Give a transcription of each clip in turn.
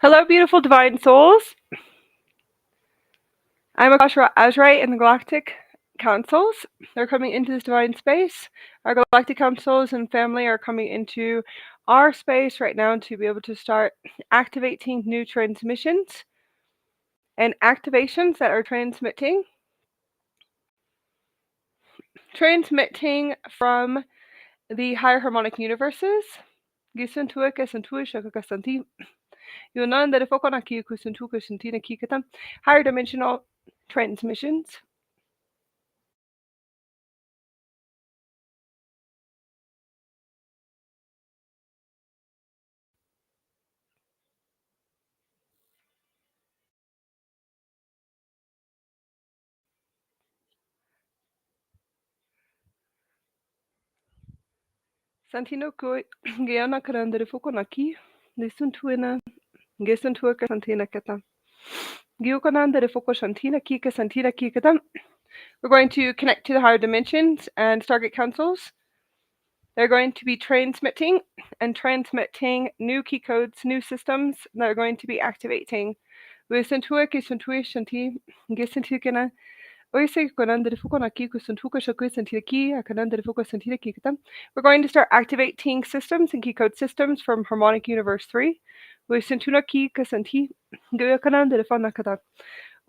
Hello, beautiful divine souls. I'm Akasha Azurite in the Galactic Councils. They're coming into this divine space. Our Galactic Councils and family are coming into our space right now to be able to start activating new transmissions and activations that are transmitting from the higher harmonic universes. Higher dimensional transmissions. Santino ko Guyana karandere foko naki. Listen to ina. Listen to ka santina kata. Giukanandere foko santina kika santina kikata. We're going to connect to the higher dimensions and Stargate councils. They're going to be transmitting new key codes, new systems that are going to be activating. We're going to start activating systems and key code systems from Harmonic Universe 3.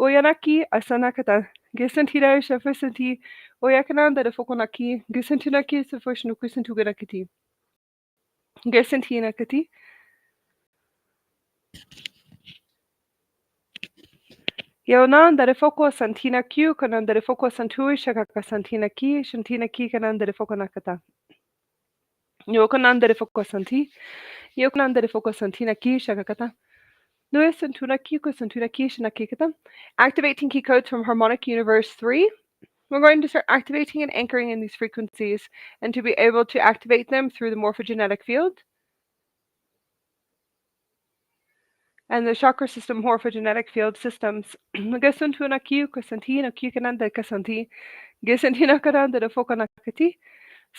Oyanaki asanakata. Gesantira shafasanti. Oyakananda fokonaki. Gesantinaki sufashnu kusantuganakati. Gesantinakati. Yaonanda de foco santina q cananda de foco santui shakaka santina ki shantina ki cananda de foco nakata. Yokananda de foco santi. Yokananda de foco santina ki shakakata. Activating key codes from Harmonic Universe 3. We're going to start activating and anchoring in these frequencies and to be able to activate them through the morphogenetic field and the chakra system morphogenetic field systems.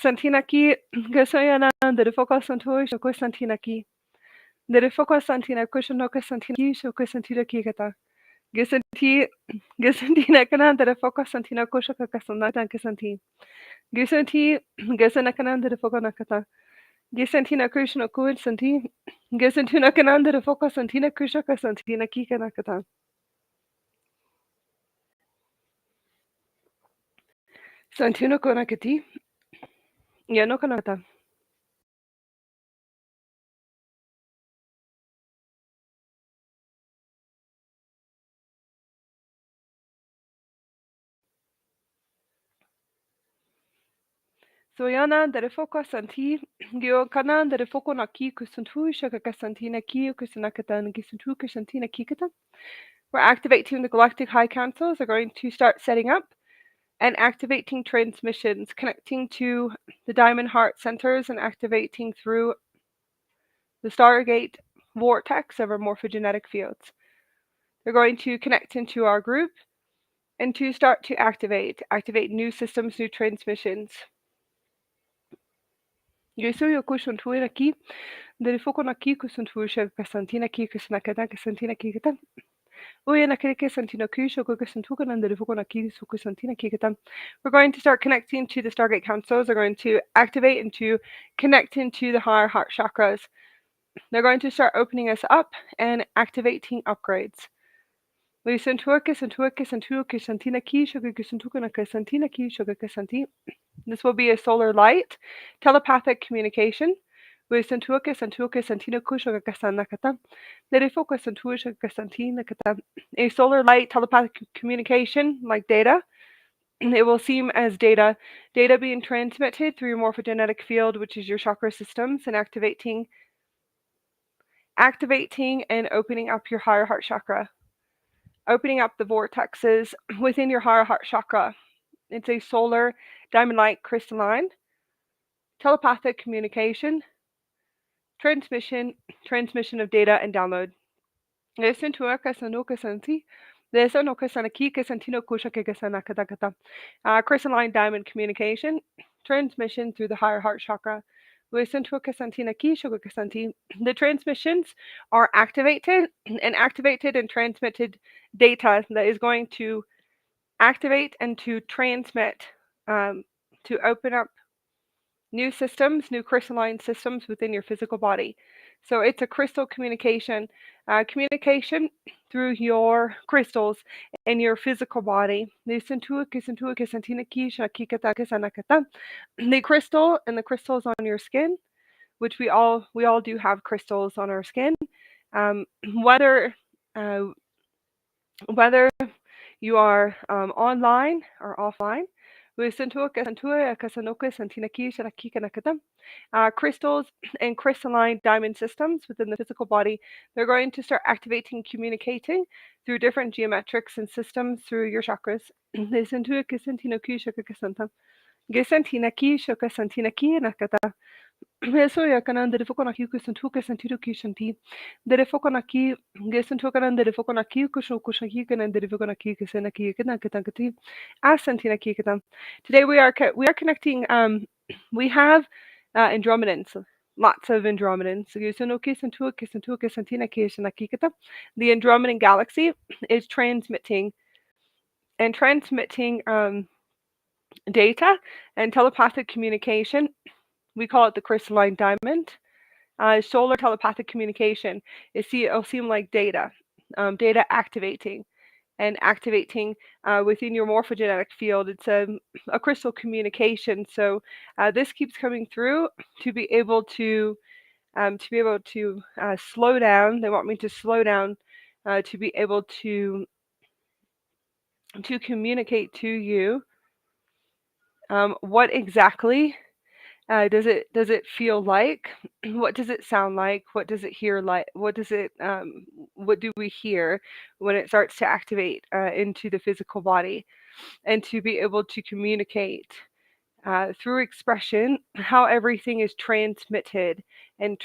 Santinaki Gasoyananda de Focal Santoy Shoko Santinaki. The Focal Santina Kushanoka Santinaki Shoko Santina Kikata. Gisantina Kananda de Focal Santina Kushaka Kasanata Kasanti. Gisanakananda de Focanakata. Gisantina Krishna Kuid Santi. Gisantina Kananda de Focal Santina Kushaka Santina Kikanakata. Santino Konakati. Yanokanata. Soyana de foco santi, Giocanan de foco naki kusantu shaka santina ki kusanakatan gisantu kusantina kikata. We're activating the Galactic High Councils. Are going to start setting up and activating transmissions, connecting to the Diamond Heart centers and activating through the Stargate vortex of our morphogenetic fields. They're going to connect into our group and to start to activate new systems, new transmissions. Yo kusantu aquí. De foco naki kusantu shaka santina ki kusanakata santina kikata. We're going to start connecting to the Stargate Councils. They're going to activate and to connect into the higher heart chakras. They're going to start opening us up and activating upgrades. This will be a solar light, telepathic communication. A solar light telepathic communication like data. It will seem as data being transmitted through your morphogenetic field, which is your chakra systems, and activating and opening up your higher heart chakra, opening up the vortexes within your higher heart chakra. It's a solar diamond light crystalline telepathic communication, transmission of data and download. Crystalline diamond communication, transmission through the higher heart chakra. The transmissions are activated and transmitted data that is going to activate and to transmit, to open up new systems, new crystalline systems within your physical body. So it's a crystal communication, communication through your crystals in your physical body. The crystal and the crystals on your skin, which we all do have crystals on our skin. Um, whether uh, whether you are online or offline. Crystals and crystalline diamond systems within the physical body, they're going to start activating, communicating through different geometrics and systems through your chakras. Eso ya kanan dere foko na ki kusun tu kusun tiru kishanti. Dere foko na ki gesun tu kanan dere foko na ki kushan ki kanan dere foko na ki kusun na ki kitan kitan kati. Asantina ki kitan. Today we are connecting. We have Andromedans. Lots of Andromedans. The Andromedan galaxy is transmitting data and telepathic communication. We call it the crystalline diamond. Solar telepathic communication. It'll seem like data, data activating and activating within your morphogenetic field. It's a crystal communication. So this keeps coming through to be able to slow down. They want me to slow down to be able to communicate to you what exactly does it feel like? What does it sound like? What does it hear like? What do we hear when it starts to activate into the physical body, and to be able to communicate through expression how everything is transmitted and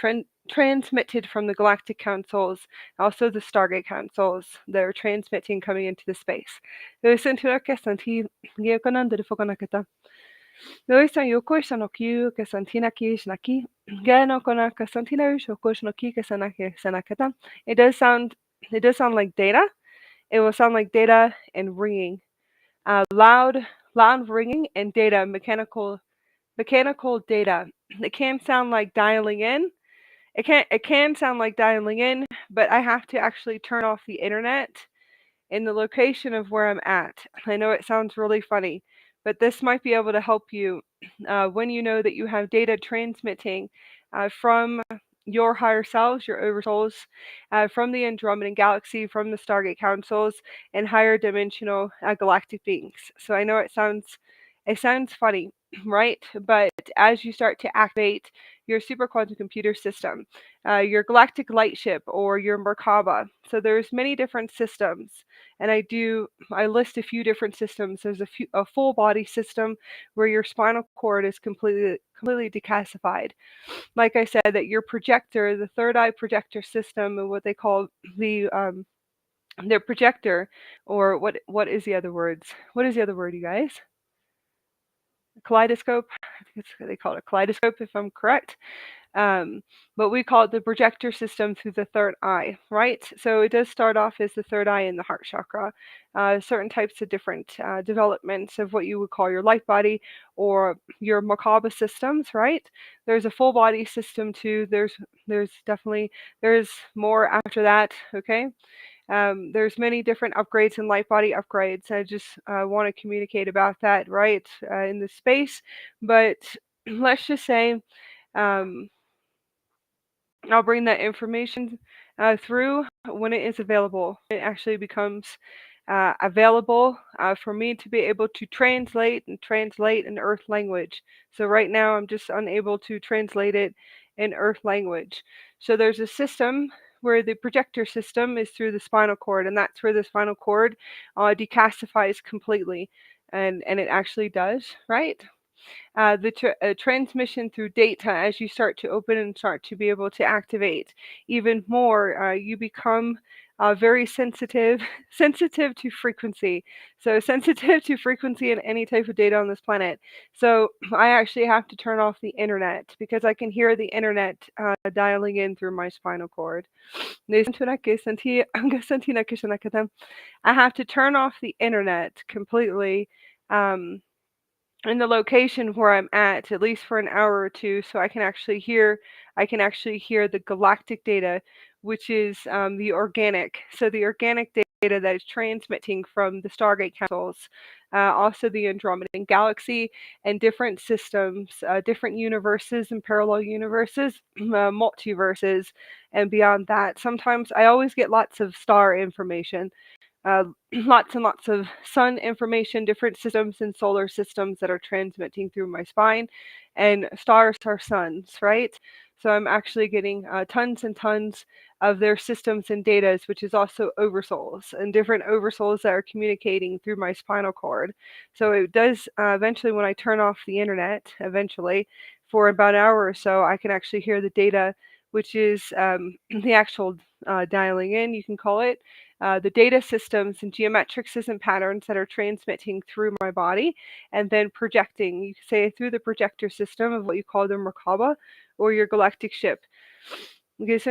transmitted from the galactic councils, also the Stargate councils that are transmitting coming into the space. Luisa Yukush no Q que Santina Kish Naki. Gano Kona Santina Shukush no Ki Sanaki Sanakata. It does sound like data. It will sound like data and ringing. Loud ringing and data, mechanical data. It can sound like dialing in. It can sound like dialing in, but I have to actually turn off the internet in the location of where I'm at. I know it sounds really funny, but this might be able to help you when you know that you have data transmitting from your higher selves, your oversouls, from the Andromedan galaxy, from the Stargate councils, and higher dimensional galactic beings. So I know it sounds funny, right? But as you start to activate your super quantum computer system, your galactic lightship, or your Merkaba, so there's many different systems, and I list a few different systems. There's a full body system where your spinal cord is completely decalcified. Like I said, that your projector, the third eye projector system, and what they call the their projector, or what is the other words? What is the other word, you guys? Kaleidoscope. I think they call it a kaleidoscope, if I'm correct. But we call it the projector system through the third eye, right? So it does start off as the third eye in the heart chakra. Certain types of different developments of what you would call your light body or your Merkaba systems, right? There's a full body system too. There's more after that. Okay. There's many different upgrades and light body upgrades. I just want to communicate about that, right, in this space. But let's just say um, I'll bring that information through when it is available. It actually becomes available for me to be able to translate in Earth language. So right now I'm just unable to translate it in Earth language. So there's a system where the projector system is through the spinal cord, and that's where the spinal cord decalcifies completely, and it actually does, right? The transmission through data, as you start to open and start to be able to activate even more, you become very sensitive, sensitive to frequency. So sensitive to frequency and any type of data on this planet. So I actually have to turn off the internet because I can hear the internet dialing in through my spinal cord. I have to turn off the internet completely. In the location where I'm at least for an hour or two, so I can actually hear the galactic data, which is the organic. So the organic data that is transmitting from the Stargate councils, also the Andromedan galaxy and different systems, different universes and parallel universes, multiverses, and beyond that. Sometimes I always get lots of star information, uh, lots and lots of sun information, different systems and solar systems that are transmitting through my spine. And stars are suns, right? So I'm actually getting tons and tons of their systems and data, which is also oversouls and different oversouls that are communicating through my spinal cord. So it does eventually, when I turn off the internet, eventually for about an hour or so, I can actually hear the data, which is the actual dialing in, you can call it, the data systems and geometric system patterns that are transmitting through my body and then projecting, you could say, through the projector system of what you call the Merkaba or your galactic ship. To be able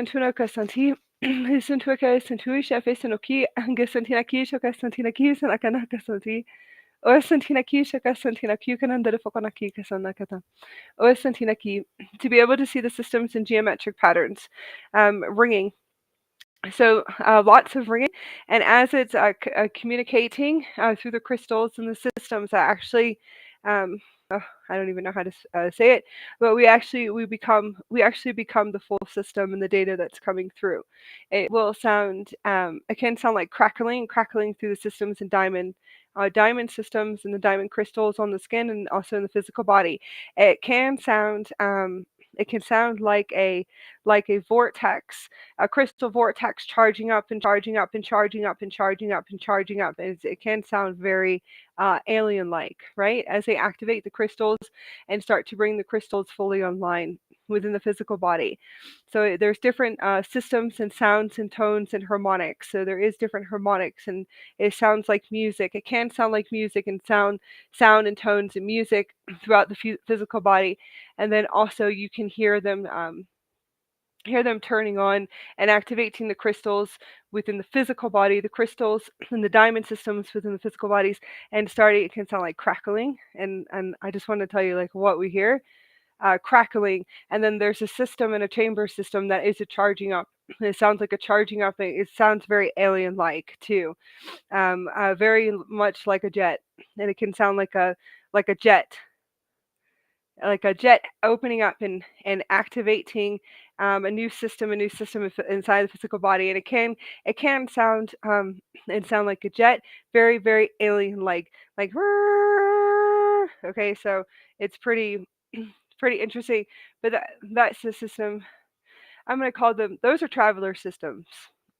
to see the systems and geometric patterns, ringing, so lots of ringing, and as it's communicating through the crystals and the systems, that actually, um, oh, I don't even know how to say it, but we actually become the full system and the data that's coming through. It will sound, it can sound like crackling through the systems and diamond systems and the diamond crystals on the skin and also in the physical body. It can sound, like a vortex, a crystal vortex charging up and charging up and charging up and charging up and charging up. It can sound very alien-like, right? As they activate the crystals and start to bring the crystals fully online within the physical body. So there's different systems and sounds and tones and harmonics. So there is different harmonics, and it sounds like music. It can sound like music and sound and tones and music throughout the physical body, and then also you can hear them turning on and activating the crystals within the physical body, the crystals and the diamond systems within the physical bodies, and starting, it can sound like crackling. And I just want to tell you like what we hear, crackling. And then there's a system and a chamber system that is a charging up. It sounds like a charging up. It sounds very alien-like too, very much like a jet, and it can sound like a jet, like a jet opening up and activating a new system, inside the physical body, and it can sound and sound like a jet, very very alien like okay, so it's pretty interesting, but that's the system. I'm going to call them, those are traveler systems.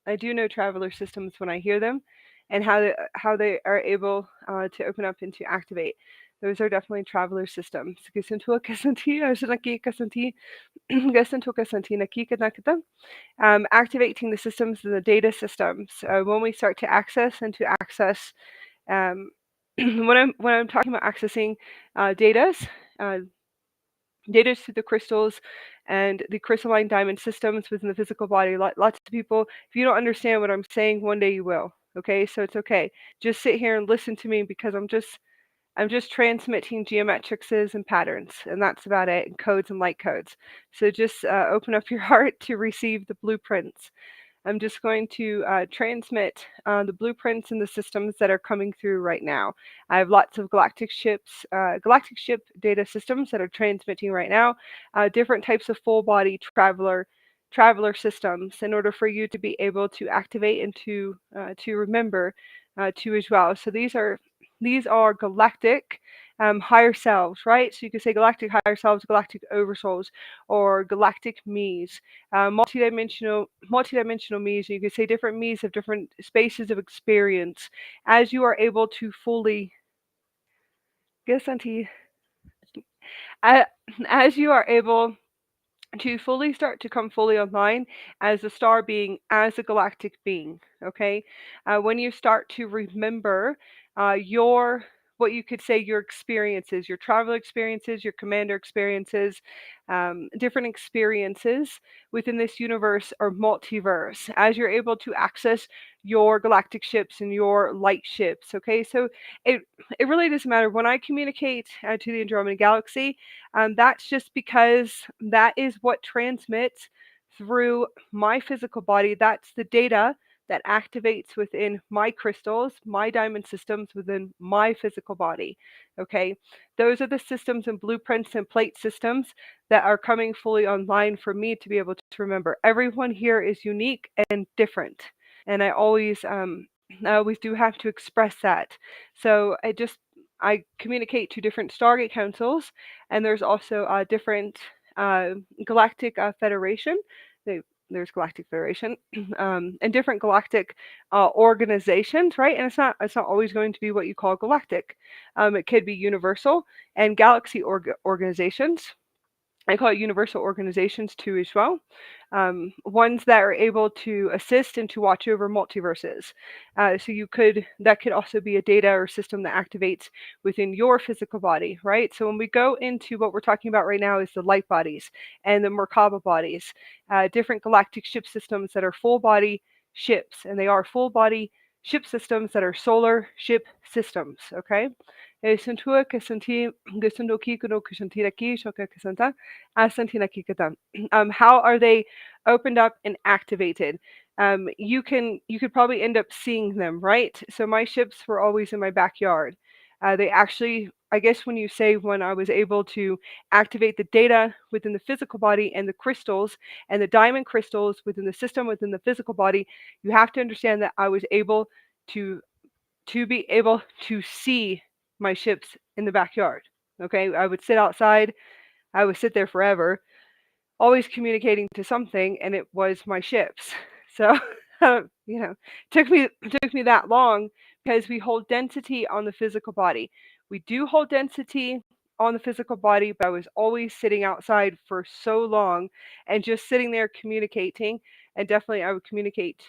I do know traveler systems when I hear them, and how they are able to open up and to activate. Those are definitely traveler systems. Activating the systems and the data systems. When we start to access, um, when I'm talking about accessing datas, uh, data through the crystals and the crystalline diamond systems within the physical body. Lots of people, if you don't understand what I'm saying, one day you will. Okay, so it's okay. Just sit here and listen to me because I'm just transmitting geometrics and patterns, and that's about it, and codes and light codes. So just open up your heart to receive the blueprints. I'm just going to transmit the blueprints and the systems that are coming through right now. I have lots of galactic ship data systems that are transmitting right now, different types of full body traveler systems in order for you to be able to activate and to remember to as well. So these are galactic higher selves, right? So you could say galactic higher selves, galactic oversouls, or galactic me's, multidimensional me's. You could say different me's of different spaces of experience as you are able to fully guess, auntie, as you are able to fully start to come fully online as a star being, as a galactic being. Okay, when you start to remember your, what you could say, your experiences, your travel experiences, your commander experiences, different experiences within this universe or multiverse, as you're able to access your galactic ships and your light ships. Okay, so it it really doesn't matter when I communicate to the Andromeda Galaxy. That's just because that is what transmits through my physical body. That's the data that activates within my crystals, my diamond systems within my physical body. Okay, those are the systems and blueprints and plate systems that are coming fully online for me to be able to remember. Everyone here is unique and different, and I always do have to express that. So I communicate to different Stargate councils, and there's also a different uh, galactic federation. They, there's Galactic Federation and different galactic organizations, right? And it's not always going to be what you call galactic. It could be universal and galaxy organizations. I call it universal organizations too as well. Ones that are able to assist and to watch over multiverses. So that could also be a data or system that activates within your physical body, right? So when we go into what we're talking about right now is the light bodies and the Merkaba bodies, different galactic ship systems that are full body ships, and they are full body ship systems that are solar ship systems, okay? Sentua que senti Gusundoki kuno kushantiraki shoka kasanta asantinaki katan. How are they opened up and activated? You could probably end up seeing them, right? So my ships were always in my backyard. They actually, I guess when you say when I was able to activate the data within the physical body and the crystals and the diamond crystals within the system within the physical body, you have to understand that I was able to be able to see my ships in the backyard. Okay, I would sit outside, I would sit there forever, always communicating to something, and it was my ships. So, took me that long because we hold density on the physical body. We do hold density on the physical body, but I was always sitting outside for so long and just sitting there communicating. And definitely, I would communicate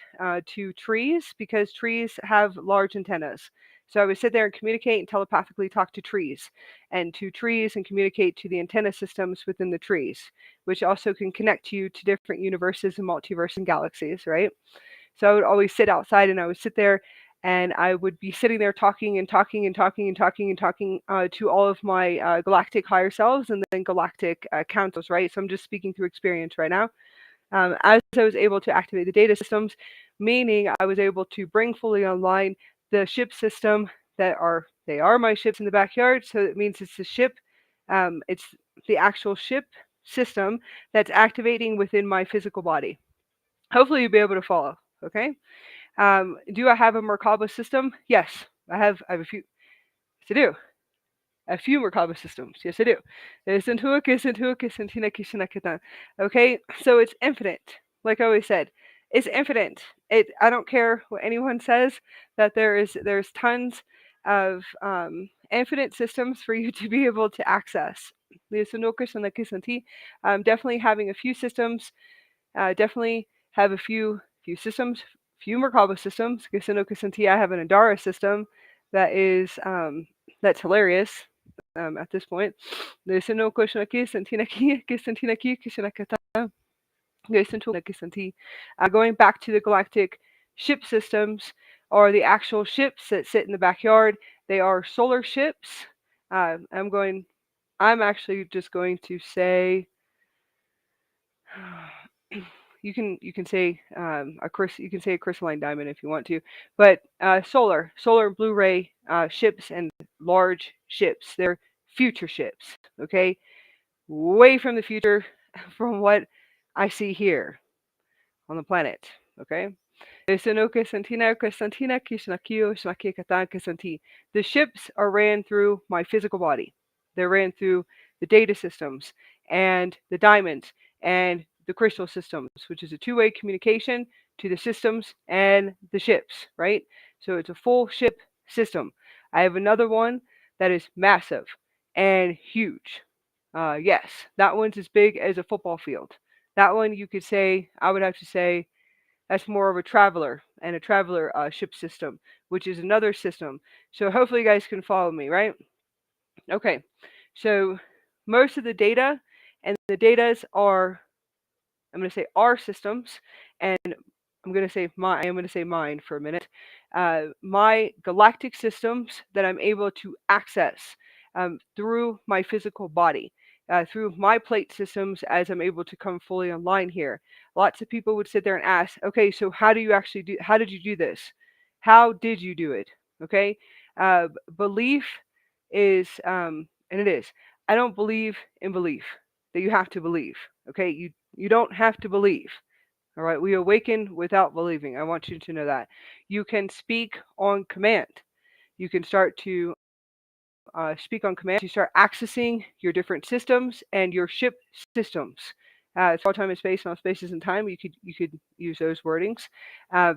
to trees because trees have large antennas. So I would sit there and communicate and telepathically talk to trees and communicate to the antenna systems within the trees, which also can connect you to different universes and multiverse and galaxies, right? So I would always sit outside and I would sit there and I would be sitting there talking and talking and talking and talking and talking to all of my galactic higher selves and then galactic councils, right? So I'm just speaking through experience right now. As I was able to activate the data systems, meaning I was able to bring fully online the ship system they are my ships in the backyard. So it means it's the ship, it's the actual ship system that's activating within my physical body. Hopefully you'll be able to follow. Okay. Do I have a Merkaba system? Yes, I have a few. Yes, I do. A few Merkaba systems. Yes, I do. Okay, so it's infinite. Like I always said, it's infinite. I don't care what anyone says that there's tons of infinite systems for you to be able to access. Definitely having a few systems. Definitely have a few systems, few Merkaba systems. I have an Adara system that is that's hilarious at this point. Going back to the galactic ship systems or the actual ships that sit in the backyard, they are solar ships. I'm actually just going to say you can say you can say a crystalline diamond if you want to, but solar blue ray ships and large ships. They're future ships. Okay, way from the future, from what I see here on the planet. Okay. The ships are ran through my physical body. They're ran through the data systems and the diamonds and the crystal systems, which is a two-way communication to the systems and the ships, right? So it's a full ship system. I have another one that is massive and huge. Yes, that one's as big as a football field. That one you could say, I would have to say, that's more of a traveler and a traveler ship system, which is another system. So hopefully you guys can follow me, right? Okay, so most of the data, and the datas are, I'm going to say our systems, and I'm going to say I am going to say mine for a minute. My galactic systems that I'm able to access through my physical body, through my plate systems as I'm able to come fully online here. Lots of people would sit there and ask, okay, so how do you actually do? How did you do this? How did you do it? Okay, belief is, and it is. I don't believe in belief that you have to believe. Okay, you don't have to believe. All right, we awaken without believing. I want you to know that. You can speak on command. You can start to speak on command. You start accessing your different systems and your ship systems. It's all time and space, not spaces and time. You could use those wordings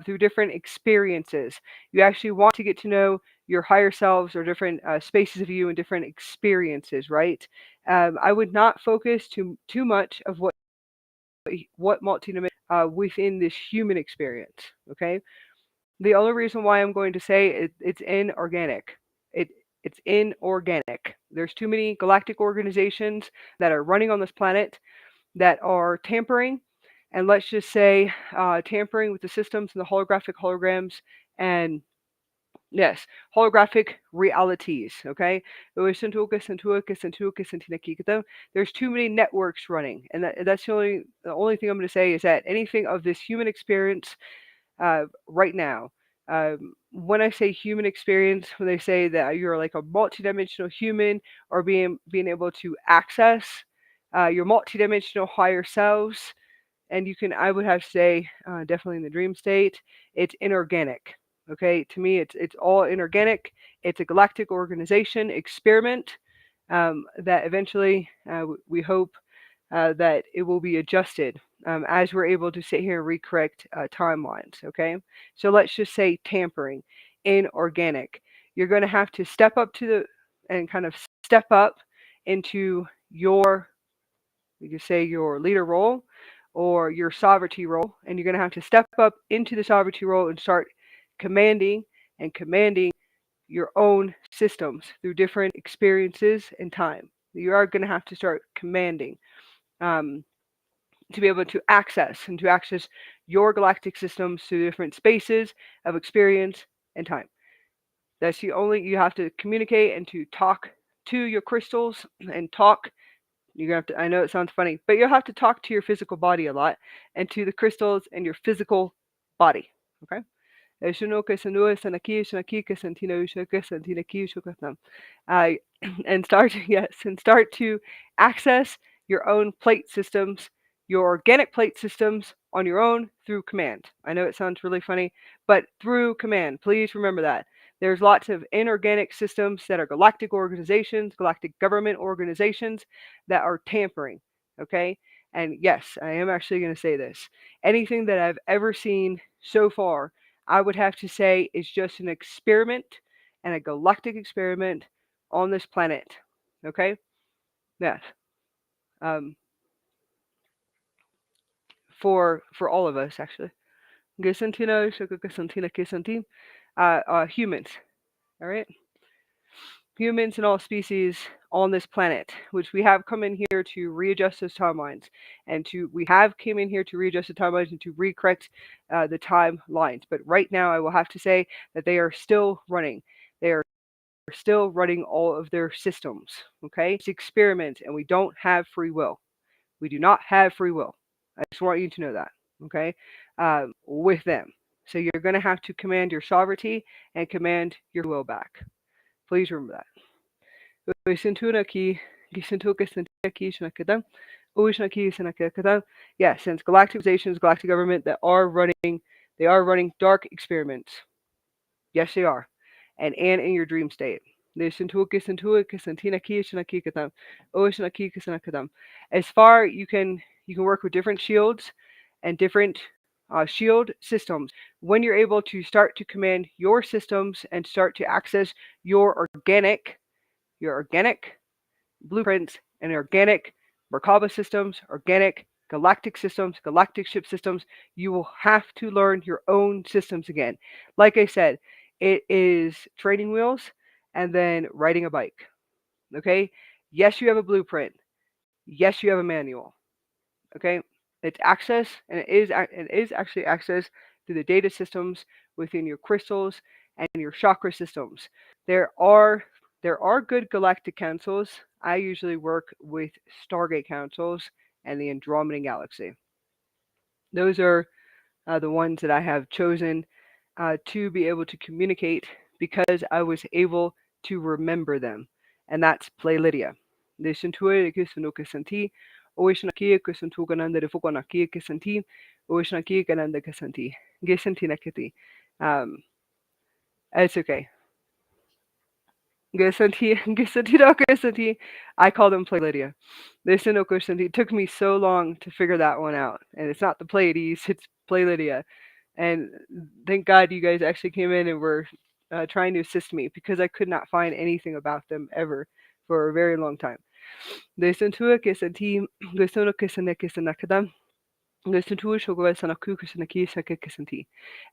through different experiences. You actually want to get to know your higher selves or different spaces of you and different experiences, right? I would not focus too much of what multidimensional within this human experience. Okay, the only reason why I'm going to say it's inorganic. It's inorganic. There's too many galactic organizations that are running on this planet that are tampering, and let's just say tampering with the systems and the holographic holograms and yes, holographic realities. Okay, there's too many networks running, and that's the only thing I'm going to say is that anything of this human experience right now. When I say human experience, when they say that you're like a multidimensional human or being able to access your multidimensional higher selves, and you can, I would have to say, definitely in the dream state, it's inorganic. Okay, to me, it's all inorganic. It's a galactic organization experiment that eventually we hope that it will be adjusted as we're able to sit here and recorrect timelines. Okay, so let's just say tampering, inorganic. You're going to have to step up to the and kind of step up into your, you could say, your leader role or your sovereignty role, and you're going to have to step up into the sovereignty role and start commanding and commanding your own systems through different experiences and time. You are going to have to start commanding. Um, to be able to access your galactic systems through different spaces of experience and time. That's the only, you have to communicate and to talk to your crystals and talk. You're gonna have to, I know it sounds funny, but you'll have to talk to your physical body a lot and to the crystals and your physical body. Okay? Uh, and start yes, and start to access your own plate systems, your organic plate systems on your own through command. I know it sounds really funny, but through command. Please remember that. There's lots of inorganic systems that are galactic organizations, galactic government organizations that are tampering. Okay? And yes, I am actually going to say this. Anything that I've ever seen so far, I would have to say is just an experiment and a galactic experiment on this planet. Okay? Yes. Um, for all of us actually. Humans. All right? Humans and all species on this planet, which we have come in here to readjust those timelines, and we have came in here to readjust the timelines and to recorrect the timelines. But right now, I will have to say that they are still running. They are still running all of their systems. Okay, it's experiments, and we don't have free will. We do not have free will. I just want you to know that. Okay, with them. So you're going to have to command your sovereignty and command your will back. Please remember that. Yes, since galactic organizations, galactic government that are running, they are running dark experiments. Yes, they are, and in your dream state. As far you can work with different shields and different shield systems. When you're able to start to command your systems and start to access your organic, blueprints and organic Merkaba systems, organic galactic systems, galactic ship systems, you will have to learn your own systems again. Like I said, it is training wheels and then riding a bike. Okay? Yes, you have a blueprint. Yes, you have a manual. Okay? It's access, and it is actually access through the data systems within your crystals and your chakra systems. There are there are good galactic councils. I usually work with Stargate councils and the Andromedan galaxy. Those are the ones that I have chosen to be able to communicate because I was able to remember them, and that's Play Lydia. Deshintuere que sunu que senti, oishnaki que suntu gananda de fukonaki que senti, oishnaki gananda que senti, gesenti nakiti. Um, it's okay. Gesenti, gesenti no gesenti. I call them Play Lydia. Deshinoko senti. It took me so long to figure that one out, and it's not the Pleiades, it's Play Lydia. And thank God you guys actually came in and were trying to assist me because I could not find anything about them ever for a very long time.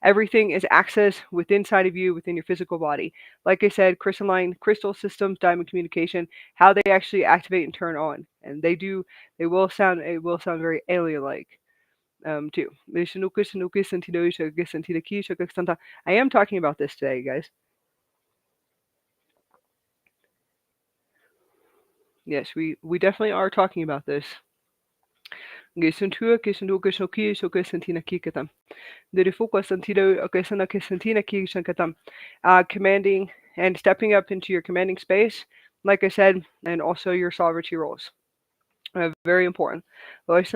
Everything is access within inside of you, within your physical body. Like I said, crystalline crystal systems, diamond communication, how they actually activate and turn on, and they will sound it will sound very alien-like too. I am talking about this today, guys. Yes, we definitely are talking about this. Commanding and stepping up into your commanding space, like I said, and also your sovereignty roles. Very important. Yes,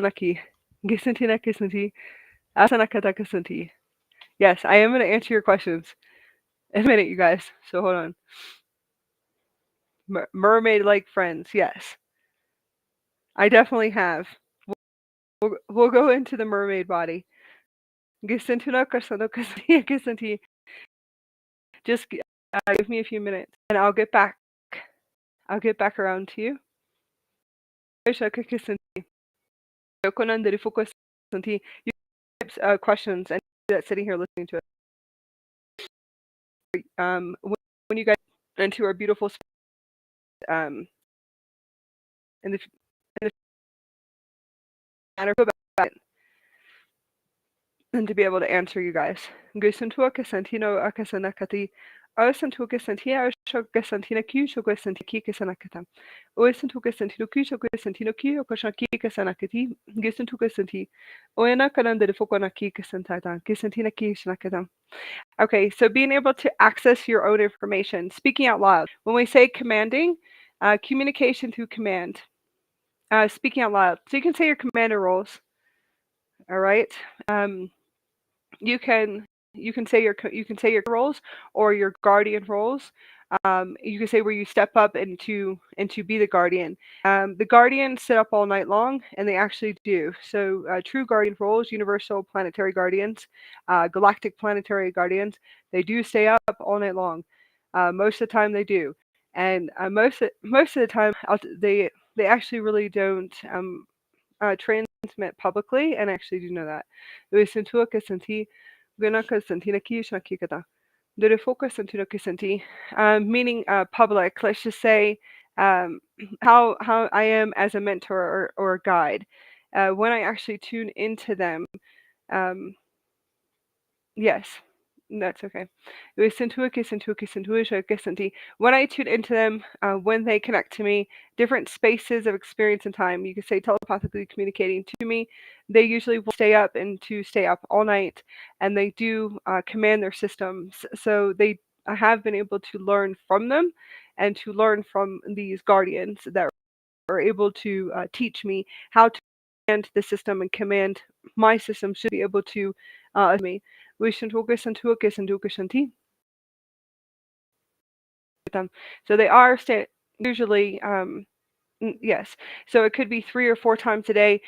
I am going to answer your questions in a minute, you guys. So hold on. Mermaid-like friends, yes. I definitely have. We'll go into the mermaid body. Just give me a few minutes, and I'll get back. I'll get back around to you. Questions and that's sitting here listening to it. When you guys into our beautiful in the manner about it, and to be able to answer you guys. Okay, so being able to access your own information, speaking out loud. When we say commanding, communication through command, speaking out loud. So you can say your commander roles. All right. You can say your roles or your guardian roles. You can say where you step up and to be the guardian. The guardians sit up all night long, and they actually do. So true guardian roles, universal planetary guardians, galactic planetary guardians, they do stay up all night long. Most of the time they do, and most of the time they actually really don't transmit publicly, and I actually do know that. Meaning public. Let's just say how I am as a mentor or a guide. When I actually tune into them, yes, that's okay. When I tune into them, when they connect to me, different spaces of experience and time, you could say telepathically communicating to me, they usually will stay up all night, and they do command their systems. So I have been able to learn from them and to learn from these guardians that are able to teach me how to command the system and command my system should be able to me. So they are usually yes. So it could be 3 or 4 times a day,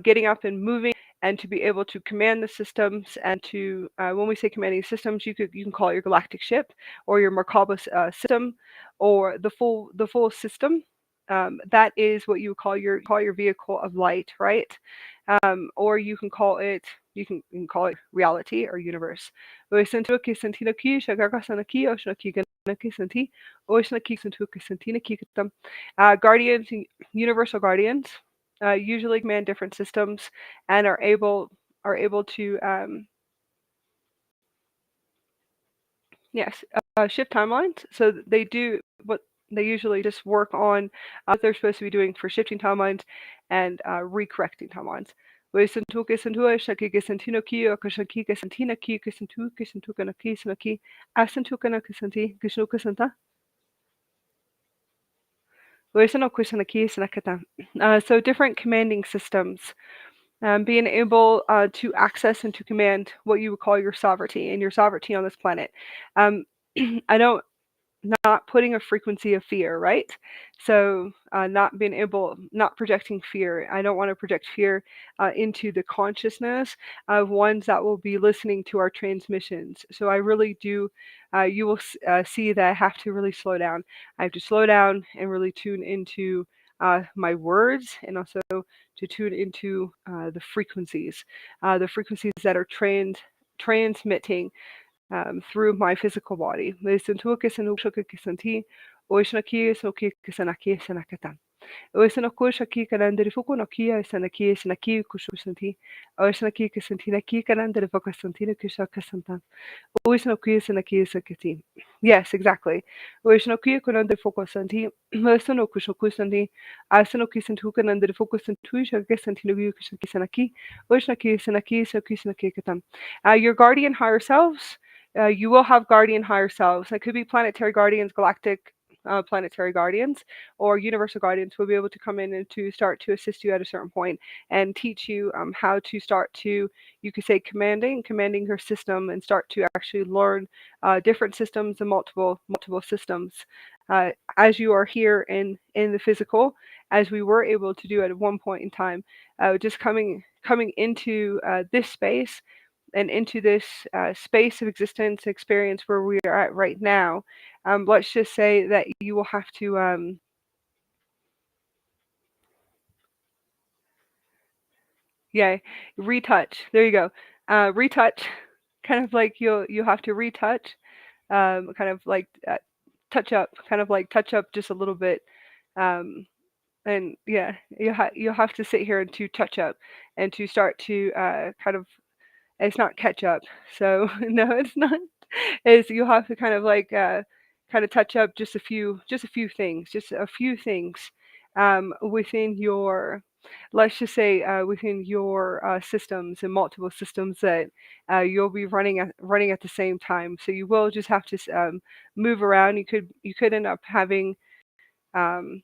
getting up and moving, and to be able to command the systems, and to when we say commanding systems, you can call it your galactic ship or your Merkaba system or the full system. that is what you call your vehicle of light, right? Or you can call it reality or universe. Guardians, universal guardians, usually command different systems and are able to yes, shift timelines. So they do what they usually just work on what they're supposed to be doing for shifting timelines and recorrecting timelines. So different commanding systems, being able to access and to command what you would call your sovereignty and your sovereignty on this planet. Um, I don't not putting a frequency of fear, right? So not projecting fear. I don't want to project fear into the consciousness of ones that will be listening to our transmissions. So I really do. You will see that I have to really slow down. I have to slow down and really tune into my words, and also to tune into the frequencies that are transmitting through my physical body. Yes, exactly. Your guardian higher selves, you will have guardian higher selves. It could be planetary guardians, galactic planetary guardians, or universal guardians will be able to come in and to start to assist you at a certain point and teach you how to start to, you could say, commanding your system and start to actually learn different systems and multiple systems as you are here in the physical, as we were able to do at one point in time, just coming into this space and into this space of existence experience where we are at right now. Let's just say that you will have to yeah, retouch. There you go. Retouch, kind of like you have to retouch, kind of like touch up, kind of like touch up just a little bit. Um, and yeah, you'll have to sit here and to touch up and to start to kind of, it's not catch up. So no, it's not. Is you have to kind of like kind of touch up just a few things within your, let's just say within your systems and multiple systems that you'll be running at the same time. So you will just have to move around. You could end up having um,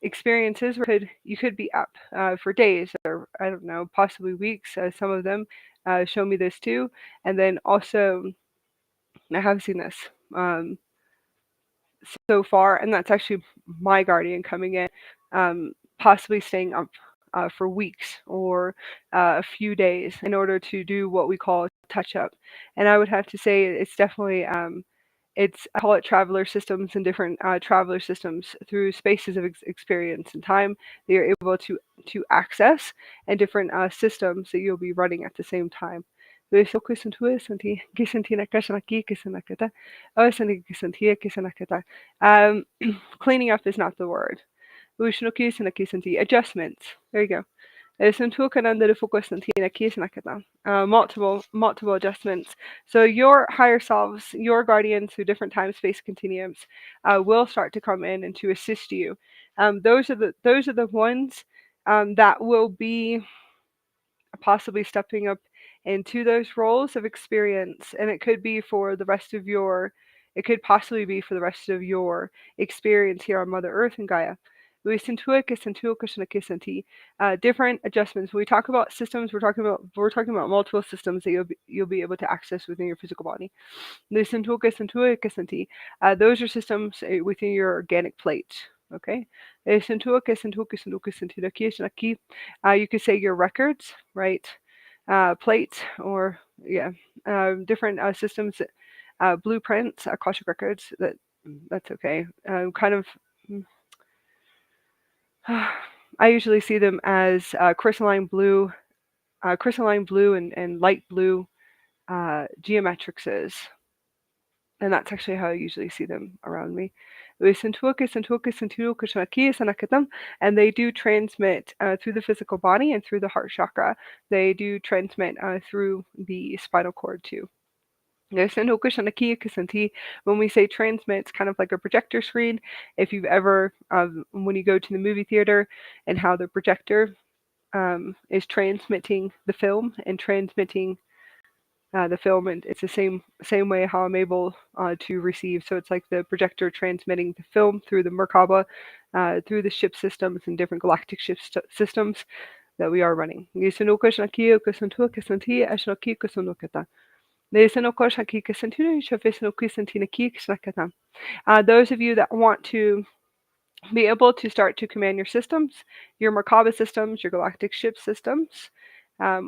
experiences where you could be up for days, or I don't know, possibly weeks. Some of them show me this too, and then also I have seen this so far, and that's actually my guardian coming in, possibly staying up for weeks or a few days in order to do what we call touch up. And I would have to say it's definitely I call it traveler systems, and different traveler systems through spaces of experience and time that you're able to access, and different systems that you'll be running at the same time. Um, Cleaning up is not the word. Adjustments. There you go. Multiple adjustments. So your higher selves, your guardians through different time space continuums, will start to come in and to assist you. Those are the ones that will be possibly stepping up into those roles of experience, and it could possibly be for the rest of your experience here on Mother Earth and Gaia. Different adjustments. When we talk about systems, we're talking about multiple systems that you'll be able to access within your physical body. Those are systems within your organic plate. Okay. You could say your records, right? Plates, or yeah, different systems, blueprints, Akasha records. That's okay. Kind of. I usually see them as crystalline blue and light blue geometrixes, and that's actually how I usually see them around me. And they do transmit through the physical body and through the heart chakra. They do transmit through the spinal cord too. When we say transmit, it's kind of like a projector screen. If you've ever, when you go to the movie theater and how the projector is transmitting the film and transmitting the film, and it's the same way how I'm able to receive. So it's like the projector transmitting the film through the Merkaba, through the ship systems and different galactic ship systems that we are running. Those of you that want to be able to start to command your systems, your Merkaba systems, your galactic ship systems,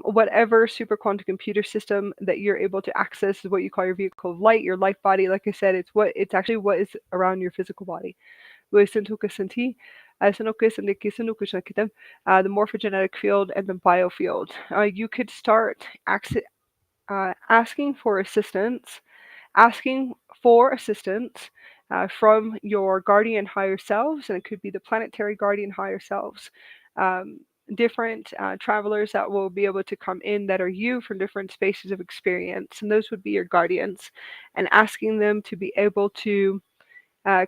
whatever super quantum computer system that you're able to access is what you call your vehicle of light, your life body. Like I said, it's actually what is around your physical body. The morphogenetic field and the biofield. You could start asking for assistance from your guardian higher selves, and it could be the planetary guardian higher selves. Different travelers that will be able to come in that are you from different spaces of experience, and those would be your guardians, and asking them to be able to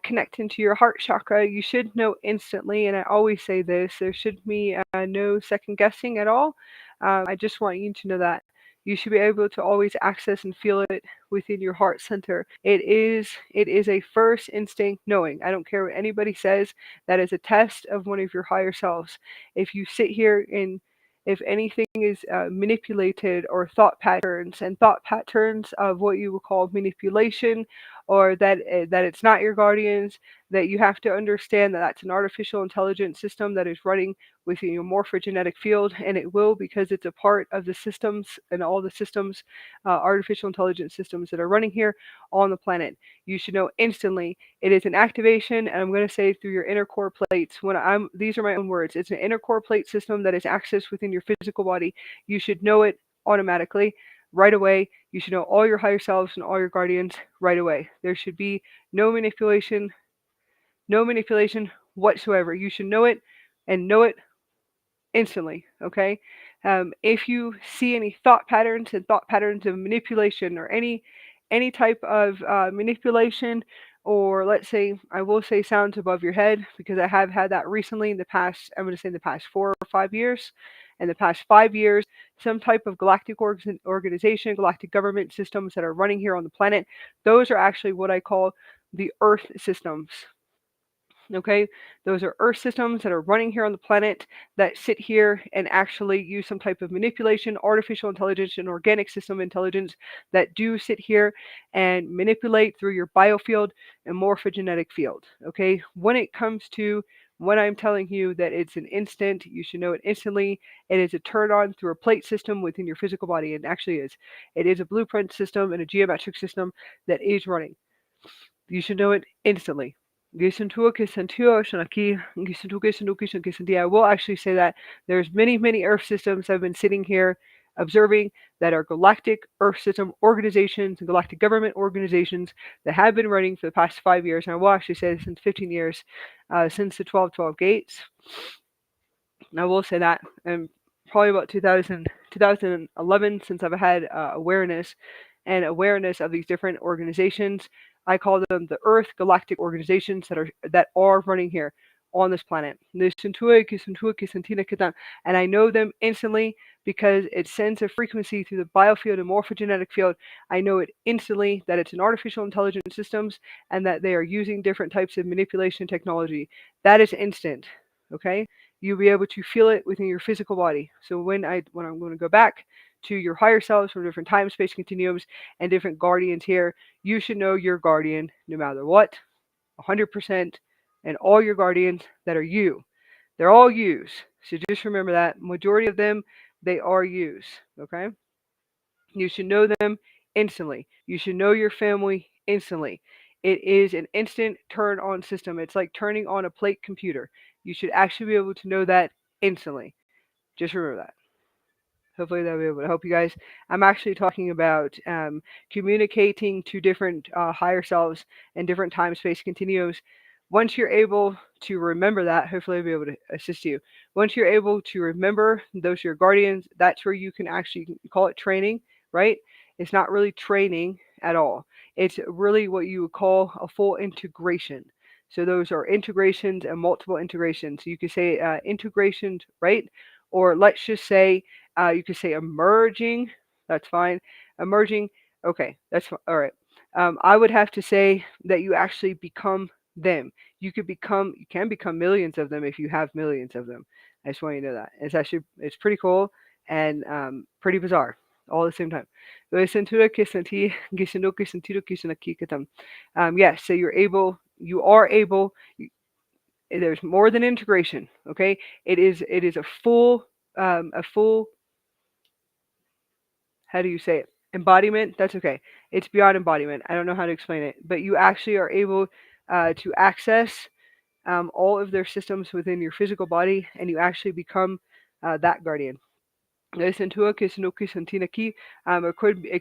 connect into your heart chakra. You should know instantly, and I always say this, there should be no second guessing at all. I just want you to know that you should be able to always access and feel it within your heart center. It is a first instinct knowing. I don't care what anybody says. That is a test of one of your higher selves. If you sit here and if anything is manipulated, or thought patterns of what you would call manipulation, or that it's not your guardians, that you have to understand that that's an artificial intelligence system that is running within your morphogenetic field, and it will, because it's a part of the systems and all the systems, artificial intelligence systems that are running here on the planet. You should know instantly it is an activation, and I'm going to say through your inner core plates. These are my own words. It's an inner core plate system that is accessed within your physical body. You should know it automatically, right away. You should know all your higher selves and all your guardians right away. There should be no manipulation whatsoever. You should know it, and know it instantly. Okay. If you see any thought patterns of manipulation, or any type of manipulation, or let's say, I will say, sounds above your head, because I have had that recently in the past. I'm going to say in the past 4 or 5 years. In the past 5 years, some type of galactic organization, galactic government systems that are running here on the planet, those are actually what I call the Earth systems. Okay, those are Earth systems that are running here on the planet, that sit here and actually use some type of manipulation, artificial intelligence, and organic system intelligence, that do sit here and manipulate through your biofield and morphogenetic field. Okay, when I'm telling you that it's an instant, you should know it instantly. It is a turn on through a plate system within your physical body. It actually is. It is a blueprint system and a geometric system that is running. You should know it instantly. I will actually say that there's many Earth systems I've been sitting here observing that are galactic Earth system organizations and galactic government organizations that have been running for the past 5 years. And I will actually say since 15 years, since the 1212 gates. And I will say that, and probably about 2011, since I've had awareness of these different organizations. I call them the Earth Galactic organizations that are running here on this planet. And I know them instantly because it sends a frequency through the biofield and morphogenetic field. I know it instantly that it's an artificial intelligence systems, and that they are using different types of manipulation technology. That is instant. Okay, you'll be able to feel it within your physical body. So when I'm going to go back to your higher selves from different time space continuums and different guardians here, you should know your guardian no matter what, 100%, and all your guardians that are you. They're all yous. So just remember that. Majority of them, they are yous. Okay? You should know them instantly. You should know your family instantly. It is an instant turn on system. It's like turning on a plate computer. You should actually be able to know that instantly. Just remember that. Hopefully that'll be able to help you guys. I'm actually talking about communicating to different higher selves and different time space continuums. Once you're able to remember that, hopefully I'll be able to assist you. Once you're able to remember those are your guardians, that's where you can actually call it training, right? It's not really training at all. It's really what you would call a full integration. So those are integrations and multiple integrations. So you could say integrations, right? Or let's just say you could say emerging. That's fine. Emerging. Okay, that's all right. I would have to say that you actually become them. You can become millions of them if you have millions of them. I just want you to know that. It's pretty cool and pretty bizarre all at the same time. Yes, so you are able. There's more than integration. Okay, it is a full how do you say it? Embodiment? That's okay. It's beyond embodiment. I don't know how to explain it, but you actually are able to access all of their systems within your physical body, and you actually become that guardian. It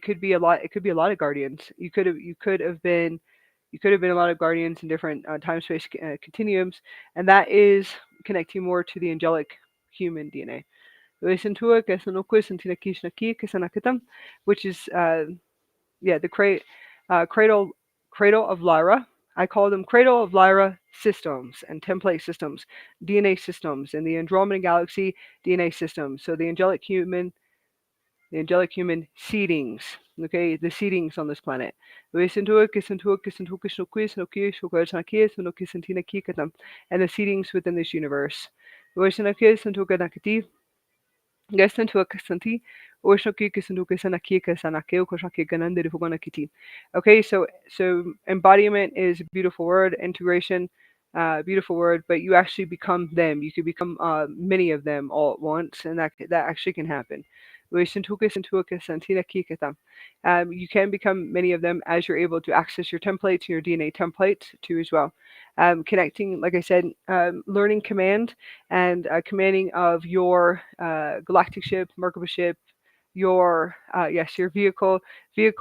could be a lot. It could be a lot of guardians. You could have been a lot of guardians in different time space continuums, and that is connecting more to the angelic human DNA. Sentua, Kesanoku, Sentina Kishnaki, Kesanakatam, which is the cradle of Lyra. I call them cradle of Lyra systems and template systems, DNA systems, and the Andromeda galaxy DNA systems. So the angelic human seedings. Okay, the seedings on this planet. And the seedings within this universe. Gastantua Kasanti, Oshaki Kisanduka Sanakika Sanakeo Koshaki Ganandri Fugonakiti. Okay, so embodiment is a beautiful word, integration, beautiful word, but you actually become them. You could become many of them all at once, and that actually can happen. You can become many of them as you're able to access your templates, your DNA templates too as well. Connecting, like I said, learning command and commanding of your galactic ship, Merkaba ship, your vehicle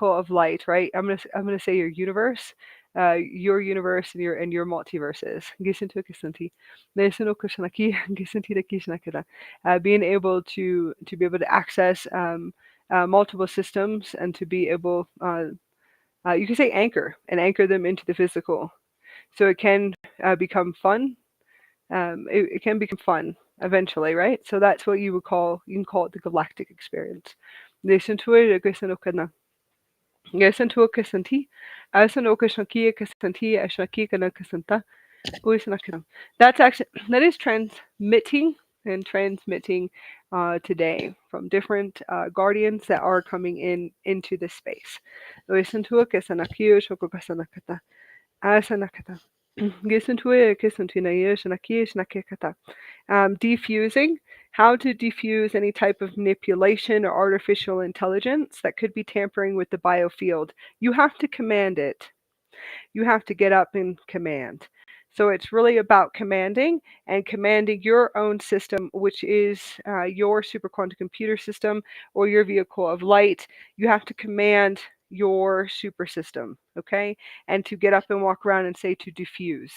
of light, right? I'm gonna say your universe and your multiverses. Being able to access multiple systems and to be able you can say anchor them into the physical, so it can become fun. It can become fun eventually, right? So that's what you can call it the galactic experience. That is transmitting today from different guardians that are coming into this space. Defusing, how to defuse any type of manipulation or artificial intelligence that could be tampering with the biofield. You have to command it. You have to get up and command. So it's really about commanding and commanding your own system, which is your superquantum computer system or your vehicle of light. You have to command your super system, okay? And to get up and walk around and say to diffuse.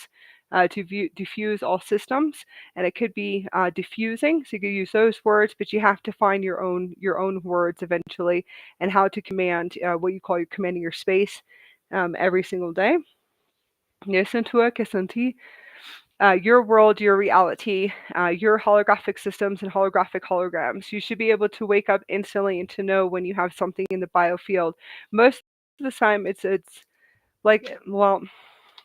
Diffuse all systems, and it could be diffusing. So you could use those words, but you have to find your own words eventually, and how to command what you call your commanding your space every single day. Your world, your reality, your holographic systems and holographic holograms. You should be able to wake up instantly and to know when you have something in the biofield. Most of the time, it's like, well,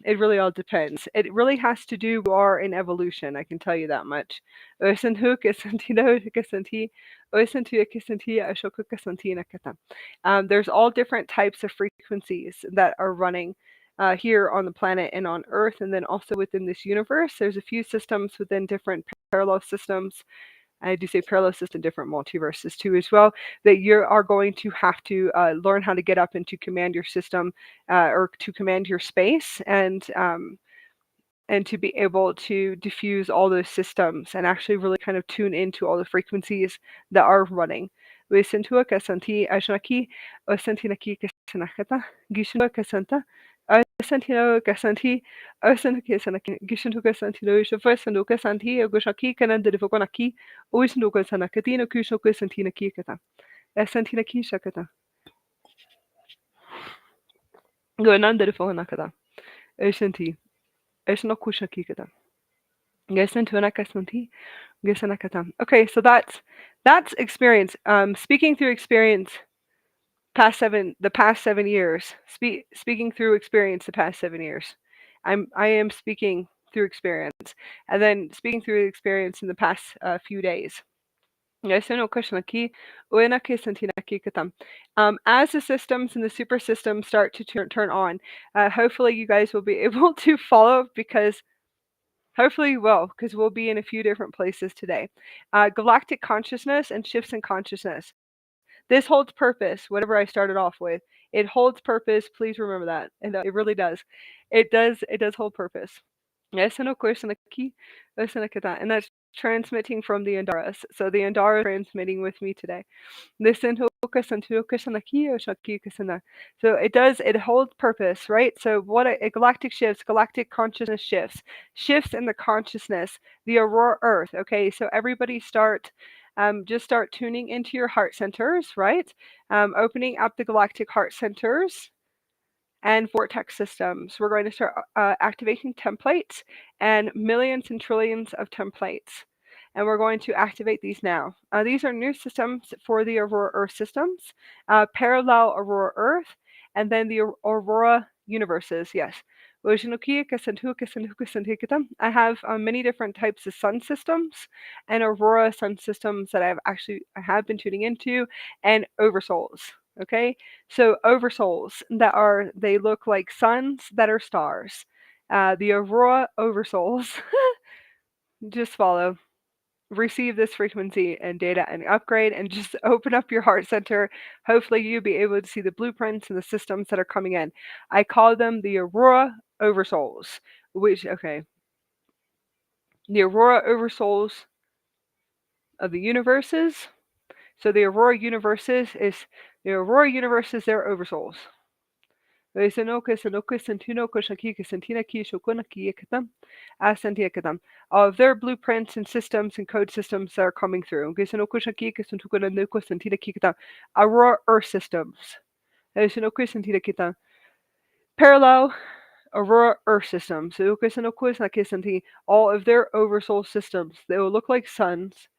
it really all depends. It really has to do with our in evolution. I can tell you that much. There's all different types of frequencies that are running here on the planet and on Earth, and then also within this universe. There's a few systems within different parallel systems. I do say parallel system, different multiverses too as well, that you are going to have to learn how to get up and to command your system or to command your space. And and to be able to diffuse all those systems and actually really kind of tune into all the frequencies that are running. Wisintua kasanti ashnaki, osantinaki kasanakata, gishintua kasanta, osantino kasanti, osanaki sanaki, gishintua santino, shofasanduka santi, ogoshaki kanandadifokonaki, oisanduka sanakatino, kushoka santina kikata, esantina kishakata, goanandadifonakata, osanti, esnokushakikata. Okay, so that's experience. Speaking through experience, the past 7 years. Speaking through experience, the past 7 years. I am speaking through experience, and then speaking through experience in the past few days. As the systems and the super systems start to turn on, hopefully you guys will be able to follow, because hopefully you will, because we'll be in a few different places today. Galactic consciousness and shifts in consciousness. This holds purpose, whatever I started off with. It holds purpose. Please remember that. And it really does. It does hold purpose. Yes, and of course, and that's transmitting from the Andaras. So the Andara is transmitting with me today. Listen to so it holds purpose, right? So what a galactic shifts, galactic consciousness shifts in the consciousness, the Aurora Earth. Okay, so everybody just start tuning into your heart centers, right? Opening up the galactic heart centers and vortex systems. We're going to start activating templates and millions and trillions of templates. And we're going to activate these now. These are new systems for the Aurora Earth systems, parallel Aurora Earth, and then the Aurora universes. Yes. I have many different types of sun systems and Aurora sun systems that I have been tuning into, and oversouls. Okay, so oversouls they look like suns that are stars. The Aurora oversouls. Just follow, receive this frequency and data and upgrade, and just open up your heart center. Hopefully you'll be able to see the blueprints and the systems that are coming in. I call them the Aurora oversouls, the Aurora oversouls of the universes. So the Aurora universes, their oversouls. Of their blueprints and systems and code systems that are coming through. Aurora Earth systems. Parallel Aurora Earth systems. All of their oversoul systems. They will look like suns.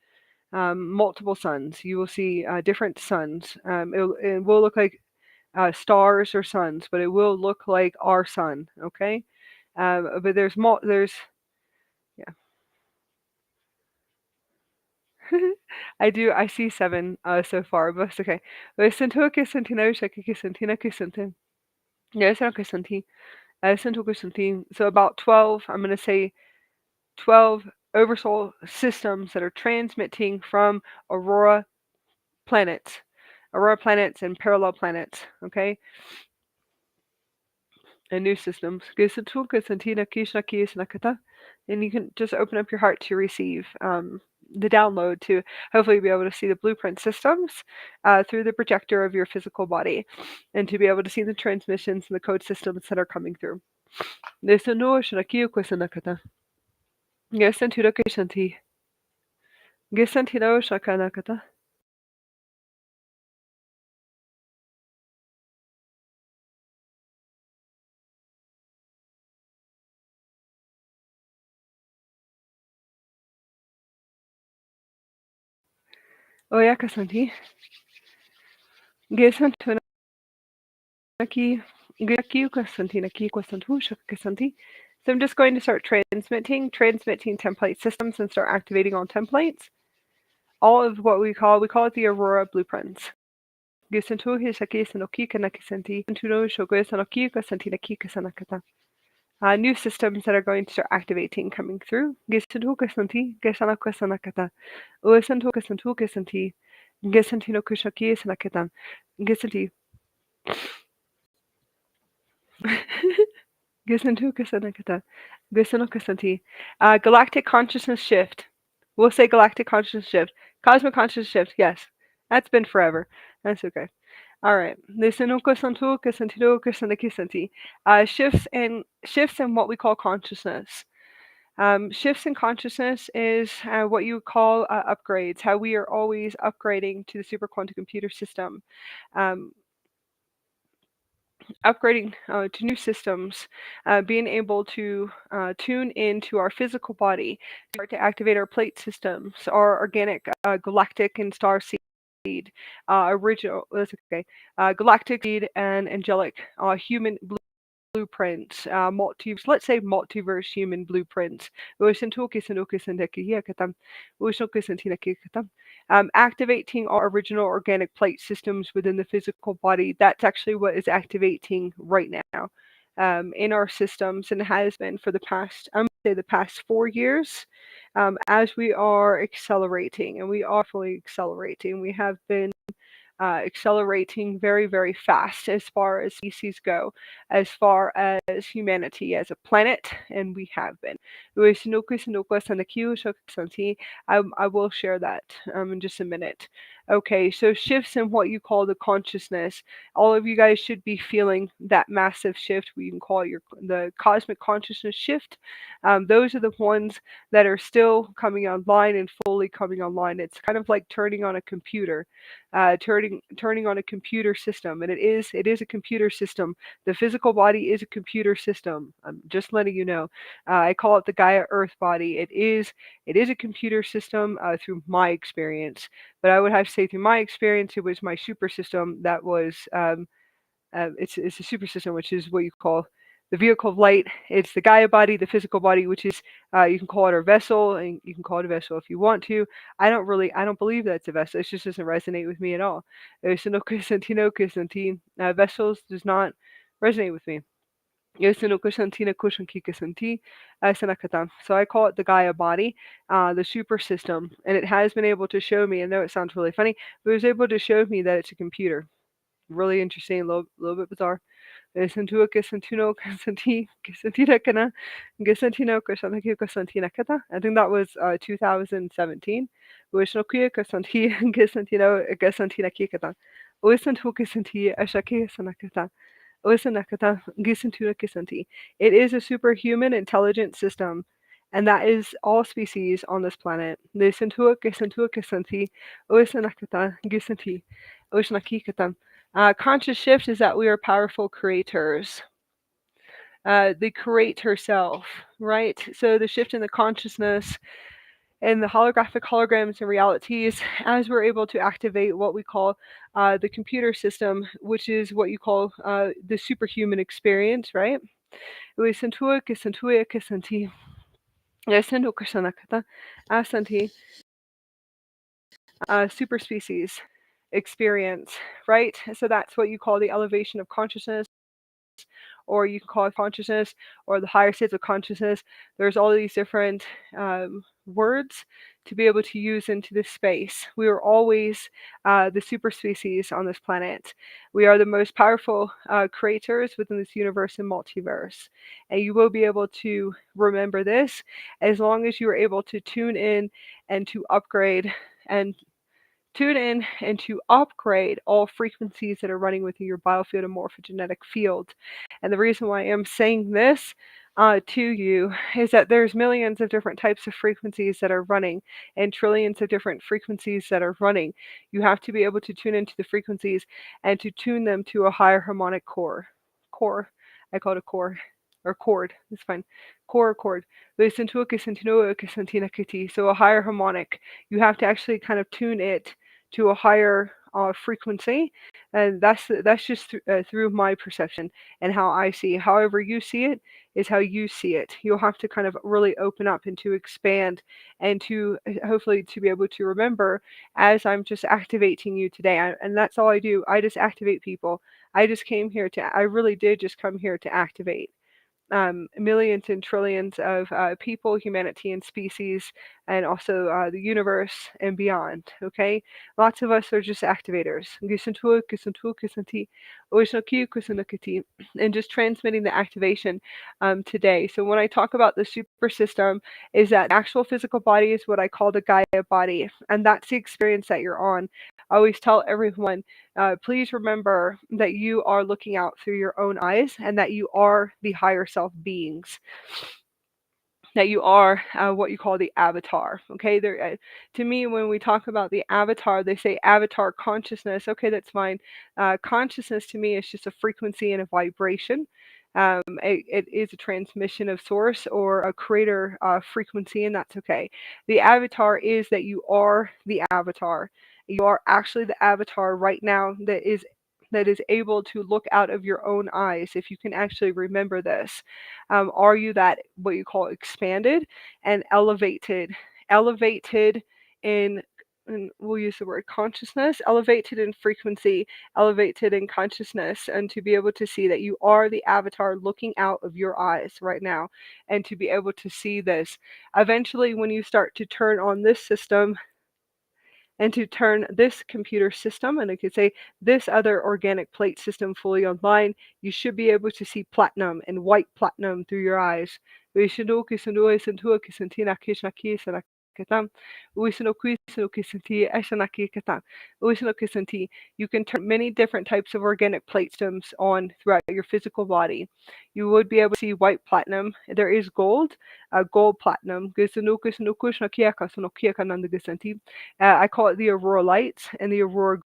Multiple suns. You will see different suns. It will look like stars or suns, but it will look like our sun. Okay, but there's more. Yeah. I see 7 so far, but it's okay. So about 12. I'm gonna say 12 oversoul systems that are transmitting from Aurora planets, and parallel planets. Okay, and new systems. And you can just open up your heart to receive the download, to hopefully be able to see the blueprint systems through the projector of your physical body, and to be able to see the transmissions and the code systems that are coming through. Oh yeah, Kasanti. So I'm just going to start transmitting template systems and start activating all templates. All of what we call it the Aurora blueprints. New systems that are going to start activating, coming through. Galactic consciousness shift. We'll say galactic consciousness shift. Cosmic consciousness shift. Yes, that's been forever. That's okay. All right. Shifts in what we call consciousness. Shifts in consciousness is what you call upgrades. How we are always upgrading to the super quantum computer system. Um, Upgrading to new systems, being able to tune into our physical body, start to activate our plate systems, our organic, galactic, and starseed. Original, that's okay. Galactic seed and angelic, human blueprints, let's say multiverse human blueprints. Activating our original organic plate systems within the physical body. That's actually what is activating right now in our systems, and has been for the past, I'm going to say the past 4 years, as we are accelerating, and we are fully accelerating. We have been accelerating very, very fast as far as species go, as far as humanity as a planet, and we have been. I will share that in just a minute. Okay, so shifts in what you call the consciousness. All of you guys should be feeling that massive shift. We can call it the cosmic consciousness shift. Those are the ones that are still coming online and fully coming online. It's kind of like turning on a computer, turning on a computer system, and it is a computer system. The physical body is a computer system. I'm just letting you know. I call it the Gaia Earth body. It is a computer system through my experience, but I would have to say through my experience, it was my super system that was. It's a super system, which is what you call the vehicle of light. It's the Gaia body, the physical body, which is you can call it our vessel, and you can call it a vessel if you want to. I don't believe that's a vessel. It just doesn't resonate with me at all. Vessels does not resonate with me. So I call it the Gaia body, the super system, and it has been able to show me. I know it sounds really funny, but it was able to show me that it's a computer. Really interesting, a little bit bizarre. Santino Santino Santi Santina Kana Gasantino Kasanaki Kasantina Kata. I think that was 2017. Wishnokia Kasanti Gasantino Gasantina Kikata. Wisantu Kasanti Ashaki Sanakata. Wisanakata Gisantura Kisanti. It is a superhuman intelligent system, and that is all species on this planet. Nisantua Gisantua Kisanti. Wisanakata Gisanti. Wishnakikata. Conscious shift is that we are powerful creators. The create herself, right? So the shift in the consciousness and the holographic holograms and realities, as we're able to activate what we call the computer system, which is what you call the superhuman experience, right? Super species experience, right? So that's what you call the elevation of consciousness, or you can call it consciousness, or the higher states of consciousness. There's all these different words to be able to use into this space. We are always the super species on this planet. We are the most powerful creators within this universe and multiverse. And you will be able to remember this as long as you are able to tune in and to upgrade and tune in and to upgrade all frequencies that are running within your biofield and morphogenetic field. And the reason why I'm saying this to you is that there's millions of different types of frequencies that are running, and trillions of different frequencies that are running. You have to be able to tune into the frequencies and to tune them to a higher harmonic core. Core. I call it a core. Or chord. It's fine. Core or chord. So a higher harmonic. You have to actually kind of tune it to a higher frequency, and that's just through my perception and how I see. However you see it is how you see it. You'll have to kind of really open up and to expand, and to hopefully to be able to remember as I'm just activating you today. And that's all I do. I just activate people. I really did just come here to activate. millions and trillions of people, humanity, and species, and also the universe and beyond. Okay, lots of us are just activators, and just transmitting the activation today. So when I talk about the super system, is that the actual physical body is what I call the Gaia body, and that's the experience that you're on. I always tell everyone, please remember that you are looking out through your own eyes and that you are the higher self beings, that you are what you call the avatar. Okay, to me, when we talk about the avatar, they say avatar consciousness. Okay, that's fine. Consciousness to me is just a frequency and a vibration. It is a transmission of source or a creator frequency, and that's okay. The avatar is that you are the avatar. You are actually the avatar right now that is able to look out of your own eyes. If you can actually remember this, are you that what you call expanded and elevated in, and we'll use the word consciousness, elevated in frequency, elevated in consciousness, and to be able to see that you are the avatar looking out of your eyes right now, and to be able to see this. Eventually, when you start to turn on this system and to turn this computer system, and I could say this other organic plate system fully online, you should be able to see platinum and white platinum through your eyes. You can turn many different types of organic plate systems on throughout your physical body. You would be able to see white platinum. There is gold, gold platinum. I call it the Aurora lights and the Aurora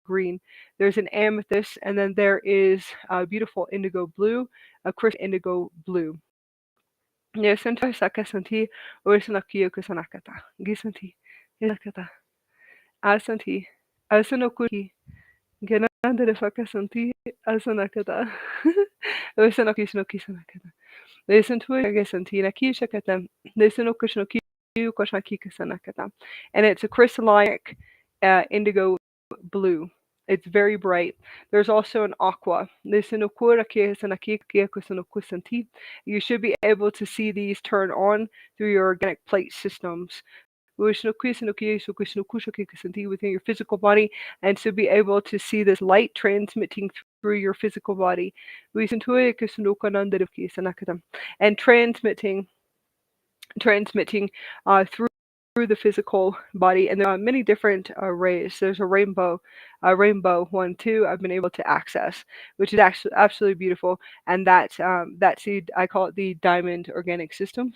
green. There's an amethyst, and then there is a beautiful indigo blue, a crisp indigo blue. Nesanti sakasanti orisanaki kusanakata. Gisanti ilakata. Asanti asanokuki. Genandere fakasanti asanakata. Orisanaki snoki sanakata. Listen to it, Gesantina Kishakata. Listen to Kushnoki Koshaki Kasanakata. And it's a crystalline indigo blue. It's very bright. There's also an aqua. You should be able to see these turn on through your organic plate systems within your physical body, and to be able to see this light transmitting through your physical body and transmitting through the physical body. And there are many different rays. There's a rainbow one too I've been able to access, which is actually absolutely beautiful. And that seed, I call it the diamond organic system.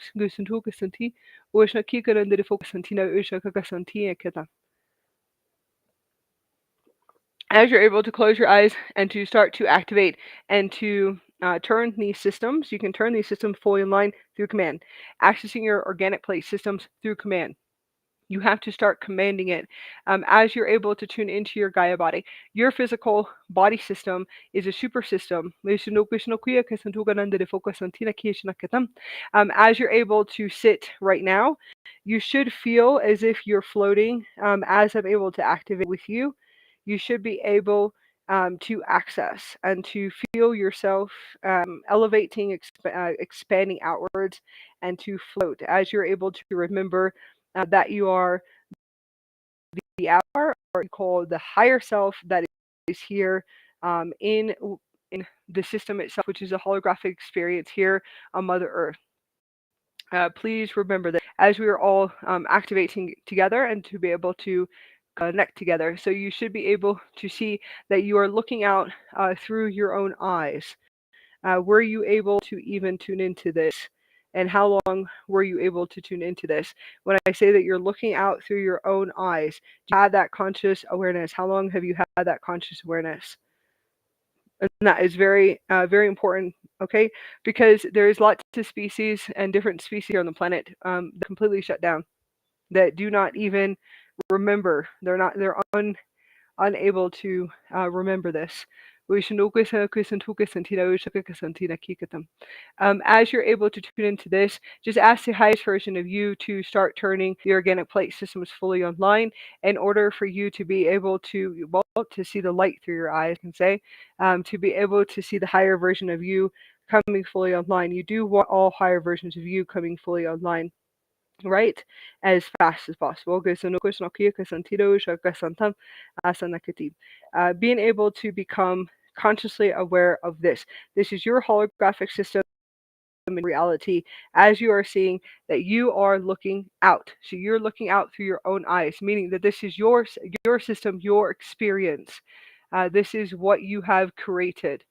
As you're able to close your eyes and to start to activate and to turn these systems, you can turn these systems fully in line through command, accessing your organic plate systems through command. You have to start commanding it as you're able to tune into your Gaia body. Your physical body system is a super system. As you're able to sit right now, you should feel as if you're floating. As I'm able to activate with you, you should be able to access and to feel yourself elevating, expanding outwards, and to float as you're able to remember that you are the avatar, or you call the higher self that is here in the system itself, which is a holographic experience here on Mother Earth. Please remember that as we are all activating together and to be able to connect together. So you should be able to see that you are looking out through your own eyes. Were you able to even tune into this? And how long were you able to tune into this? When I say that you're looking out through your own eyes, do you have that conscious awareness? How long have you had that conscious awareness? And that is very, very important, okay? Because there's lots of species and different species on the planet that completely shut down, that do not even remember. They're unable to remember this. As you're able to tune into this, just ask the highest version of you to start turning the organic plate systems fully online in order for you to be able to, well, to see the light through your eyes, and say, to be able to see the higher version of you coming fully online. You do want all higher versions of you coming fully online, right? As fast as possible. Being able to become consciously aware of this. This is your holographic system in reality, as you are seeing that you are looking out. So you're looking out through your own eyes, meaning that this is your system, your experience. This is what you have created.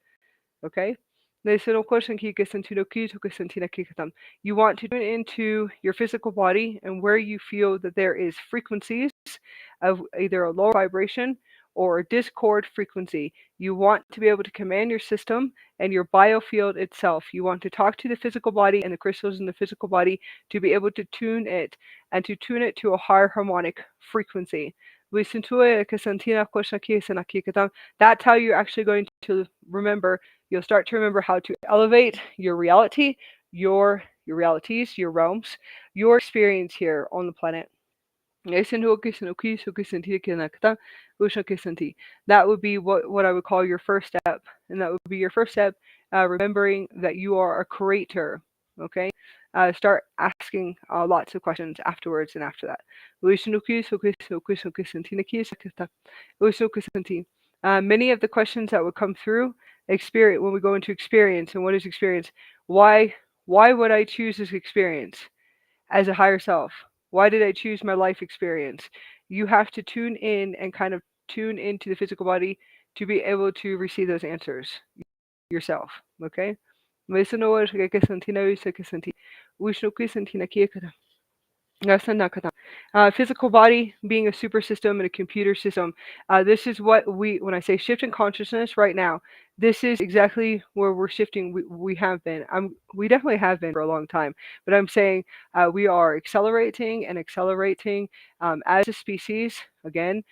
Okay? You want to tune into your physical body and where you feel that there is frequencies of either a lower vibration or a discord frequency. You want to be able to command your system and your biofield itself. You want to talk to the physical body and the crystals in the physical body to be able to tune it and to tune it to a higher harmonic frequency. That's how you're actually going to remember. You'll start to remember how to elevate your reality, your realities, your realms, your experience here on the planet. That would be what I would call your first step. And that would be your first step, remembering that you are a creator. Okay? Start asking lots of questions afterwards and after that. Many of the questions that would come through experience when we go into experience. And what is experience? Why would I choose this experience as a higher self? Why did I choose my life experience? You have to tune in and kind of tune into the physical body to be able to receive those answers yourself. Okay? Physical body being a super system and a computer system. This is what when I say shift in consciousness right now, this is exactly where we're shifting. We have been. We definitely have been for a long time. But I'm saying we are accelerating and accelerating as a species, again,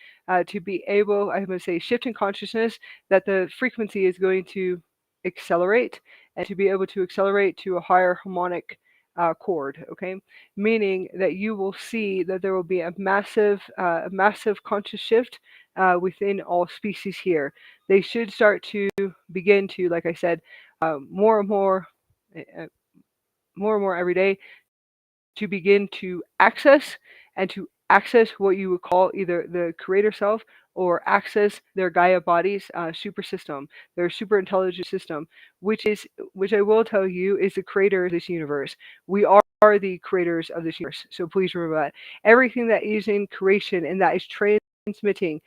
to be able, I'm going to say, shift in consciousness, that the frequency is going to accelerate and to be able to accelerate to a higher harmonic chord. Okay? Meaning that you will see that there will be a massive conscious shift within all species here. They should start to begin to, like I said, more and more, more and more every day, to begin to access what you would call either the creator self or access their Gaia bodies super system, their super intelligent system, which I will tell you is the creator of this universe. We are the creators of this universe. So please remember that. Everything that is in creation and that is transmitting,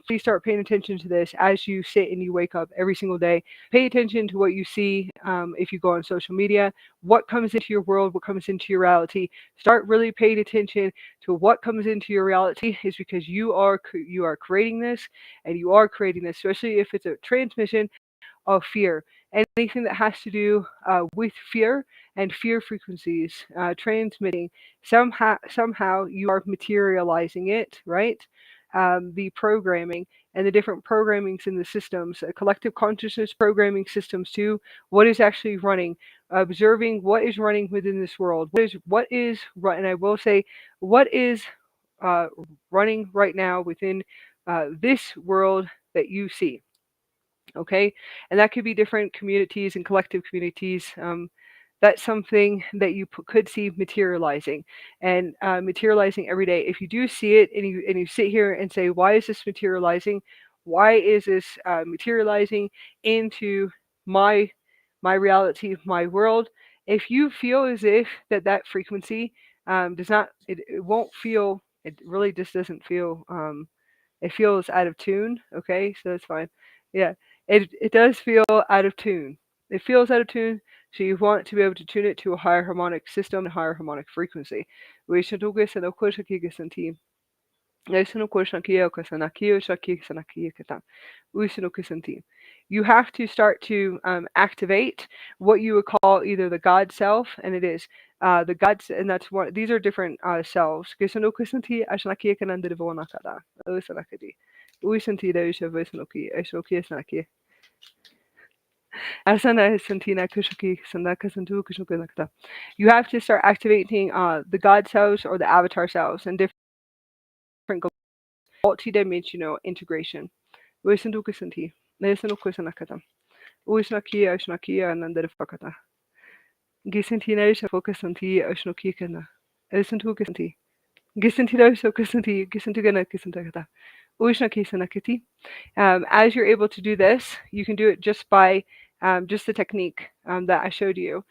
please start paying attention to this as you sit and you wake up every single day. Pay attention to what you see if you go on social media, what comes into your world, what comes into your reality. Start really paying attention to what comes into your reality, is because you are creating this, and you are creating this, especially if it's a transmission of fear. Anything that has to do with fear and fear frequencies transmitting, somehow you are materializing it, right? The programming and the different programmings in the systems, collective consciousness programming systems too. What is actually running? Observing what is running within this world. What is and I will say, what is running right now within this world that you see. Okay, and that could be different communities and collective communities. That's something that you could see materializing, and materializing every day. If you do see it and you sit here and say, why is this materializing? Why is this materializing into my reality, my world? If you feel as if that frequency does not, it won't feel, it really just doesn't feel, it feels out of tune. Okay, so that's fine. Yeah, it does feel out of tune. It feels out of tune, so you want to be able to tune it to a higher harmonic system, a higher harmonic frequency. You have to start to activate what you would call either the God self, and it is the gods, and that's one. These are different selves. You have to start activating the God selves or the avatar selves and different multi-dimensional integration. Uishnakia, Ushnakia, and then the Fakata. Gisentina is a focus on tea, Ushnokikana. Isn't who Gisanti. Gisanti, so Gisanti, Gisantugana, Gisantagata. Uishnaki. As you're able to do this, you can do it just by just the technique that I showed you,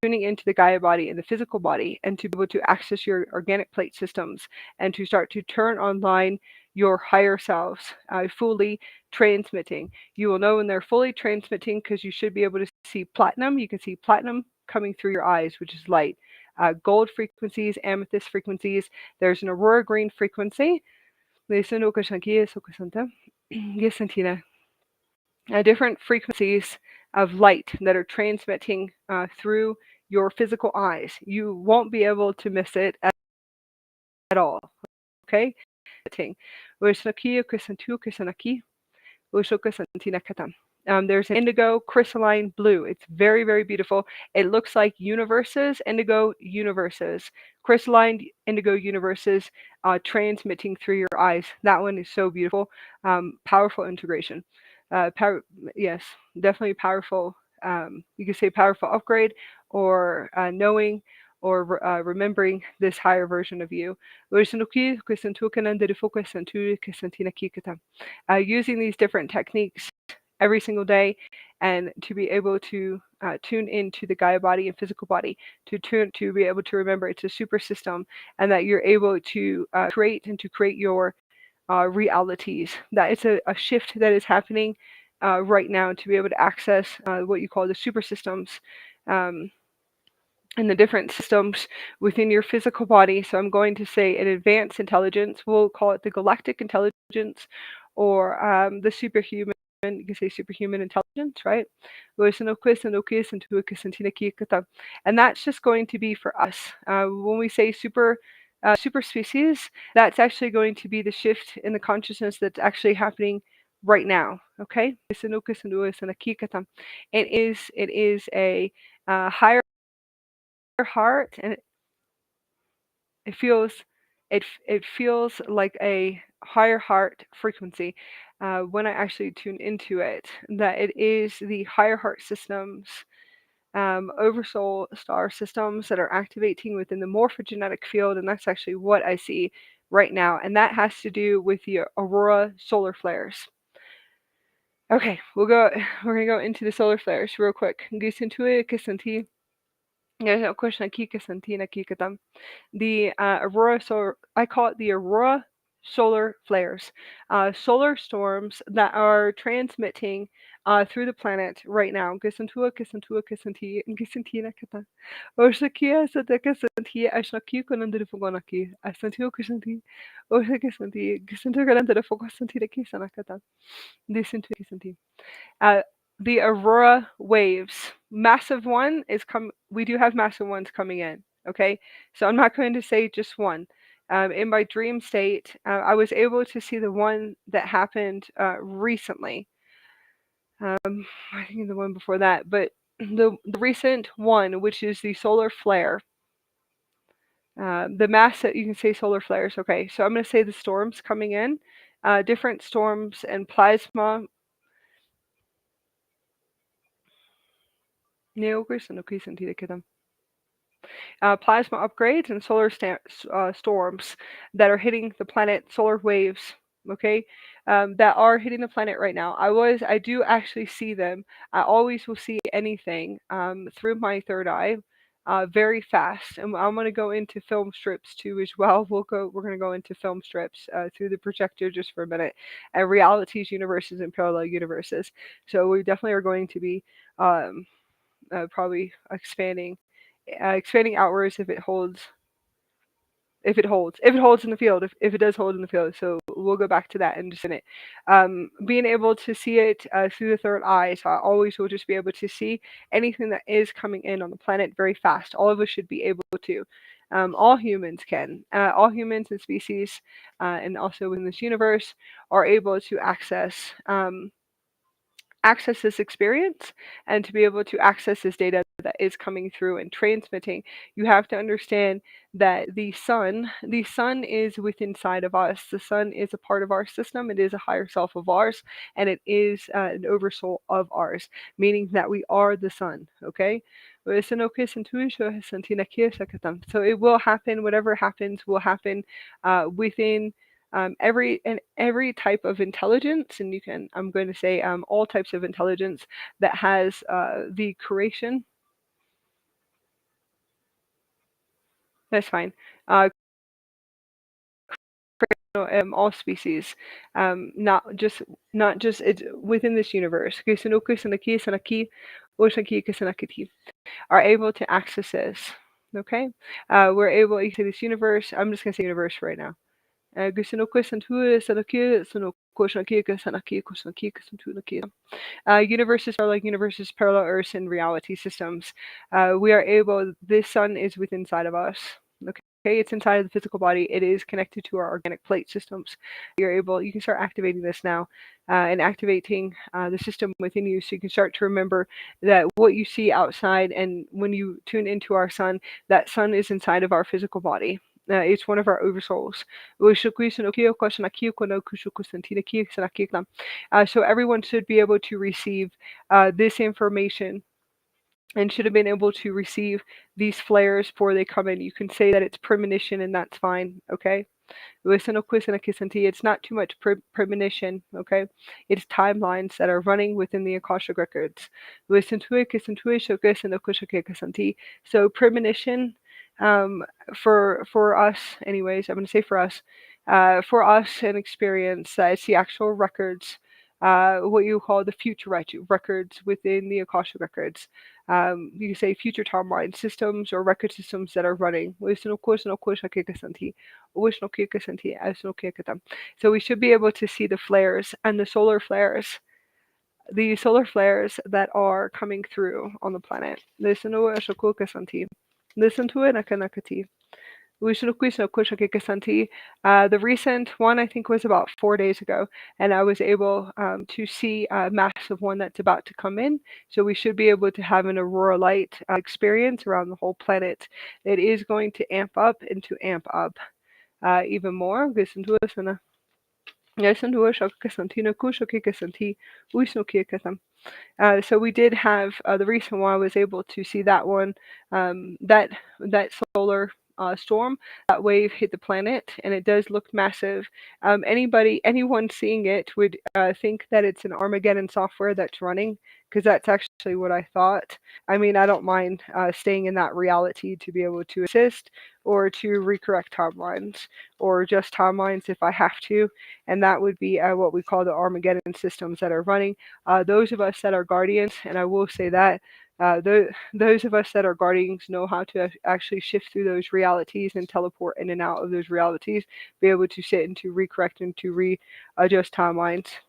tuning into the Gaia body and the physical body, and to be able to access your organic plate systems and to start to turn online your higher selves, fully transmitting. You will know when they're fully transmitting because you should be able to see platinum. You can see platinum coming through your eyes, which is light. Gold frequencies, amethyst frequencies. There's an aurora green frequency. Different frequencies of light that are transmitting through your physical eyes. You won't be able to miss it at all. Okay? There's an indigo crystalline blue. It's very, very beautiful. It looks like universes, indigo universes, crystalline indigo universes transmitting through your eyes. That one is so beautiful. Powerful integration. Yes, definitely powerful. You could say powerful upgrade or knowing or remembering this higher version of you. Using these different techniques every single day and to be able to tune into the Gaia body and physical body, to be able to remember it's a super system and that you're able to create your realities. That it's a shift that is happening right now to be able to access what you call the super systems. And the different systems within your physical body. So I'm going to say an advanced intelligence. We'll call it the galactic intelligence or the superhuman. You can say superhuman intelligence, right? And that's just going to be for us. When we say super species, that's actually going to be the shift in the consciousness that's actually happening right now. Okay? It is a higher heart, and it feels like a higher heart frequency when I actually tune into it. That it is the higher heart systems, oversoul star systems that are activating within the morphogenetic field, and that's actually what I see right now, and that has to do with the Aurora solar flares. Okay, we're gonna go into the solar flares real quick. The Aurora solar, I call it the Aurora solar flares, solar storms that are transmitting through the planet right now. Uh, the Aurora waves. Massive one is we do have massive ones coming in. Okay, so I'm not going to say just one. In my dream state, I was able to see the one that happened recently. I think the one before that, but the recent one, which is the solar flare. The mass that you can say solar flares. Okay, so I'm going to say the storms coming in, different storms and plasma. Plasma upgrades and solar storms that are hitting the planet, solar waves, okay, that are hitting the planet right now. I do actually see them. I always will see anything through my third eye. Very fast, and I'm going to go into film strips too as well. We're going to go into film strips through the projector just for a minute, and realities, universes, and parallel universes. So we definitely are going to be probably expanding outwards if it holds in the field, if it does hold in the field. So we'll go back to that in just a minute. Being able to see it through the third eye, so I always will just be able to see anything that is coming in on the planet very fast. All of us should be able to. All humans can. All humans and species, and also within this universe, are able to access access this experience and to be able to access this data that is coming through and transmitting, you have to understand that the sun is within inside of us. The sun is a part of our system. It is a higher self of ours, and it is an oversoul of ours, meaning that we are the sun. Okay. So it will happen. Whatever happens will happen within every type of intelligence, and I'm going to say all types of intelligence that has the creation. That's fine. All species, not just it's within this universe. Are able to access this. Okay, we're able to this universe. I'm just gonna say universe right now. Universes are like universes, parallel Earths, and reality systems. We are able. This sun is within inside of us. Okay, it's inside of the physical body. It is connected to our organic plate systems. You're able. You can start activating this now, and activating the system within you, so you can start to remember that what you see outside, and when you tune into our sun, that sun is inside of our physical body. It's one of our oversouls. So everyone should be able to receive this information and should have been able to receive these flares before they come in. You can say that it's premonition, and that's fine. Okay. It's not too much premonition, okay? It's timelines that are running within the Akashic records. So premonition, for us, anyways, I'm going to say for us, an experience, it's the actual records, what you call the future records within the Akashic records. You can say future timeline systems or record systems that are running. So we should be able to see the flares and the solar flares that are coming through on the planet. Listen to it. The recent one, I think, was about 4 days ago, and I was able to see a massive one that's about to come in. So we should be able to have an aurora light experience around the whole planet. It is going to amp up and to amp up even more. So we did have the reason why I was able to see that one, that solar storm, that wave hit the planet, and it does look massive. Anyone seeing it would think that it's an Armageddon software that's running, because that's actually what I thought. I mean, I don't mind staying in that reality to be able to assist or to recorrect timelines, or just timelines if I have to, and that would be what we call the Armageddon systems that are running. Those of us that are guardians, and I will say that those of us that are guardians know how to actually shift through those realities and teleport in and out of those realities, be able to sit and to recorrect and to readjust timelines,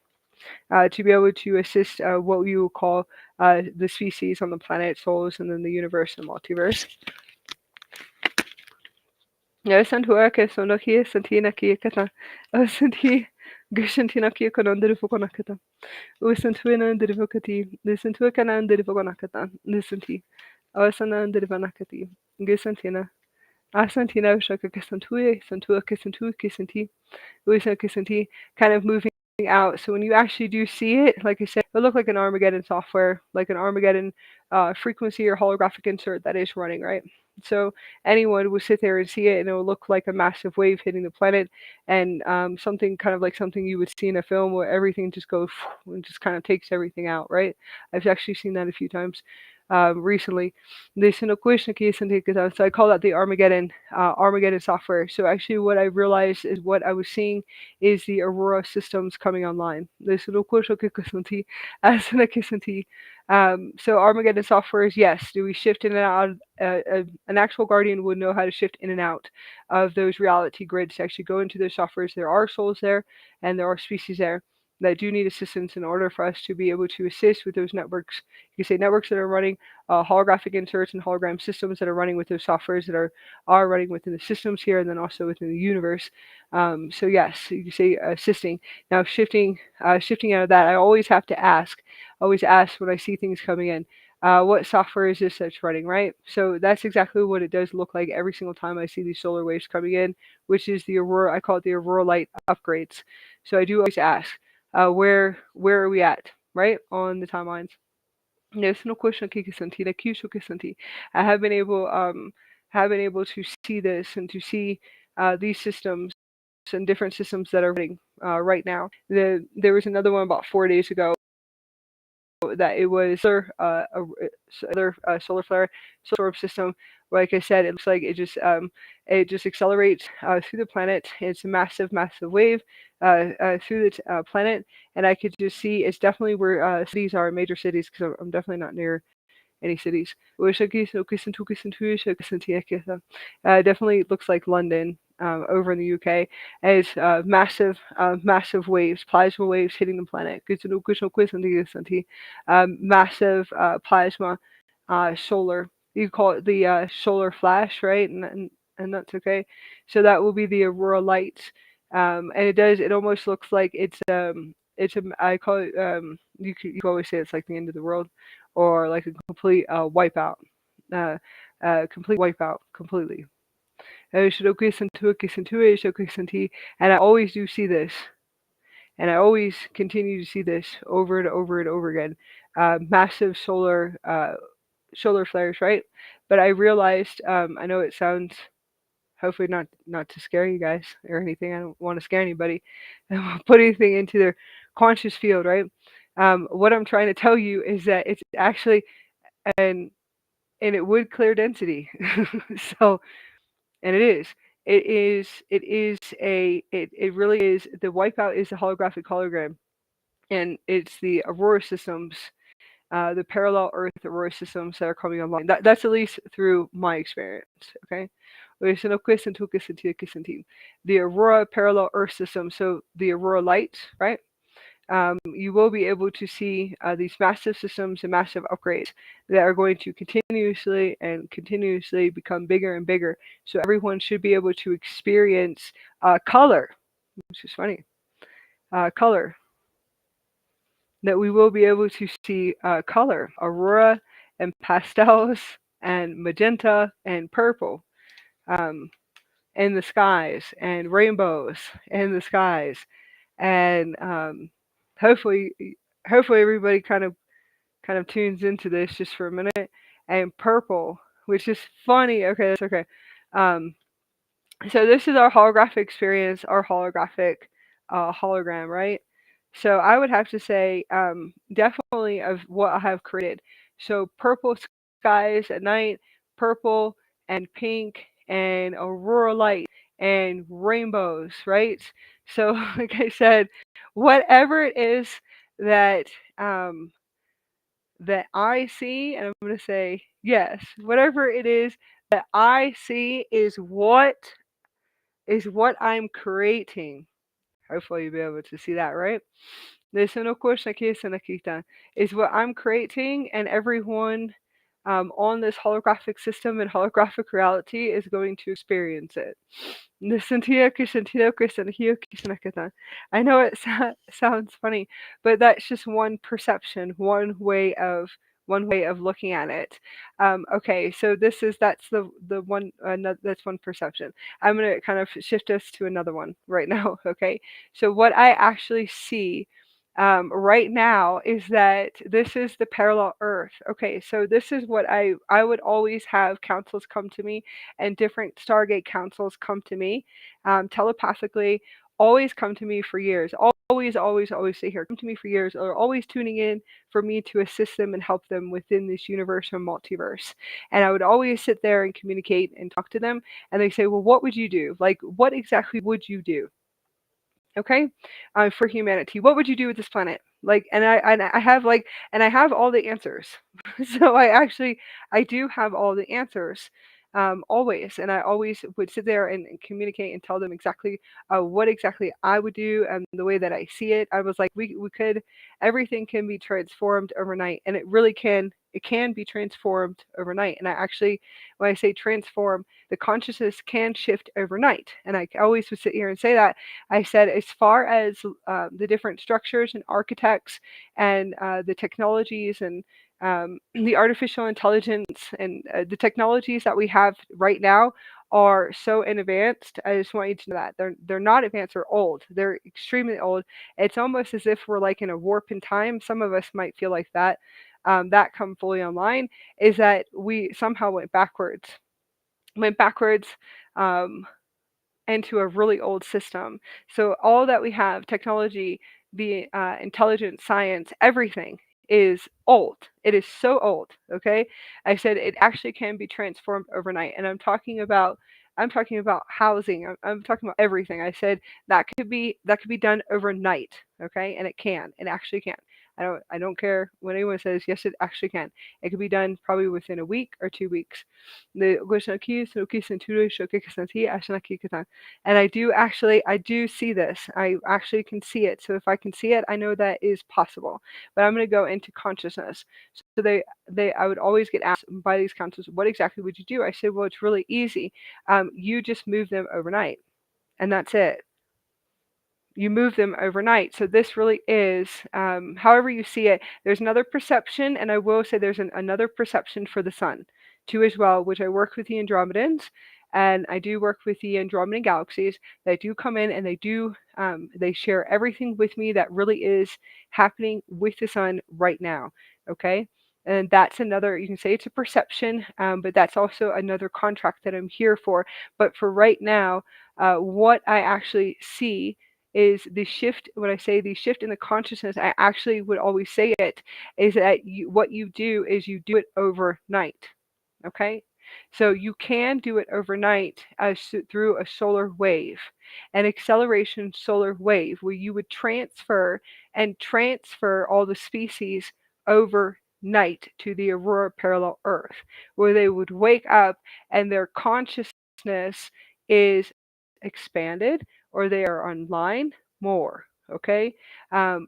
to be able to assist what you would call the species on the planet, souls, and then the universe and multiverse. Santuaka sonoki santina kiekata. Santi Gushantina kiekonondru fukonakata. Usantuina derivokati. Lisantuakana derivogonakata. Lisanti. Awasana derivanakati. Gusantina. Asantina shaka kisantue, santua kisantu kisanti. Usa kisanti. Kind of moving out. So when you actually do see it, like I said, it'll look like an Armageddon software, like an Armageddon frequency or holographic insert that is running, right? So anyone would sit there and see it, and it will look like a massive wave hitting the planet, and something kind of like something you would see in a film where everything just goes and just kind of takes everything out, right? I've actually seen that a few times recently. So I call that the Armageddon software. So actually, what I realized is what I was seeing is the Aurora systems coming online. So Armageddon software is, yes, do we shift in and out? An actual guardian would know how to shift in and out of those reality grids to actually go into those softwares. There are souls there, and there are species there that do need assistance in order for us to be able to assist with those networks. You can say networks that are running holographic inserts and hologram systems that are running with those softwares that are running within the systems here, and then also within the universe. So yes, you can say assisting. Now shifting out of that, I always have to ask, always ask when I see things coming in, what software is this that's running, right? So that's exactly what it does look like every single time I see these solar waves coming in, which is the Aurora. I call it the Aurora light upgrades. So I do always ask, where are we at, right, on the timelines? Yes, no question, Kikisanti, like Kisanti. I have been able to see this and to see these systems and different systems that are running right now. There was another one about 4 days ago that it was another solar flare solar orb system. Like I said, it looks like it just accelerates through the planet. It's a massive, massive wave through the planet, and I could just see it's definitely where cities are, major cities, because I'm definitely not near any cities. Definitely looks like London over in the UK. As massive waves, plasma waves hitting the planet. Massive plasma solar. You call it the solar flash, right? And that's okay. So that will be the aurora lights. And it does. It almost looks like it's a. I call it. You can always say it's like the end of the world, or like a complete wipeout, complete wipeout, completely. And I always do see this, and I always continue to see this over and over and over again. Massive solar flares, right? But I realized, I know it sounds hopefully not to scare you guys or anything. I don't want to scare anybody. I don't want to put anything into their conscious field, right? What I'm trying to tell you is that it's actually an and it would clear density. So, and it really is, the wipeout is a holographic hologram, and it's the Aurora systems, the parallel Earth Aurora systems that are coming online. That's at least through my experience. Okay. The Aurora parallel Earth system, so the Aurora lights, right? You will be able to see these massive systems and massive upgrades that are going to continuously become bigger and bigger. So everyone should be able to experience color, which is funny. Color. That we will be able to see color, aurora, and pastels, and magenta, and purple in the skies, and rainbows in the skies, and hopefully, hopefully everybody kind of tunes into this just for a minute. And purple, which is funny. Okay, that's okay. Um, so this is our holographic experience, our holographic hologram, right? So I would have to say definitely of what I have created. So purple skies at night, purple and pink and aurora light and rainbows, right? So like I said, whatever it is that um, that I see, and I'm going to say yes, whatever it is that I see is what I'm creating. Hopefully you'll be able to see that, right? This is what I'm creating, and everyone on this holographic system and holographic reality is going to experience it. I know it sounds funny, but that's just one perception, one way of looking at it. Okay, so that's the one that's one perception. I'm gonna kind of shift us to another one right now. Okay, so what I actually see right now is that this is the parallel Earth. Okay, so this is what I would always have councils come to me, and different Stargate councils come to me telepathically. Always come to me for years. Always say here, come to me for years, or always tuning in for me to assist them and help them within this universe or multiverse. And I would always sit there and communicate and talk to them. And they say, well, what would you do? Like, what exactly would you do? Okay, for humanity, what would you do with this planet? Like, and I have and I have all the answers. So I do have all the answers. always. And I always would sit there and communicate and tell them exactly what exactly I would do and the way that I see it. I was like, we could, everything can be transformed overnight, and it really can. It can be transformed overnight. And I actually, when I say transform, the consciousness can shift overnight. And I always would sit here and say that. I said, as far as the different structures and architects and the technologies and the artificial intelligence and the technologies that we have right now are so advanced. I just want you to know that they're not advanced, they're old. They're extremely old. It's almost as if we're like in a warp in time. Some of us might feel like that. That come fully online is that we somehow went backwards um, into a really old system. So all that we have, technology, the intelligence, science, everything is old. It is so old. Okay, I said it actually can be transformed overnight, and I'm talking about housing. I'm talking about everything. I said that could be done overnight. Okay, and it can. It actually can. I don't care when anyone says yes, it actually can. It could be done probably within a week or 2 weeks. And I do see this. I actually can see it. So if I can see it, I know that is possible. But I'm going to go into consciousness. So I would always get asked by these counselors, what exactly would you do? I said, well, it's really easy. You just move them overnight, and that's it. You move them overnight. So this really is, however you see it. There's another perception, and I will say there's another perception for the sun too as well, which I work with the Andromedans, and I do work with the Andromedan galaxies. They do come in and they share everything with me that really is happening with the sun right now. Okay. And that's another, you can say it's a perception, but that's also another contract that I'm here for. But for right now, what I actually see is the shift. When I say the shift in the consciousness, I actually would always say it is that what you do is you do it overnight. Okay, so you can do it overnight through a solar wave, an acceleration solar wave, where you would transfer all the species overnight to the Aurora parallel Earth, where they would wake up and their consciousness is expanded, or they are online more. Okay,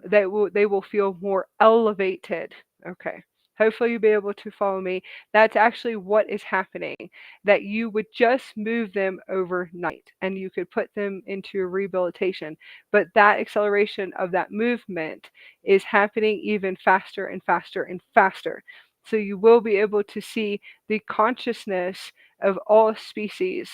they will feel more elevated. Okay, hopefully you'll be able to follow me. That's actually what is happening. That you would just move them overnight, and you could put them into rehabilitation. But that acceleration of that movement is happening even faster and faster and faster. So you will be able to see the consciousness of all species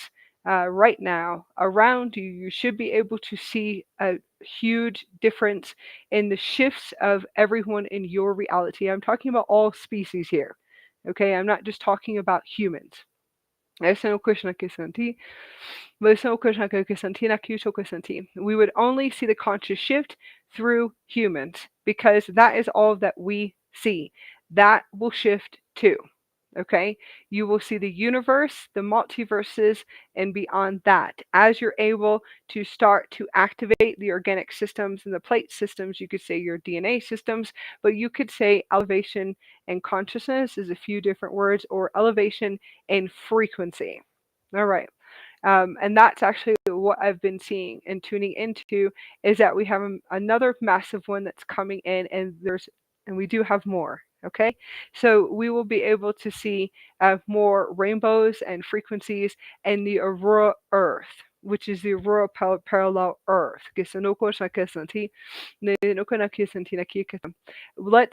right now around you. You should be able to see a huge difference in the shifts of everyone in your reality. I'm talking about all species here. Okay, I'm not just talking about humans. Essa é uma questão que senti. Essa é uma questão que senti na que eu senti. We would only see the conscious shift through humans, because that is all that we see. That will shift too. Okay, you will see the universe, the multiverses, and beyond that. As you're able to start to activate the organic systems and the plate systems, you could say your DNA systems, but you could say elevation and consciousness is a few different words, or elevation and frequency. All right. And that's actually what I've been seeing and tuning into, is that we have another massive one that's coming in, and we do have more. Okay, so we will be able to see more rainbows and frequencies in the Aurora Earth, which is the Aurora parallel Earth. Let's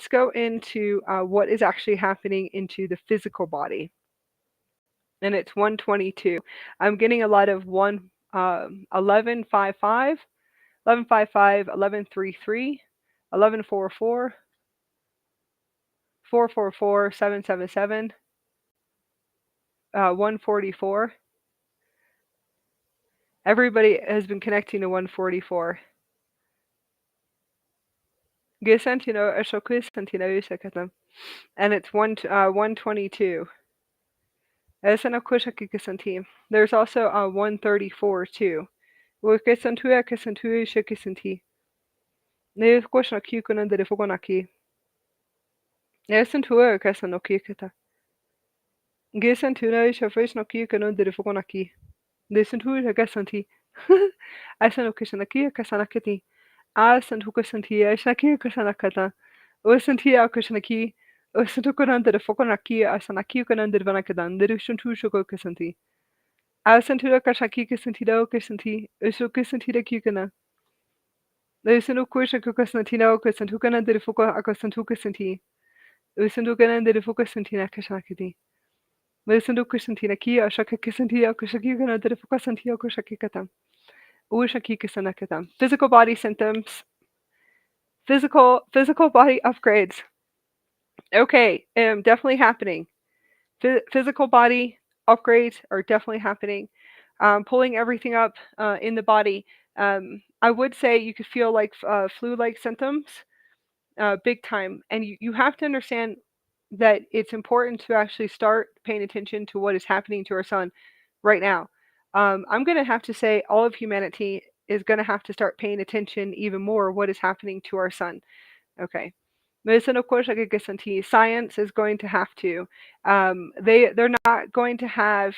go into what is actually happening into the physical body, and it's 122. I'm getting a lot of 1155, 1155, 1133, 1144, 444, 777, 144. Everybody has been connecting to 144. And it's 122. There's also 134 too. Gesantuna Shafreshnaki Kanon de Fokonaki. Desantu Gasanti. Asanokishanaki Kasanakati. Asantukasanti Ashnaki Kasanakata. Osanti Akashanaki. Osantukanan de Fokonaki Asanaki Kanan de Vanakadan. De Shuntu Shoko Kasanti. Asantura Kashaki Kasantido Kasanti. Usukasanti Kukana. Usanu Kusha Kukasantino Kasantukana de Foko Akasantukasanti. Usantukanan de Fokasantina Kashanakati. Listendu kusantina kia shaka kisantia kushaki kana derifuka santia kushaki katam. Ushaki kisanakatam. Physical body symptoms. Physical body upgrades. Okay, definitely happening. Physical body upgrades are definitely happening. Pulling everything up in the body. I would say you could feel like flu-like symptoms, big time. And you have to understand that it's important to actually start paying attention to what is happening to our sun right now. I'm going to have to say all of humanity is going to have to start paying attention even more what is happening to our sun. Okay. Medicine, of course, like science is going to have to. They're not going to have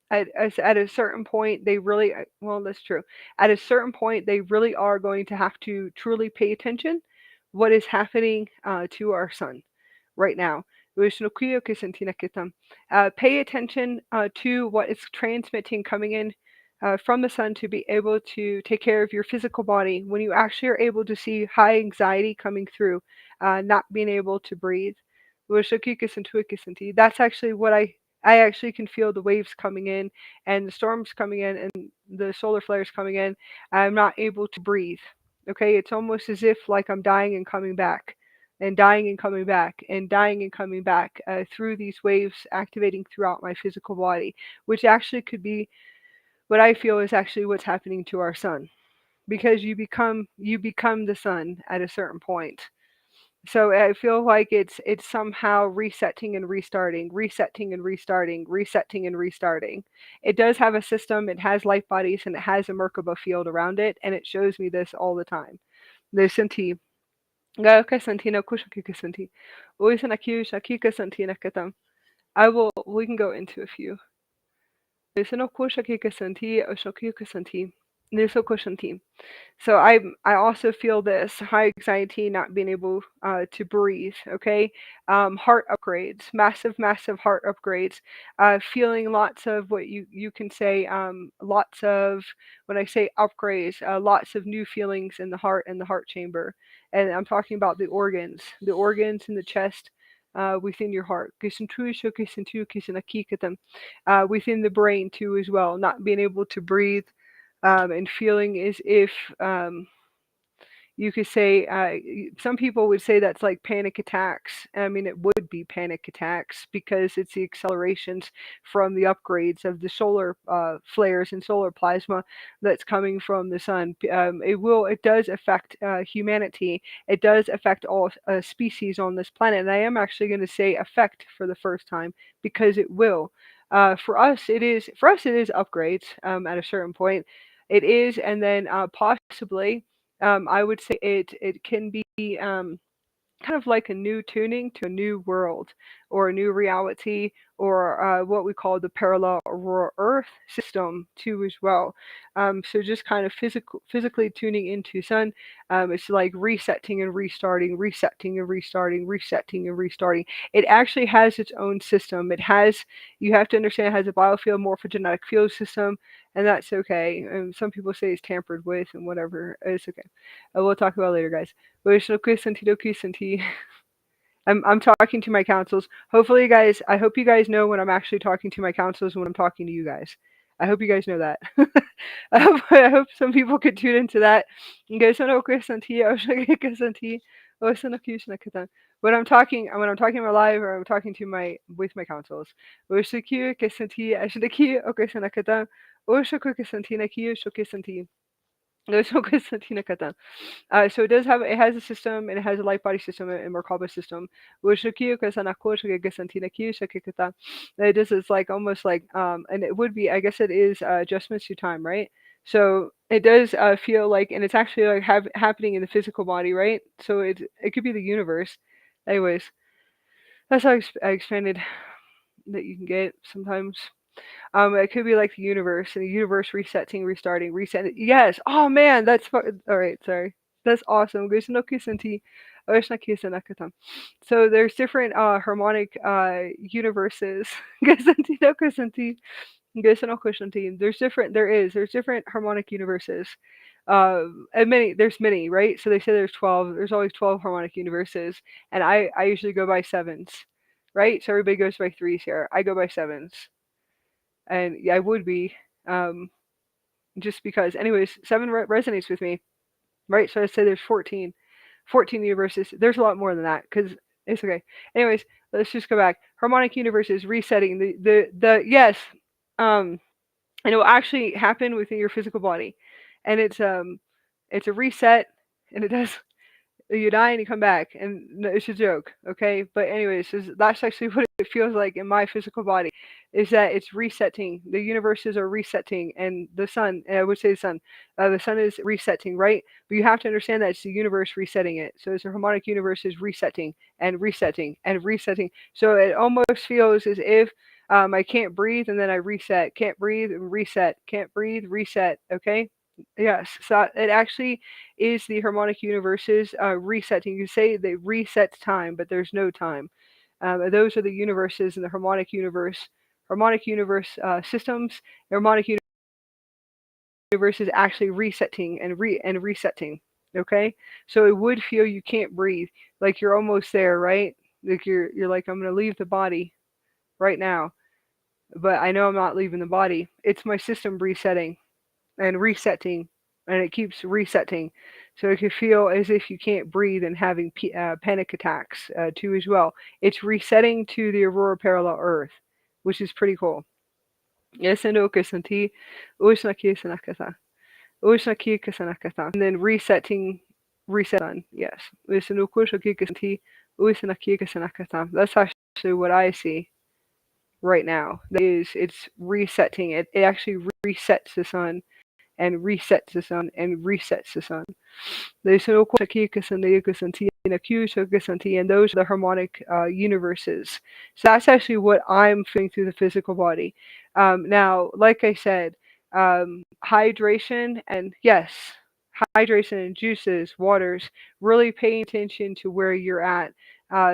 at a certain point they really well that's true. At a certain point they really are going to have to truly pay attention what is happening to our sun right now. Pay attention to what is transmitting coming in from the sun to be able to take care of your physical body when you actually are able to see high anxiety coming through, not being able to breathe. That's actually what I actually can feel the waves coming in and the storms coming in and the solar flares coming in. I'm not able to breathe. Okay, it's almost as if like I'm dying and coming back and dying and coming back and dying and coming back through these waves activating throughout my physical body, which actually could be what I feel is actually what's happening to our sun because you become the sun at a certain point. So I feel like it's somehow resetting and restarting, resetting and restarting, resetting and restarting. It does have a system, it has light bodies, and it has a Merkaba field around it, and it shows me this all the time. Listen to Gaioka Santina Kushakika Santi. Uisanaki Shakika Santina Katam. We can go into a few. Lisano Kushakika Santi, Oshakika Santi. Niso Kushanti. So I also feel this high anxiety, not being able to breathe. Okay, heart upgrades, massive heart upgrades. Feeling lots of what you can say, lots of when I say upgrades, lots of new feelings in the heart and the heart chamber. And I'm talking about the organs in the chest. Within your heart, within the brain too as well, not being able to breathe, and feeling as if you could say some people would say that's like panic attacks. I mean, it would be panic attacks because it's the accelerations from the upgrades of the solar flares and solar plasma that's coming from the sun. It does affect humanity. It does affect all species on this planet. And I am actually going to say affect for the first time because it will. For us it is upgrades at a certain point. It is, and then possibly I would say it can be kind of like a new tuning to a new world or a new reality or what we call the parallel Aurora Earth system too as well. So just kind of physically tuning into sun. It's like resetting and restarting, resetting and restarting, resetting and restarting. It actually has its own system. You have to understand it has a biofield morphogenetic field system, and that's okay. Some people say it's tampered with and whatever. It's okay. We'll talk about it later, guys. I'm talking to my councils. Hopefully, you guys. I hope you guys know when I'm actually talking to my councils when I'm talking to you guys. I hope you guys know that. I hope some people could tune into that. When I'm talking in my live or I'm talking to my with my councils. So it has a system and it has a light body system and Merkaba system. This is like almost like and it would be I guess it is adjustments to time, right? So it does feel like and it's actually like happening in the physical body, right? So it could be the universe. Anyways, That's how expanded that you can get sometimes. It could be like the universe, and the universe resetting, restarting, resetting. Yes. Oh man, that's all right. Sorry, that's awesome. So there's different harmonic universes. There's different harmonic universes. And there's many, right? So they say there's 12. There's always 12 harmonic universes, and I usually go by sevens, right? So everybody goes by threes here. I go by sevens, and yeah, I would be, um, just because. Anyways, seven resonates with me, right? So I say there's 14 universes. There's a lot more than that because it's okay. Anyways, let's just go back. Harmonic universes resetting the yes, um, and it will actually happen within your physical body, and it's a reset, and it does. You die and you come back, and no, it's a joke, okay? But anyways, that's actually what it feels like in my physical body, is that it's resetting. The universes are resetting, and the sun, and I would say the sun is resetting, right? But you have to understand that it's the universe resetting it. So it's a harmonic universe is resetting and resetting and resetting. So it almost feels as if I can't breathe, and then I reset. Can't breathe and reset. Can't breathe, reset. Okay. Yes. So it actually is the harmonic universes resetting. You say they reset time, but there's no time. Those are the universes in the harmonic universe systems. Harmonic universe is actually resetting and resetting. Okay, so it would feel you can't breathe, like you're almost there, right? Like you're like, I'm gonna leave the body right now, but I know I'm not leaving the body. It's my system resetting and resetting, and it keeps resetting. So it can feel as if you can't breathe and having panic attacks too as well. It's resetting to the Aurora parallel Earth, which is pretty cool. Yes, and then reset sun. Yes, that's actually what I see right now. That is, it's resetting. It actually resets the sun and resets the sun and resets the sun. And those are the harmonic universes. So that's actually what I'm feeling through the physical body. Now, like I said, hydration and yes, hydration and juices, waters, really paying attention to where you're at.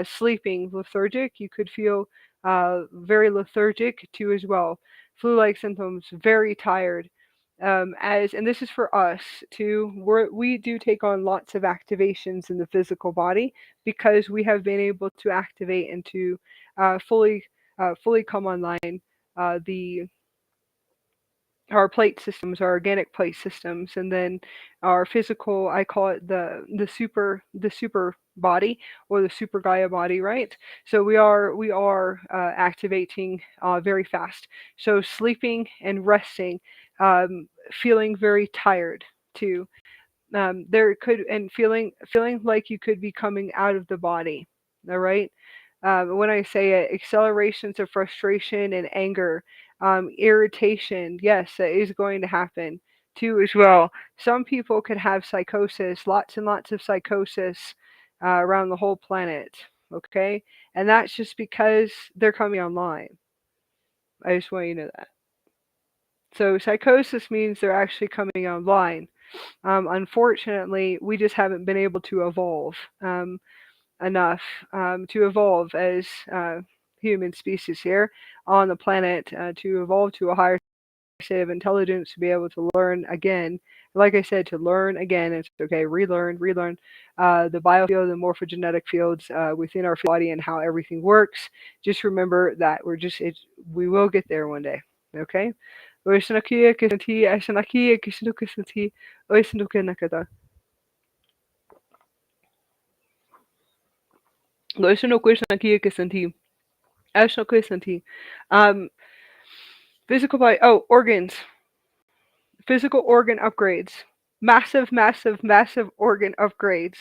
Sleeping, lethargic, you could feel very lethargic too as well. Flu-like symptoms, very tired. As and this is for us too. We do take on lots of activations in the physical body because we have been able to activate and to fully come online. The Our plate systems, our organic plate systems, and then our physical, I call it the super body or the super Gaia body, right? So we are activating very fast. So sleeping and resting, feeling very tired too. There could and feeling like you could be coming out of the body. All right. When I say it, accelerations of frustration and anger, irritation, yes, that is going to happen too as well. Some people could have psychosis, lots and lots of psychosis around the whole planet. Okay, and that's just because they're coming online. I just want you to know that. So psychosis means they're actually coming online. Unfortunately, we just haven't been able to evolve enough to evolve as human species here on the planet to evolve to a higher state of intelligence to be able to learn again. Like I said, to learn again, it's okay. Relearn the biofield, the morphogenetic fields within our body and how everything works. Just remember that we will get there one day. Okay. Um, Physical body. Oh, organs. Physical organ upgrades. Massive, massive, massive organ upgrades.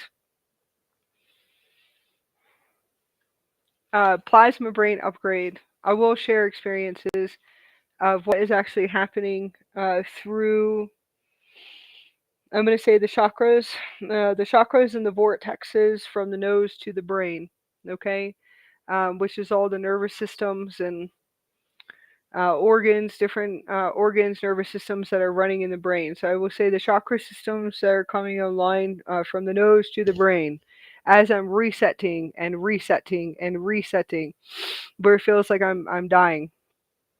Plasma brain upgrade. I will share experiences of what is actually happening through. I'm going to say the chakras and the vortexes from the nose to the brain. Okay. which is all the nervous systems and organs, different organs, nervous systems that are running in the brain. So I will say the chakra systems that are coming online from the nose to the brain as I'm resetting and resetting and resetting, where it feels like I'm dying.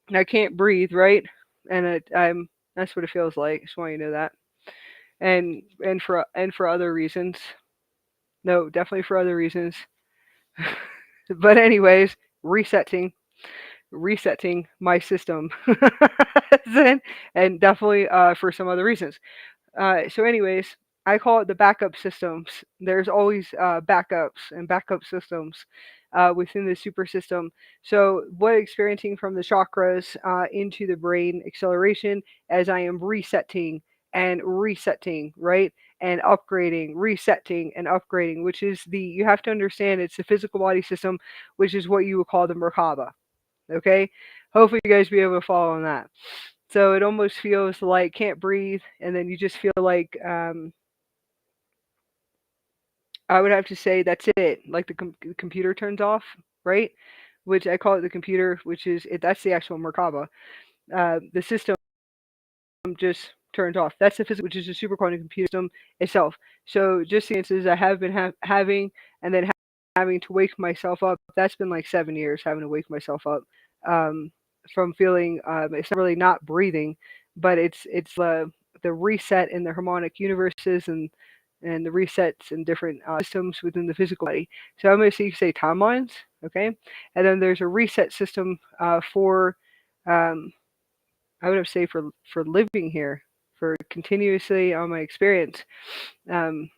And I can't breathe, right? And I'm that's what it feels like. Just want you to know that. And for other reasons. No, definitely for other reasons. But anyways, resetting my system and definitely for some other reasons. So anyways, I call it the backup systems. There's always backups and backup systems within the super system. So what experiencing from the chakras into the brain acceleration as I am resetting and resetting, right? And upgrading, resetting and upgrading, which is you have to understand it's the physical body system, which is what you would call the Merkaba. Okay? Hopefully you guys be able to follow on that. So it almost feels like can't breathe, and then you just feel like I would have to say that's it. Like the computer turns off, right? Which I call it the computer, which is it. That's the actual Merkaba. The system just turns off. That's the physical, which is the superquantum computer system itself. So just the instances I have been having, and then having to wake myself up. That's been like 7 years having to wake myself up um, from feeling. It's not really not breathing, but it's the reset in the harmonic universes and the resets in different systems within the physical body. So I'm going to say timelines, okay, and then there's a reset system for um, I would have say for living here, for continuously on my experience. Um,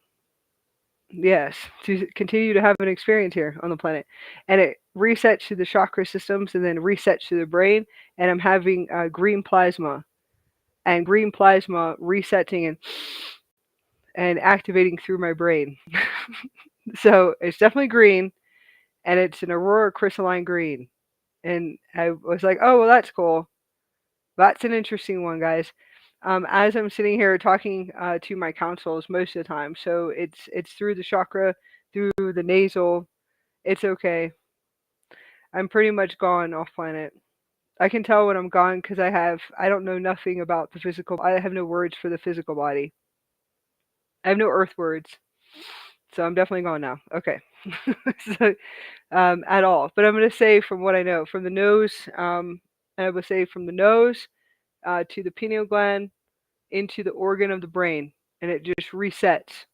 yes, to continue to have an experience here on the planet, and it resets to the chakra systems and then resets to the brain. And I'm having green plasma resetting and activating through my brain. So it's definitely green, and it's an Aurora crystalline green. And I was like, oh well, that's cool. That's an interesting one, guys. As I'm sitting here talking to my councils most of the time, so it's through the chakra, through the nasal. It's okay. I'm pretty much gone off planet. I can tell when I'm gone because I don't know nothing about the physical. I have no words for the physical body. I have no earth words, so I'm definitely gone now. Okay, so at all. But I'm gonna say from what I know, from the nose. I would say from the nose to the pineal gland into the organ of the brain, and it just resets.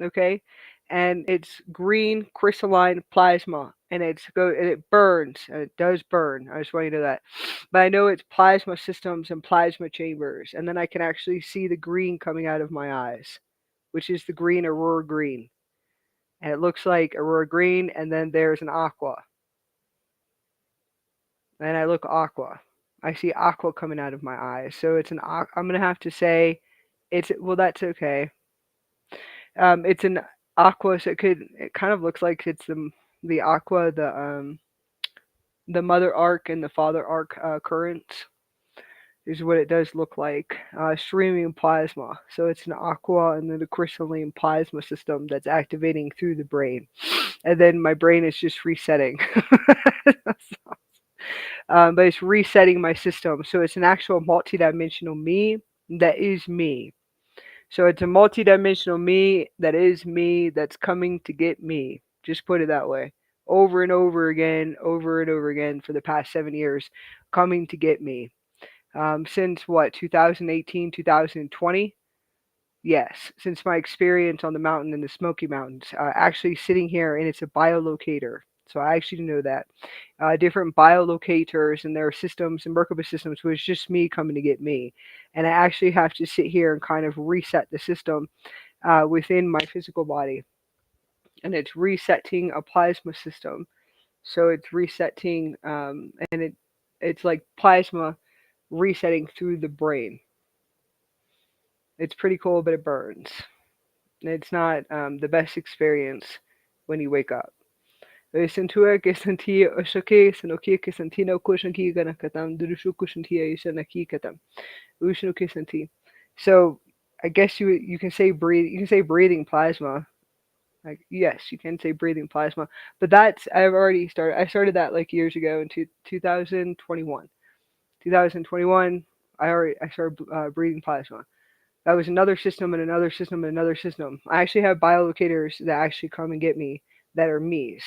Okay, and it's green crystalline plasma, and it burns, and it does burn. I just want you to know that. But I know it's plasma systems and plasma chambers, and then I can actually see the green coming out of my eyes, which is the green aurora green, and it looks like aurora green, and then there's an aqua, and I look aqua. I see aqua coming out of my eyes, so it's I'm gonna have to say it's well. That's okay. It's an aqua, so it kind of looks like it's the aqua, the mother arc and the father arc currents is what it does look like. Streaming plasma, so it's an aqua and then the crystalline plasma system that's activating through the brain, and then my brain is just resetting. But it's resetting my system, so it's an actual multidimensional me that is me. So it's a multidimensional me that's coming to get me. Just put it that way. Over and over again for the past 7 years, coming to get me. Since what, 2018, 2020? Yes, since my experience on the mountain in the Smoky Mountains. Actually sitting here, and it's a biolocator. So I actually know that. Different biolocators and their systems and Merkaba systems was just me coming to get me. And I actually have to sit here and kind of reset the system within my physical body. And it's resetting a plasma system. So it's resetting, and it's like plasma resetting through the brain. It's pretty cool, but it burns. It's not the best experience when you wake up. Sentua que sentia oshake senokia que sentina kushanki ganakatam durushu kushantia ishanaki katam ushnu que senti. So I guess you can say breathing plasma. Like, yes, you can say breathing plasma, but that's I've already started. I started that like years ago in 2021. 2021, I started breathing plasma. That was another system and another system and another system. I actually have biolocators that actually come and get me that are me's,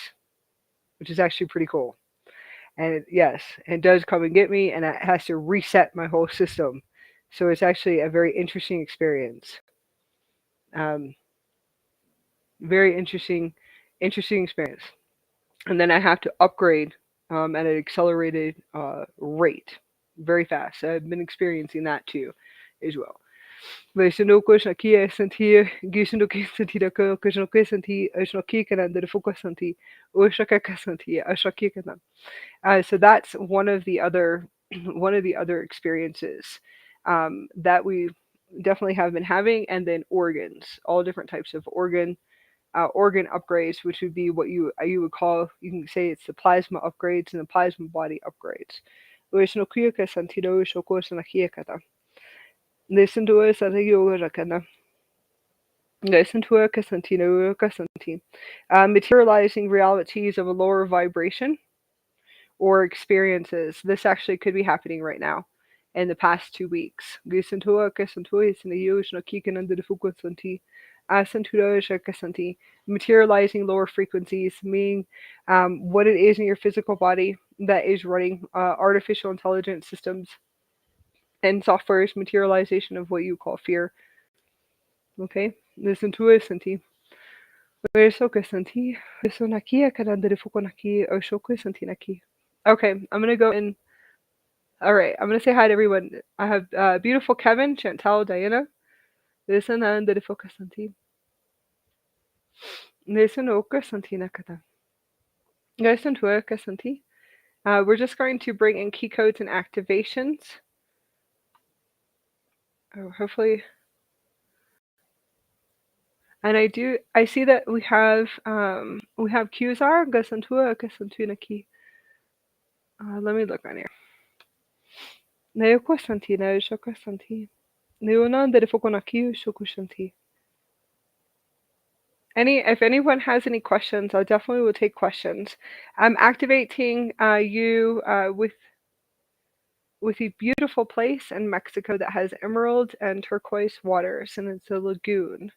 which is actually pretty cool. And yes, it does come and get me, and it has to reset my whole system. So it's actually a very interesting experience. Um, very interesting experience. And then I have to upgrade at an accelerated rate, very fast. I've been experiencing that too, as well. Mas no coisa aqui é sentir, guiso no que sentir a coisa no que sentir, as no que can under the focus sentir, o shaka sentir, a shaki can. So that's one of the other one of the other experiences that we definitely have been having, and then organs, all different types of organ upgrades, which would be what you would call, you can say it's the plasma upgrades and the plasma body upgrades. Listen to us at a yoga rakana. Listen to a kasantino kasanti. Materializing realities of a lower vibration or experiences. This actually could be happening right now in the past 2 weeks. Gisantua kasantua is in the use no kikan under the fukusanti. Asantura shakasanti. Materializing lower frequencies, meaning what it is in your physical body that is running artificial intelligence systems and software's materialization of what you call fear. Okay? Listen to it, Santi. Santi. Okay, I'm gonna go in. All right, I'm gonna say hi to everyone. I have beautiful Kevin, Chantal, Diana. Listen and the focus Santi. Listen oka Santi nakata. Listen to oka Santi. We're just going to bring in key codes and activations. Oh, hopefully. And I see that we have Qzar, Gasantua, Gasantuna key. Let me look on here. Neoko Santi, Naoshaka Santi. Neona Defokonaki, Shoku Santi. If anyone has any questions, I definitely will take questions. I'm activating you with a beautiful place in Mexico that has emerald and turquoise waters, and it's a lagoon.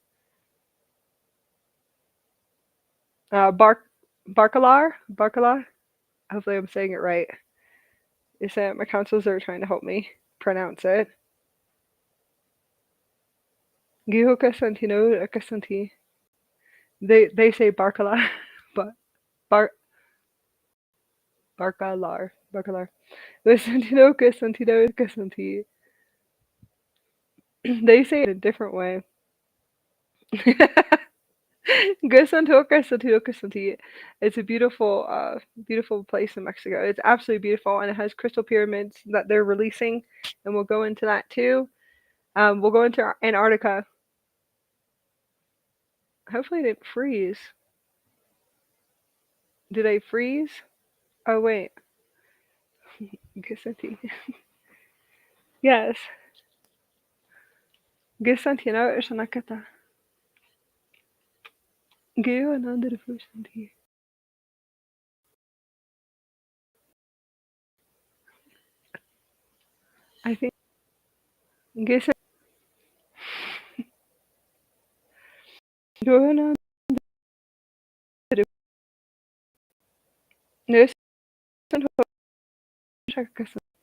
Barcalar. Hopefully, I'm saying it right. Is that my counselors are trying to help me pronounce it? Gihoka Santino Akasanti. They say Barcalar, but Bar Barcalar. Santino Santino Kasanti. They say it a different way. It's a beautiful place in Mexico. It's absolutely beautiful, and it has crystal pyramids that they're releasing, and we'll go into that too. We'll go into Antarctica. Hopefully, it didn't freeze. Did I freeze? Oh wait, Gisanti. Yes, Gisanti. No, it's Nakata. Geo and under the Fusanti. I think Gisanti.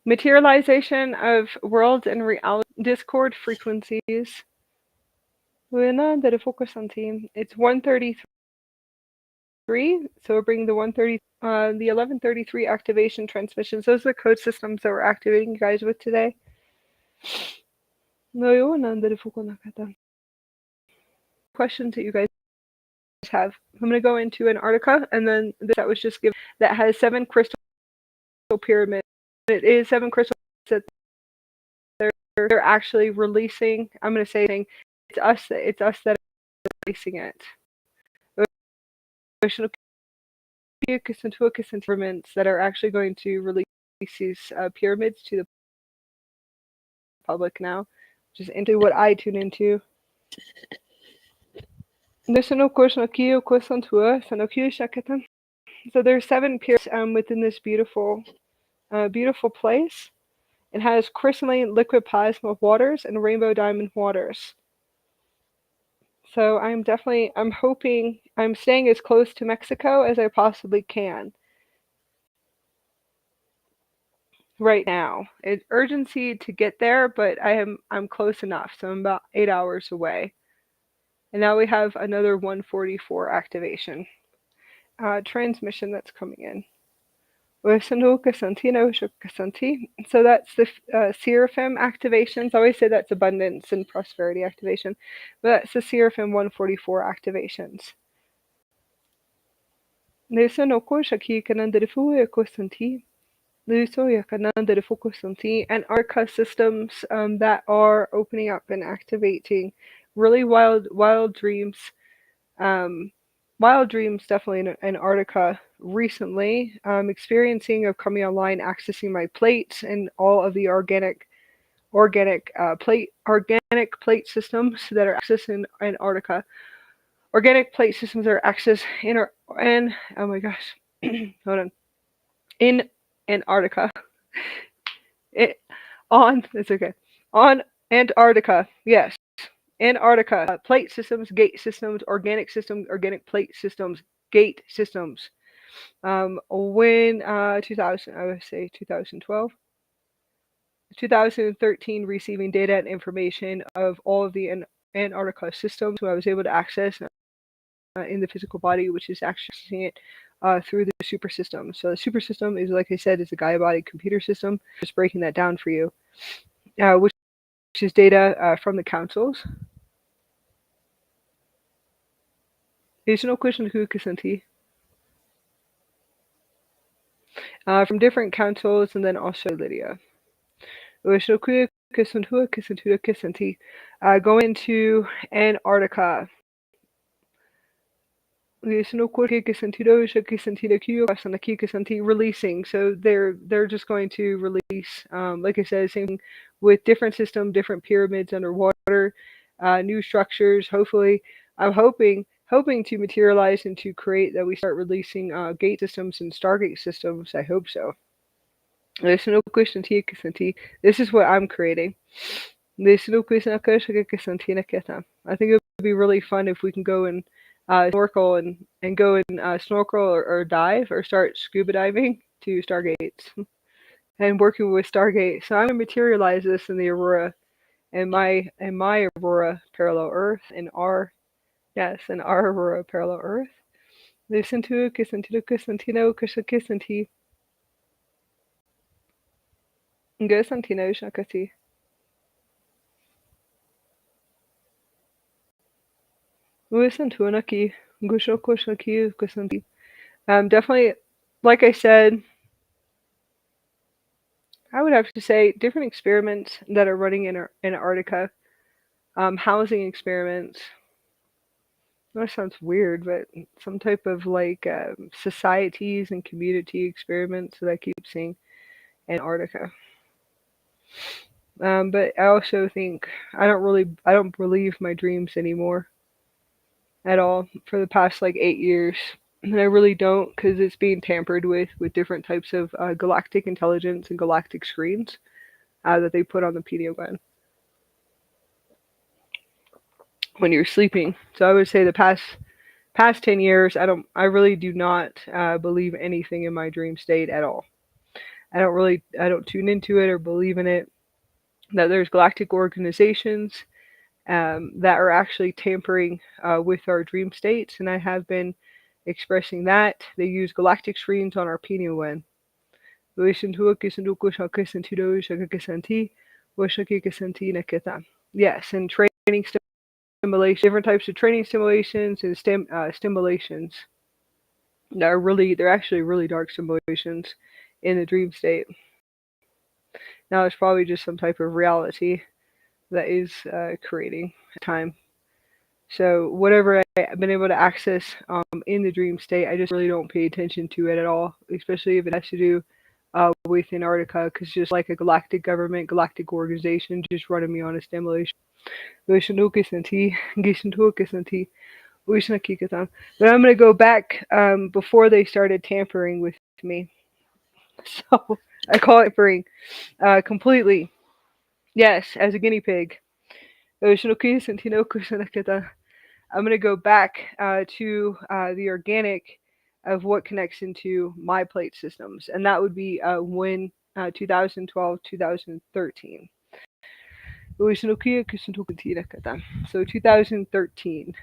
Materialization of worlds and reality. Discord frequencies. It's 133. So we're bringing the the 1133 activation transmissions. Those are the code systems that we're activating you guys with today. Questions that you guys have. I'm going to go into Antarctica, and then that was just given that has 7 crystal pyramids. It is 7 crystal pyramids that they're actually releasing. I'm going to say it's us that are releasing it. That are actually going to release these pyramids to the public now, which is into what I tune into. There's no question aqui, question to So there's 7 pyramids within this beautiful place. It has crystalline liquid plasma waters and rainbow diamond waters. So I'm hoping, I'm staying as close to Mexico as I possibly can right now. It's urgency to get there, but I'm close enough. So I'm about 8 hours away. And now we have another 144 activation. Transmission that's coming in. So that's the Seraphim activations. I always say that's abundance and prosperity activation, but that's the Seraphim 144 activations. And Arca systems that are opening up and activating really wild dreams. Wild dreams definitely in Antarctica recently. Experiencing of coming online, accessing my plates and all of the organic plate systems that are accessed in Antarctica. Organic plate systems are accessed in oh my gosh, hold on, in Antarctica. It's okay. On Antarctica, yes. Antarctica, plate systems, gate systems, organic plate systems, gate systems. When 2000, I would say 2012, 2013, receiving data and information of all of the Antarctica systems, who I was able to access in the physical body, which is accessing it through the super system. So the super system is, like I said, is a Gaia body computer system. Just breaking that down for you, which is data from the councils. Additional question who Kisanti. From different councils, and then also Lydia. Going into Antarctica. Releasing. So they're just going to release, like I said, same thing with different system, different pyramids underwater, new structures. Hopefully, I'm hoping to materialize and to create that we start releasing gate systems and Stargate systems. I hope so. This is what I'm creating. I think it would be really fun if we can go and snorkel and go and snorkel or dive or start scuba diving to Stargates and working with Stargate. So I'm gonna materialize this in the Aurora and my Aurora parallel Earth and our Aurora parallel Earth. Listen to Kisantino Kisantino Kisantino Santino Shakati. Listen to Anaki Gushoko Shaki Kisanti. Definitely, like I said, I would have to say different experiments that are running in Antarctica, housing experiments. That sounds weird, but some type of like societies and community experiments that I keep seeing in Antarctica. But I also think I don't believe my dreams anymore at all for the past like 8 years. And I really don't, because it's being tampered with different types of galactic intelligence and galactic screens that they put on the pineal gland when you're sleeping. So I would say the past 10 years, I really do not believe anything in my dream state at all. I don't tune into it or believe in it. That there's galactic organizations that are actually tampering with our dream states, and I have been expressing that. They use galactic screens on our pineal gland. Yes, and training stimulation, different types of training stimulations and stimulations. They're actually really dark stimulations in the dream state. Now it's probably just some type of reality that is creating time. So whatever I've been able to access in the dream state, I just really don't pay attention to it at all, especially if it has to do with Antarctica, because just like a galactic government, galactic organization just running me on a stimulation. Uishnakikatan. But I'm gonna go back before they started tampering with me. So I call it tampering completely. Yes, as a guinea pig. Uishnakusantinokushanakata. I'm going to go back to the organic of what connects into my plate systems, and that would be when 2012, 2013. So 2013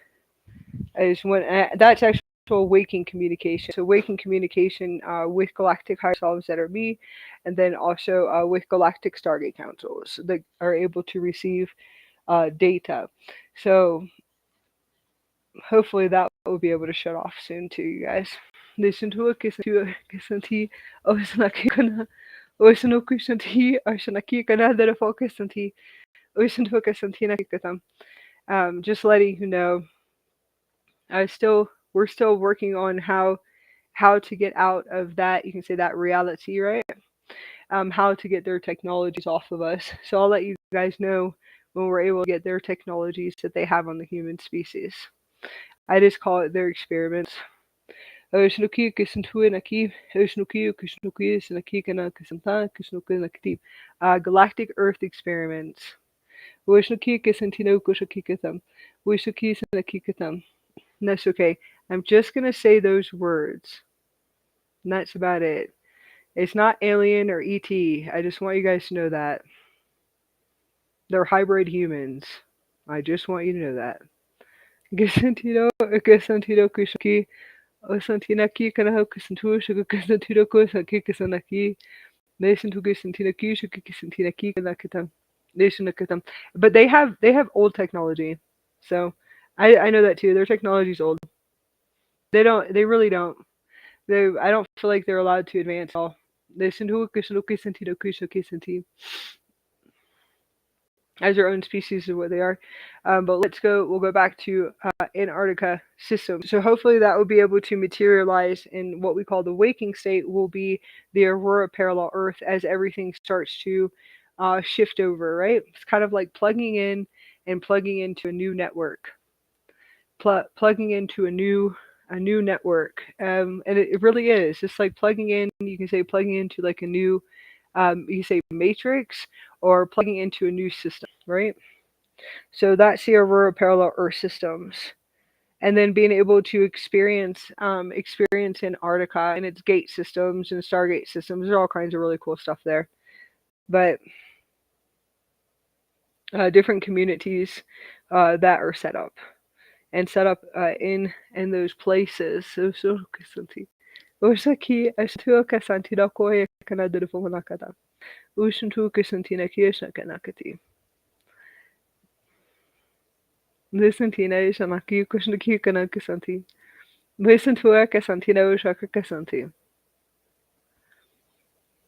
is when that's actual waking communication. So waking communication with galactic higher selves that are me, and then also with galactic Stargate councils that are able to receive data. So hopefully that will be able to shut off soon too, you guys. Listen to it, kisanti, osanaki osanokusanti, osanaki kanadara focusanti, osantokasanti nakikatam. Just letting you know, we're still working on how to get out of that. You can say that reality, right? How to get their technologies off of us. So I'll let you guys know when we're able to get their technologies that they have on the human species. I just call it their experiments. Galactic Earth experiments. That's okay. I'm just gonna say those words. And that's about it. It's not Alien or ET. I just want you guys to know that. They're hybrid humans. I just want you to know that. Osantinaki Kanahoku Santusha Kasantiroko Sanki Nation to Gisantinaki Shukisantinaki Nakatam. Nation Nakatam. But they have old technology. So I know that too. Their technology's old. They really don't. I don't feel like they're allowed to advance at all. Nation to Kisanoki Santi as their own species of what they are. But we'll go back to Antarctica system. So hopefully that will be able to materialize in what we call the waking state will be the Aurora parallel Earth as everything starts to shift over, right? It's kind of like plugging in and plugging into a new network, plugging into a new network. And it really is. It's like plugging in, you can say plugging into like a new you say matrix or plugging into a new system, right? So that's the Aurora parallel Earth systems. And then being able to experience Antarctica and its gate systems and Stargate systems. There's all kinds of really cool stuff there. But different communities that are set up and set up in those places. So Osaki ashtua kasantira koe kanaduru fumanakata. Ushuntu kasantina kiesha kanakati. Listen Tina Shanaki Kushnaki Kanakasanti. Listen to Akasantina Ushaka Kasanti.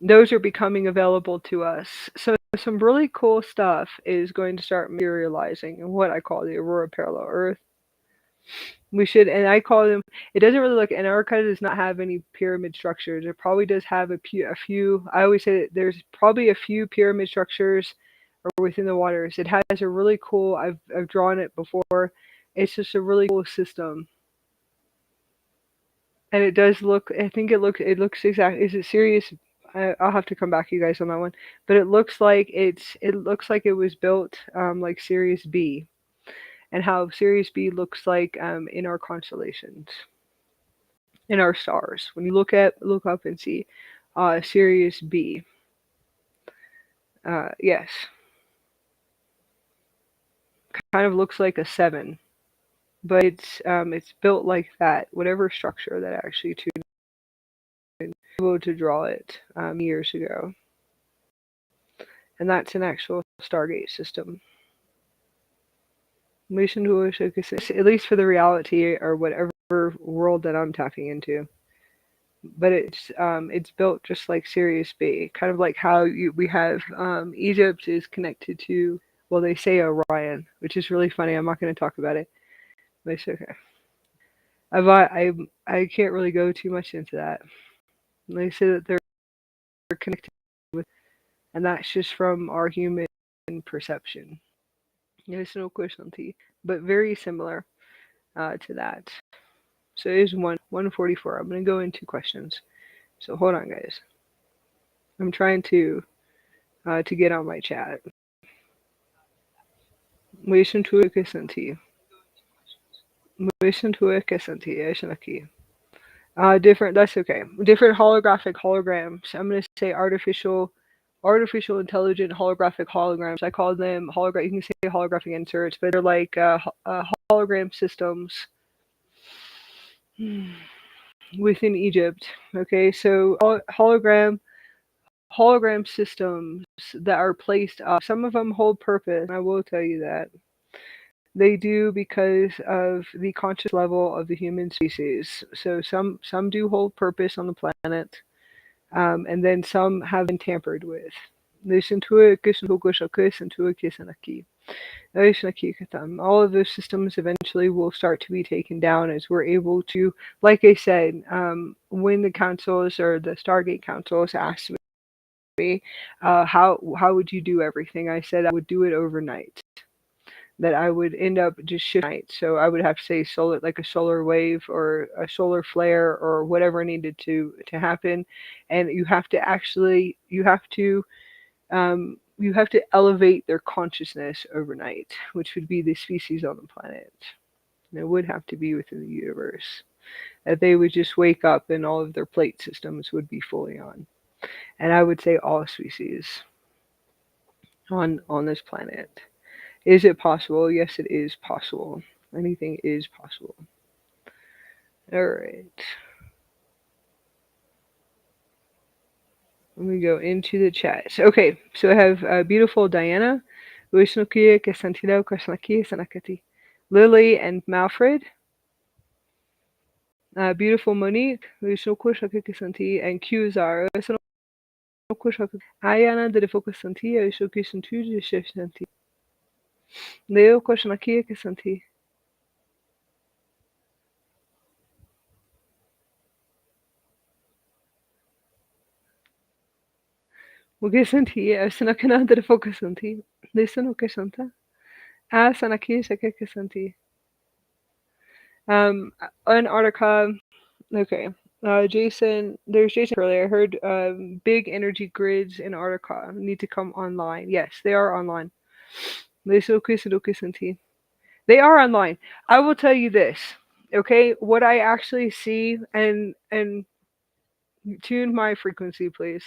Those are becoming available to us. So some really cool stuff is going to start materializing in what I call the Aurora parallel Earth. We should, and I call them. It doesn't really look. Antarctica does not have any pyramid structures. It probably does have a few. I always say that there's probably a few pyramid structures or within the waters. It has a really cool. I've drawn it before. It's just a really cool system, and it does look. I think it looks exactly. Is it serious? I'll have to come back to you guys on that one. But it looks like it looks like it was built like Sirius B, and how Sirius B looks like in our constellations, in our stars. When you look up and see Sirius B, yes, kind of looks like a 7, but it's built like that. Whatever structure that actually tuned able to draw it years ago, and that's an actual Stargate system. At least for the reality or whatever world that I'm tapping into. But it's built just like Sirius B, kind of like how we have Egypt is connected to, well, they say Orion, which is really funny. I'm not going to talk about it. But it's okay. I can't really go too much into that. They say that they're connected with, and that's just from our human perception. There's no question, but very similar. to that. So it is 1:44. I'm going to go into questions. So hold on, guys. I'm trying to get on my chat. Listen to it, Kisanti. Listen to it, Kisanti. Eshanaki. Different. That's okay. Different holographic holograms. I'm going to say artificial intelligent holographic holograms. I call them hologram. You can say holographic inserts, but they're like hologram systems within Egypt. Okay, so hologram systems that are placed up. Some of them hold purpose. I will tell you that they do because of the conscious level of the human species. So some do hold purpose on the planet, and then some have been tampered with. All of those systems eventually will start to be taken down as we're able to, like I said, when the councils or the Stargate councils asked me, how would you do everything? I said I would do it overnight. That I would end up just shifting. So I would have to say solar, like a solar wave or a solar flare or whatever needed to happen, and you have to elevate their consciousness overnight, which would be the species on the planet. And it would have to be within the universe. That they would just wake up and all of their plate systems would be fully on. And I would say all species on this planet. Is it possible? Yes, it is possible. Anything is possible. All right. Let me go into the chat. Okay, so I have beautiful Diana, Lily and Malfred. Beautiful Monique, and Qzara. Ayana de Focusantia, Shokisantu, Sheshanti. Leo Koshanaki Kisanti. Mugisanti, Sanakana de Focusanti. Listen, Okashanta. Sanaki Shakakisanti. Antarctica. Okay. Jason, there's Jason earlier. I heard big energy grids in Antarctica need to come online. Yes, they are online. They are online. I will tell you this. Okay, what I actually see, and tune my frequency, please,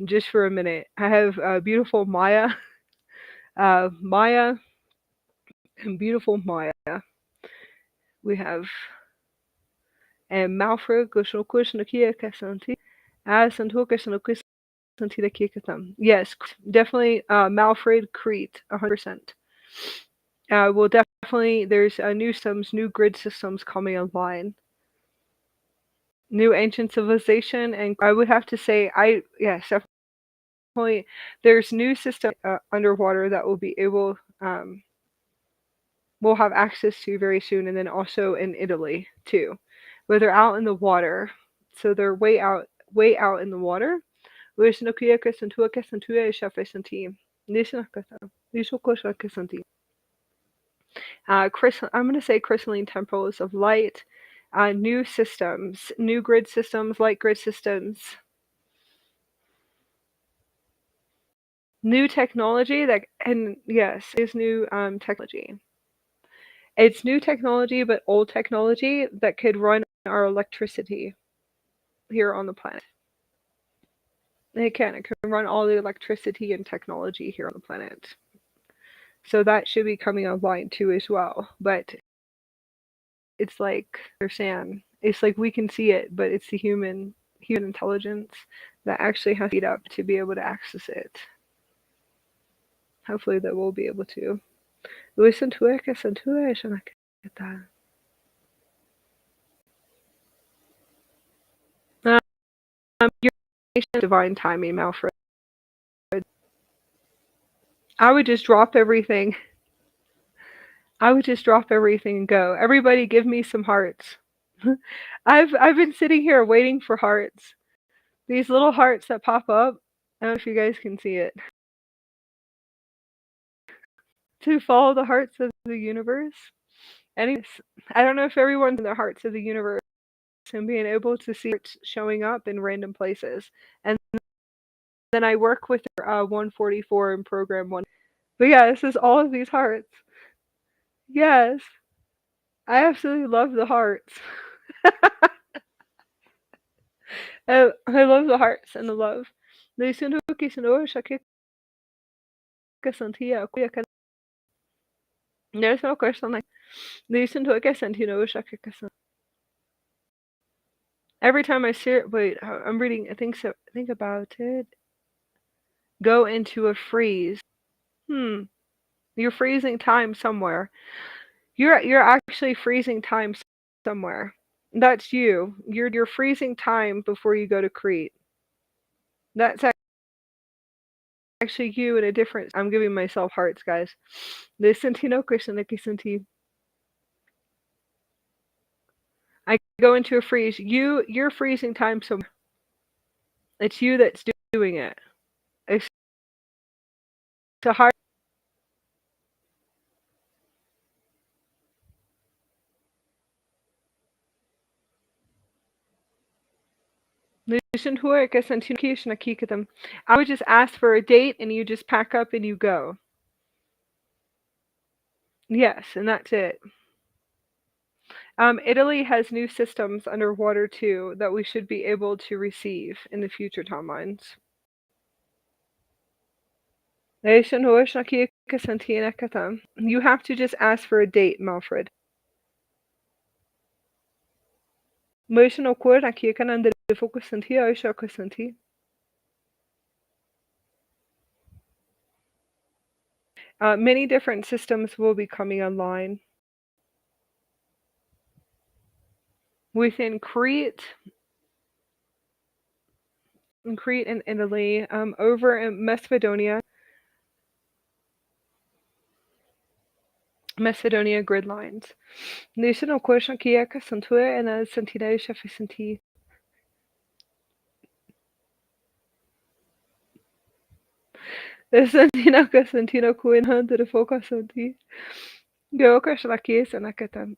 just for a minute. I have beautiful Maya, Maya, and beautiful Maya. We have and Malfred Goshokush Nakia Kasanti, as Santokas Santi Kikatam. Yes, definitely Malfred Crete, 100%. Well, definitely, there's new grid systems coming online. New ancient civilization, and I would have to say, yes, definitely, there's new system underwater that will be able, we'll have access to very soon, and then also in Italy too, where they're out in the water, so they're way out in the water. I'm going to say crystalline temples of light, new systems, new grid systems, light grid systems, new technology and yes, is new technology. It's new technology, but old technology that could run our electricity here on the planet. It can run all the electricity and technology here on the planet. So that should be coming online too as well. But it's like they're saying, it's like we can see it, but it's the human intelligence that actually has to speed up to be able to access it. Hopefully that we'll be able to. Listen to it, listen to it, and I get that. Your divine timing, Malfred. I would just drop everything. I would just drop everything and go. Everybody give me some hearts. I've been sitting here waiting for hearts. These little hearts that pop up. I don't know if you guys can see it. To follow the hearts of the universe. Anyways, I don't know if everyone's in the hearts of the universe and being able to see it showing up in random places. And then I work with 144 in program one. But yeah, this is all of these hearts. Yes, I absolutely love the hearts. I love the hearts and the love. There's no question like every time I see it. Wait, I'm reading. I think so. Think about it. Go into a freeze. Hmm. You're freezing time somewhere. You're actually freezing time somewhere. That's you. You're freezing time before you go to Crete. That's actually you in a different. I'm giving myself hearts, guys. Listen to no question. Listen to. I go into a freeze. You're freezing time somewhere. It's you that's doing it. It's a heart. Listen to it. I would just ask for a date, and you just pack up and you go. Yes, and that's it. Italy has new systems underwater too that we should be able to receive in the future timelines. You have to just ask for a date, Malfred. Many different systems will be coming online. Within Crete and Italy, over in Macedonia grid lines. Nation of course Kia Casantua and Santina Shafisanti. The Santina Casantino Queen Hunter the Focasanti. Geokas Lakis and Akatam.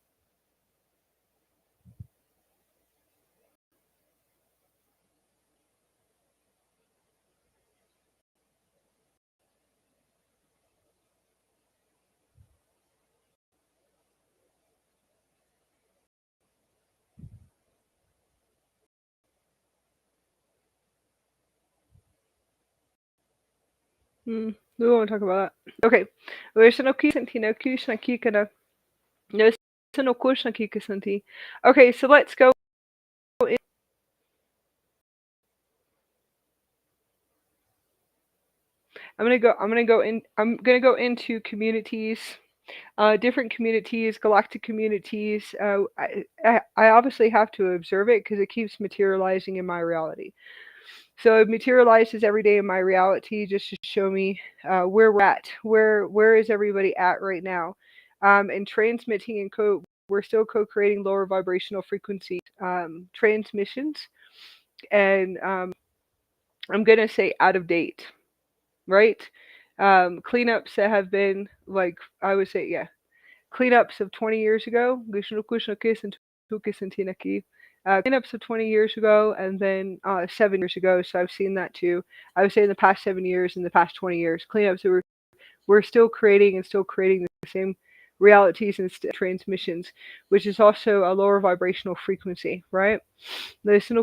We won't talk about that. Okay. Wishanoki Santinoku Shanakikana. No Sanoku Shanakikasanti. Okay, so let's go. I'm gonna go into communities, different communities, galactic communities. I obviously have to observe it because it keeps materializing in my reality. So it materializes every day in my reality just to show me where we're at, where is everybody at right now, and transmitting and we're still co-creating lower vibrational frequency transmissions, and I'm gonna say out of date, right? Cleanups that have been like I would say, yeah, cleanups of 20 years ago. Cleanups of 20 years ago, and then 7 years ago. So I've seen that too. I would say in the past 7 years, in the past 20 years, cleanups that we're still creating and still creating the same realities and transmissions, which is also a lower vibrational frequency, right? This is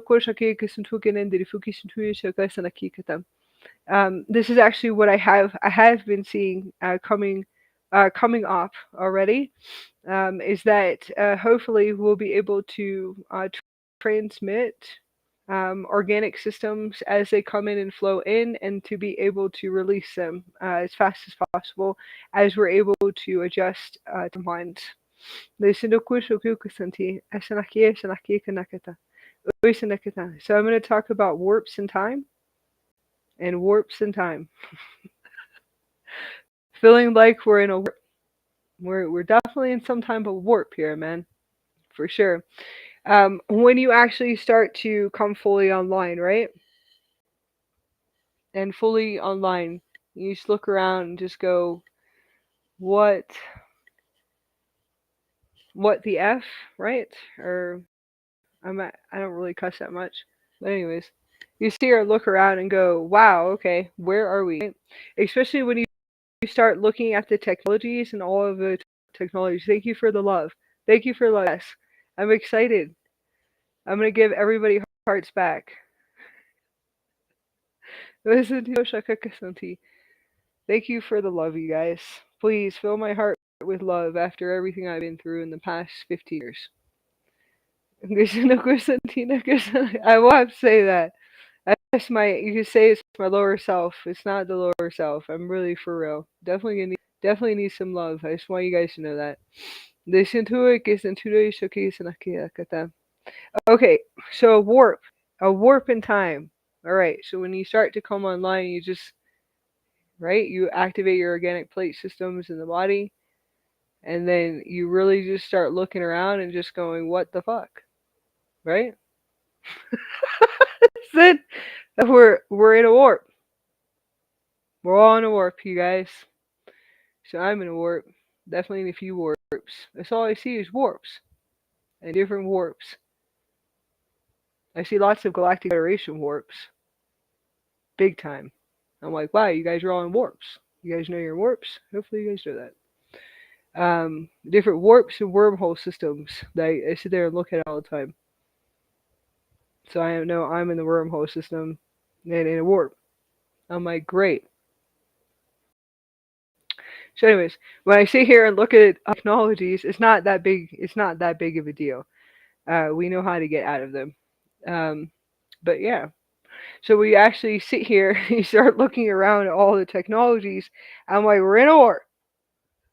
actually what I have been seeing coming up already. Is that hopefully we'll be able to transmit organic systems as they come in and flow in, and to be able to release them as fast as possible as we're able to adjust to minds. So I'm going to talk about warps in time and warps in time. Feeling like we're in a warp. We're definitely in some type of warp here, man, for sure. When you actually start to come fully online, right? And fully online, you just look around and just go, what what the F, right? Or I don't really cuss that much. But anyways, you see her look around and go, wow, okay, where are we? Right? Especially when you start looking at the technologies and all of the technologies. Thank you for the love. Thank you for love. Yes, I'm excited. I'm gonna give everybody hearts back. Listen to Shakasanti. Thank you for the love, you guys. Please fill my heart with love after everything I've been through in the past 15 years. I will have to say that. That's my. You can say it's my lower self. It's not the lower self. I'm really for real. Definitely need some love. I just want you guys to know that. Okay, so a warp in time. All right. So when you start to come online, you just right. You activate your organic plate systems in the body, and then you really just start looking around and just going, "What the fuck?" Right? Then we're in a warp. We're all in a warp, you guys. So I'm in a warp. Definitely in a few warps. That's all I see is warps and different warps. I see lots of Galactic Federation warps. Big time. I'm like, wow, you guys are all in warps. You guys know your warps? Hopefully you guys know that. Different warps and wormhole systems that I sit there and look at all the time. So I know I'm in the wormhole system and in a warp. I'm like, great. So, anyways, when I sit here and look at technologies, it's not that big. It's not that big of a deal. We know how to get out of them. Um, but yeah, so we actually sit here and you start looking around at all the technologies. I'm like, we're in a warp.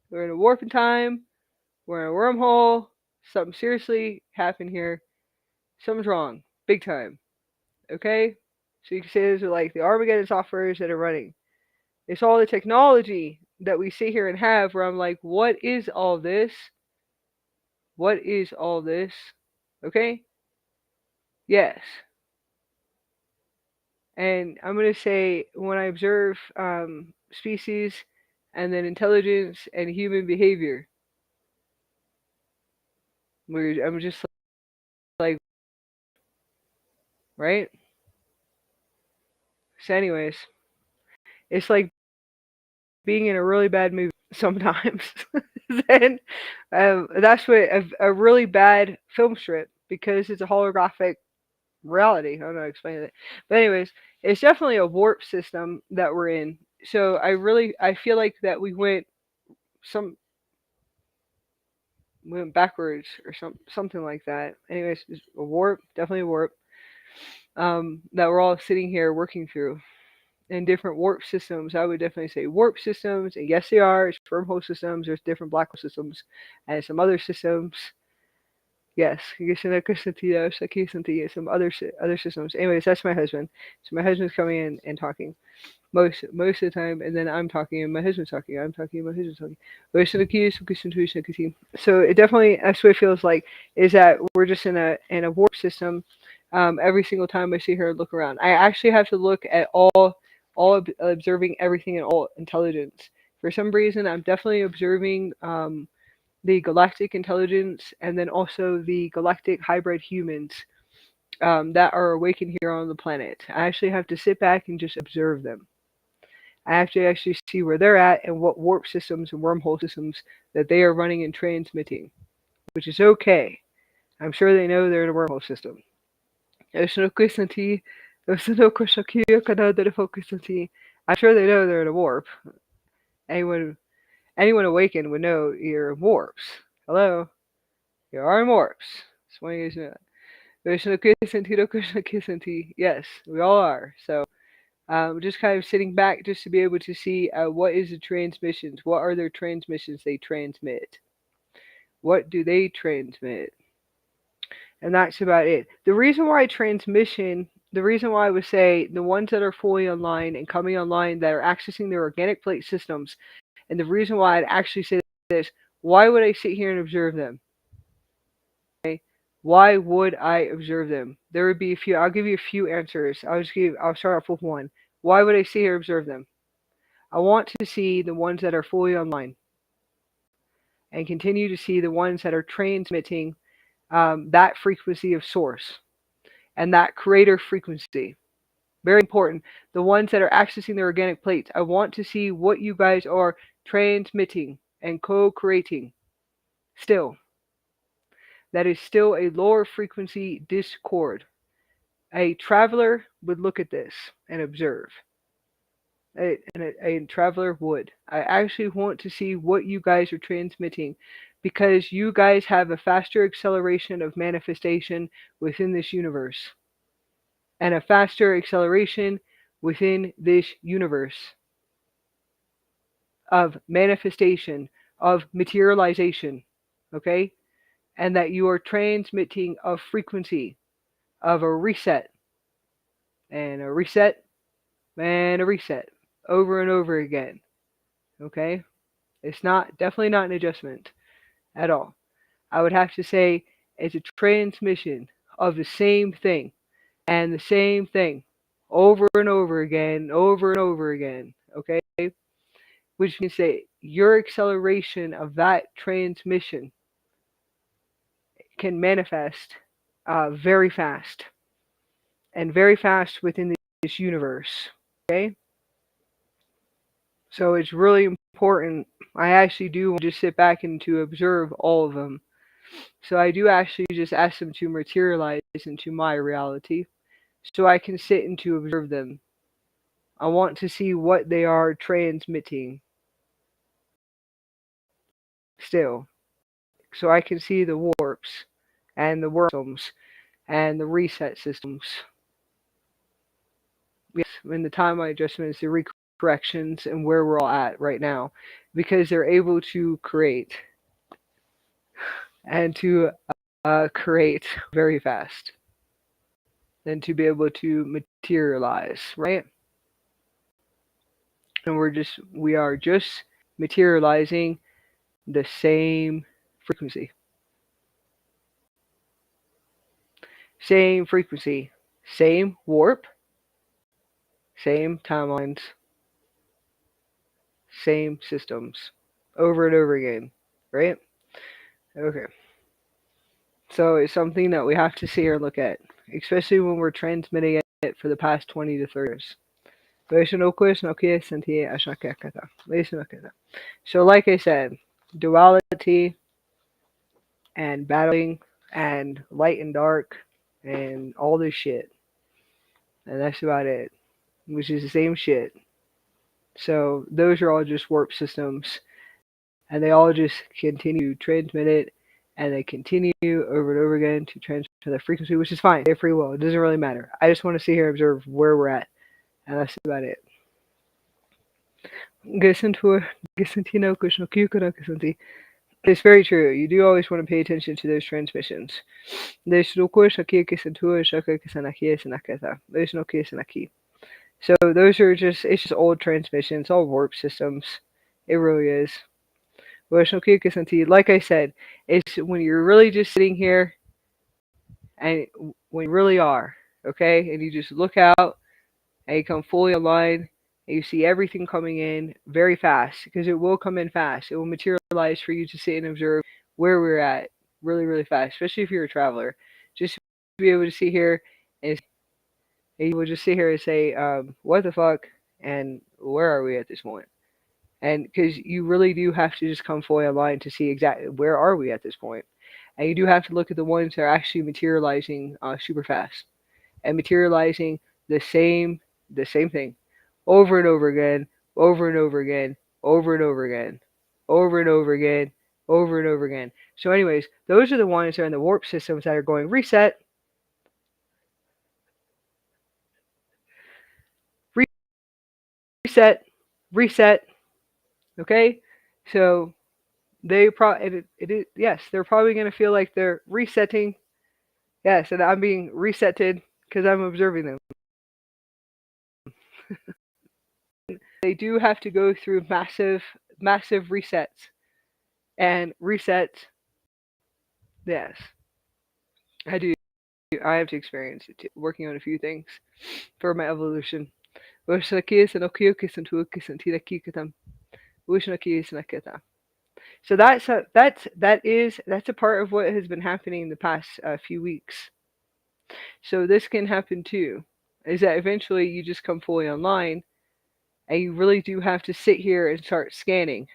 We're in a warp in time. We're in a wormhole. Something seriously happened here. Something's wrong. Big time. Okay? So you can say those are like the Armageddon softwares that are running. It's all the technology that we sit here and have where I'm like, what is all this? What is all this? Okay? Yes. And I'm going to say when I observe species and then intelligence and human behavior, I'm just like, right? So, anyways, it's like being in a really bad movie sometimes. Then that's what a really bad film strip because it's a holographic reality. I don't know how to explain it. But anyways, it's definitely a warp system that we're in. So I feel like that some we went backwards or something like that. Anyways, it's a warp, definitely a warp. That we're all sitting here working through in different warp systems. I would definitely say warp systems, and yes, they are. It's wormhole systems. There's different black hole systems and some other systems. Yes, some other systems. Anyways, that's my husband. So my husband's coming in and talking most of the time, and then I'm talking and my husband's talking. I'm talking and my husband's talking. So it definitely that's what it feels like is that we're just in a warp system. Every single time I see her look around, I actually have to look at all observing everything and all intelligence. For some reason, I'm definitely observing the galactic intelligence and then also the galactic hybrid humans that are awakened here on the planet. I actually have to sit back and just observe them. I have to actually see where they're at and what warp systems and wormhole systems that they are running and transmitting, which is okay. I'm sure they know they're in a wormhole system. I'm sure they know they're in a warp. Anyone anyone awakened would know you're in warps. Hello? You are in warps. Just want you guys to know that. Yes, we all are. So just kind of sitting back just to be able to see what is the transmissions. What are their transmissions they transmit? What do they transmit? And that's about it. The reason why I would say the ones that are fully online and coming online that are accessing their organic plate systems, and the reason why I'd actually say this, why would I sit here and observe them? Okay? Why would I observe them? There would be a few. I'll give you a few answers. I'll start off with one. Why would I sit here and observe them? I want to see the ones that are fully online. and continue to see the ones that are transmitting that frequency of source and that creator frequency. Very important. The ones that are accessing the organic plates, I want to see what you guys are transmitting and co-creating still. That is still a lower frequency discord. A traveler would look at this and observe. A traveler would. I actually want to see what you guys are transmitting because you guys have a faster acceleration of manifestation within this universe and a faster acceleration within this universe of manifestation, of materialization, okay? And that you are transmitting a frequency of a reset and a reset and a reset over and over again, okay? It's definitely not an adjustment at all. I would have to say it's a transmission of the same thing and the same thing over and over again, over and over again, okay? Which means that your acceleration of that transmission can manifest very fast and very fast within this universe, okay? So it's really important. I actually do just sit back and to observe all of them. So I do actually just ask them to materialize into my reality so I can sit and to observe them. I want to see what they are transmitting still. So I can see the warps and the worm systems and the reset systems. Yes, in the timeline adjustments, the corrections, and where we're all at right now. Because they're able to create and to create very fast. And to be able to materialize, right? And we are just materializing the same frequency. Same frequency, same warp, same timelines, same systems, over and over again, right? Okay. So it's something that we have to see or look at, especially when we're transmitting it for the past 20 to 30 years. So like I said, duality and battling and light and dark and all this shit. And that's about it. Which is the same shit. So those are all just warp systems. And they all just continue to transmit it. And they continue over and over again to transmit the frequency, which is fine. They have free will. It doesn't really matter. I just want to sit here and observe where we're at. And that's about it. It's very true. You do always want to pay attention to those transmissions. So those are it's just old transmissions, all warp systems. It really is. Like I said, it's when you're really just sitting here and when you really are, okay, and you just look out and you come fully online and you see everything coming in very fast because it will come in fast. It will materialize for you to sit and observe where we're at really, really fast, especially if you're a traveler. Just to be able to see here and you will just sit here and say, what the fuck, and where are we at this point? And because you really do have to just come fully online to see exactly where are we at this point. And you do have to look at the ones that are actually materializing super fast and materializing the same thing over and over again, over and over again, over and over again, over and over again, over and over again. So anyways, those are the ones that are in the warp systems that are going reset, reset, reset. Okay, so they yes, they're probably going to feel like they're resetting. Yes, and I'm being resetted because I'm observing them. They do have to go through massive resets and resets. Yes, I do. I have to experience it too, working on a few things for my evolution. So that's a part of what has been happening in the past few weeks. So this can happen too. Is that eventually you just come fully online, and you really do have to sit here and start scanning.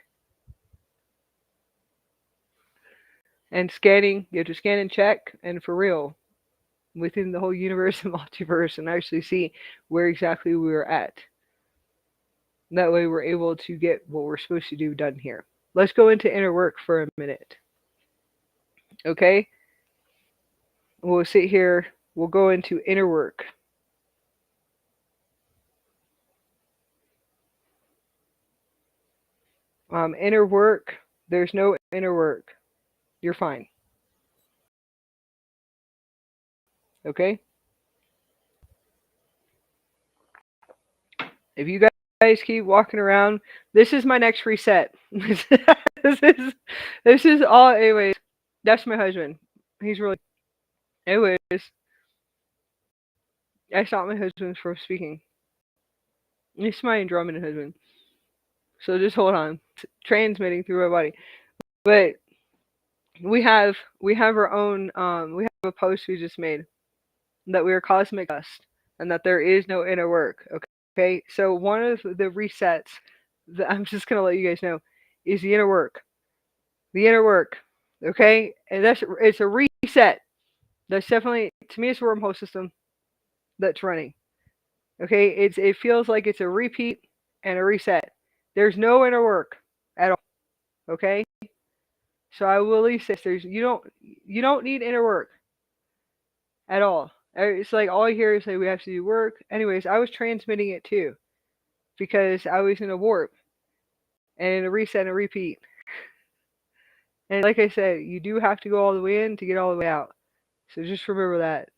And scanning, you have to scan and check, and for real, within the whole universe and multiverse, and actually see where exactly we were at. That way we're able to get what we're supposed to do done here. Let's go into inner work for a minute. Okay? We'll sit here, we'll go into inner work. Inner work, there's no inner work. You're fine. Okay? If you guys keep walking around, this is my next reset. this is all. Anyways, that's my husband. He's really. Anyways, I stopped my husband from speaking. It's my Andromedan husband. So just hold on. Transmitting through my body. But we have our own we have a post we just made that we are cosmic dust and that there is no inner work. Okay? So one of the resets that I'm just gonna let you guys know is the inner work. The inner work. Okay? And it's a reset. That's definitely, to me, it's a wormhole system that's running. Okay? It feels like it's a repeat and a reset. There's no inner work at all. Okay? So I will at least say you don't need inner work at all. It's like all I hear is like we have to do work. Anyways, I was transmitting it too because I was in a warp and in a reset and a repeat. And like I said, you do have to go all the way in to get all the way out. So just remember that.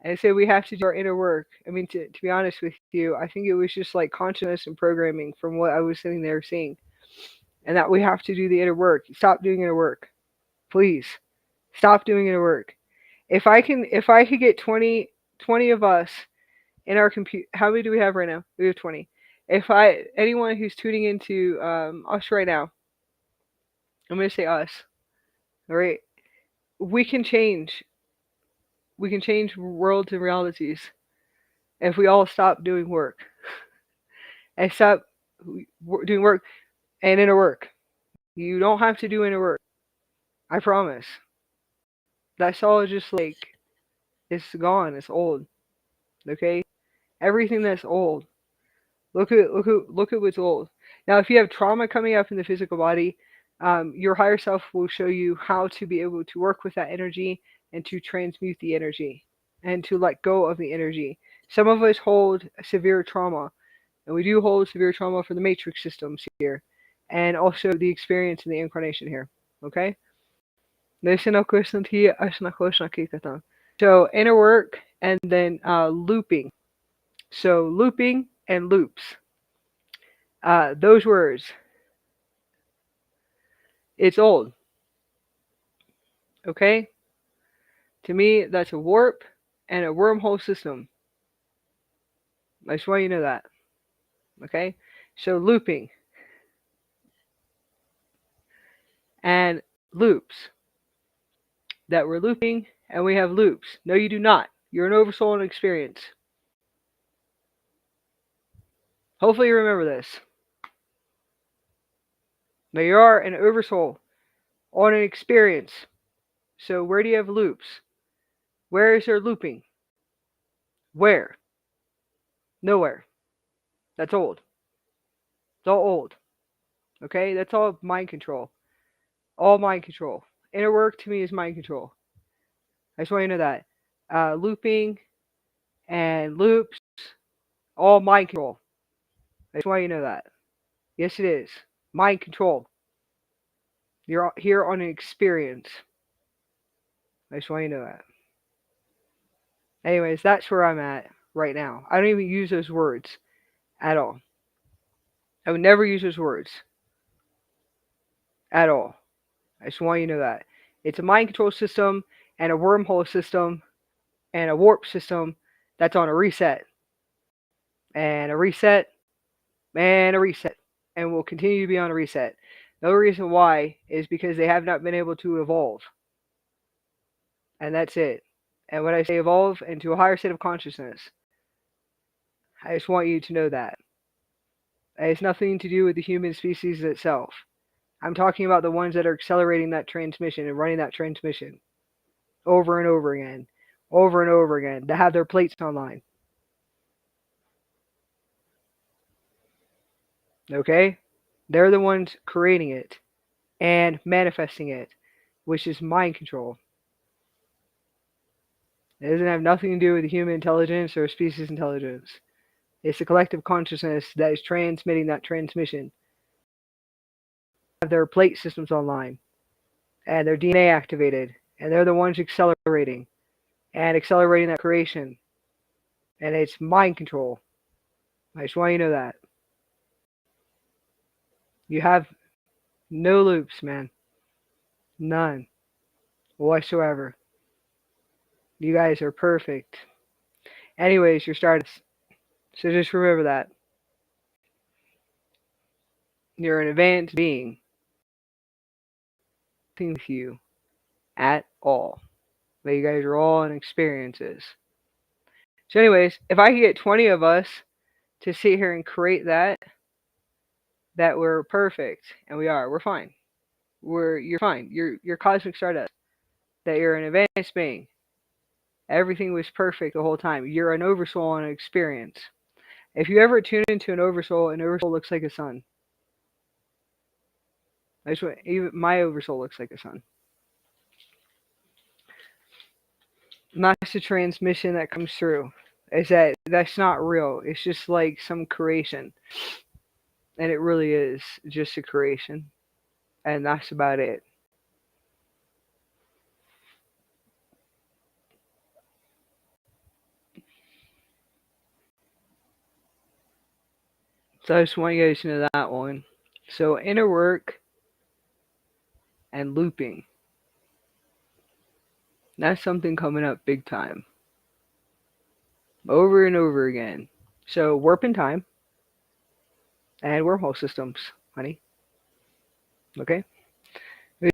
And so we have to do our inner work. I mean, to be honest with you, I think it was just like consciousness and programming from what I was sitting there seeing. And that we have to do the inner work. Stop doing inner work. Please. Stop doing inner work. If I could get 20 of us in our compute, how many do we have right now? We have 20. If anyone who's tuning into us right now, I'm going to say us. All right. We can change worlds and realities if we all stop doing work and stop doing work and inner work. You don't have to do inner work. I promise. That's all just like, it's gone. It's old. Okay? Everything that's old. Look at what's old. Now, if you have trauma coming up in the physical body, your higher self will show you how to be able to work with that energy and to transmute the energy and to let go of the energy. Some of us hold severe trauma, and we do hold severe trauma for the matrix systems here, and also the experience in the incarnation here. Okay? So inner work and then looping. So looping and loops. Those words. It's old. Okay? To me, that's a warp and a wormhole system. I just want you to know that. Okay? So looping and loops. That we're looping and we have loops. No, you do not. You're an oversoul on experience. Hopefully you remember this. But you are an oversoul on an experience. So where do you have loops? Where is there looping? Where? Nowhere. That's old. It's all old. Okay? That's all mind control. All mind control. Inner work to me is mind control. I just want you to know that. Looping and loops, all mind control. I just want you to know that. Yes, it is. Mind control. You're here on an experience. I just want you to know that. Anyways, that's where I'm at right now. I don't even use those words at all. I would never use those words at all. I just want you to know that. It's a mind control system and a wormhole system and a warp system that's on a reset. And a reset and a reset. And will continue to be on a reset. The only reason why is because they have not been able to evolve. And that's it. And when I say evolve into a higher state of consciousness, I just want you to know that. It has nothing to do with the human species itself. I'm talking about the ones that are accelerating that transmission and running that transmission over and over again, over and over again, that have their plates online. Okay? They're the ones creating it and manifesting it, which is mind control. It doesn't have nothing to do with human intelligence or species intelligence. It's the collective consciousness that is transmitting that transmission. Have their plate systems online and their DNA activated, and they're the ones accelerating that creation. And it's mind control. I just want you to know that. You have no loops, man. None whatsoever. You guys are perfect. Anyways, you're starting. So just remember that. You're an advanced being. Nothing with you at all. But you guys are all in experiences. So anyways, if I could get 20 of us to sit here and create that we're perfect, and we are. We're fine. You're fine. You're cosmic stardust. That you're an advanced being. Everything was perfect the whole time. You're an oversoul on an experience. If you ever tune into an oversoul looks like a sun. That's what even my oversoul looks like a sun. And that's the transmission that comes through. Is that's not real. It's just like some creation. And it really is just a creation. And that's about it. So I just want you guys to know that one. So inner work and looping. That's something coming up big time. Over and over again. So warp in time and wormhole systems, honey. Okay?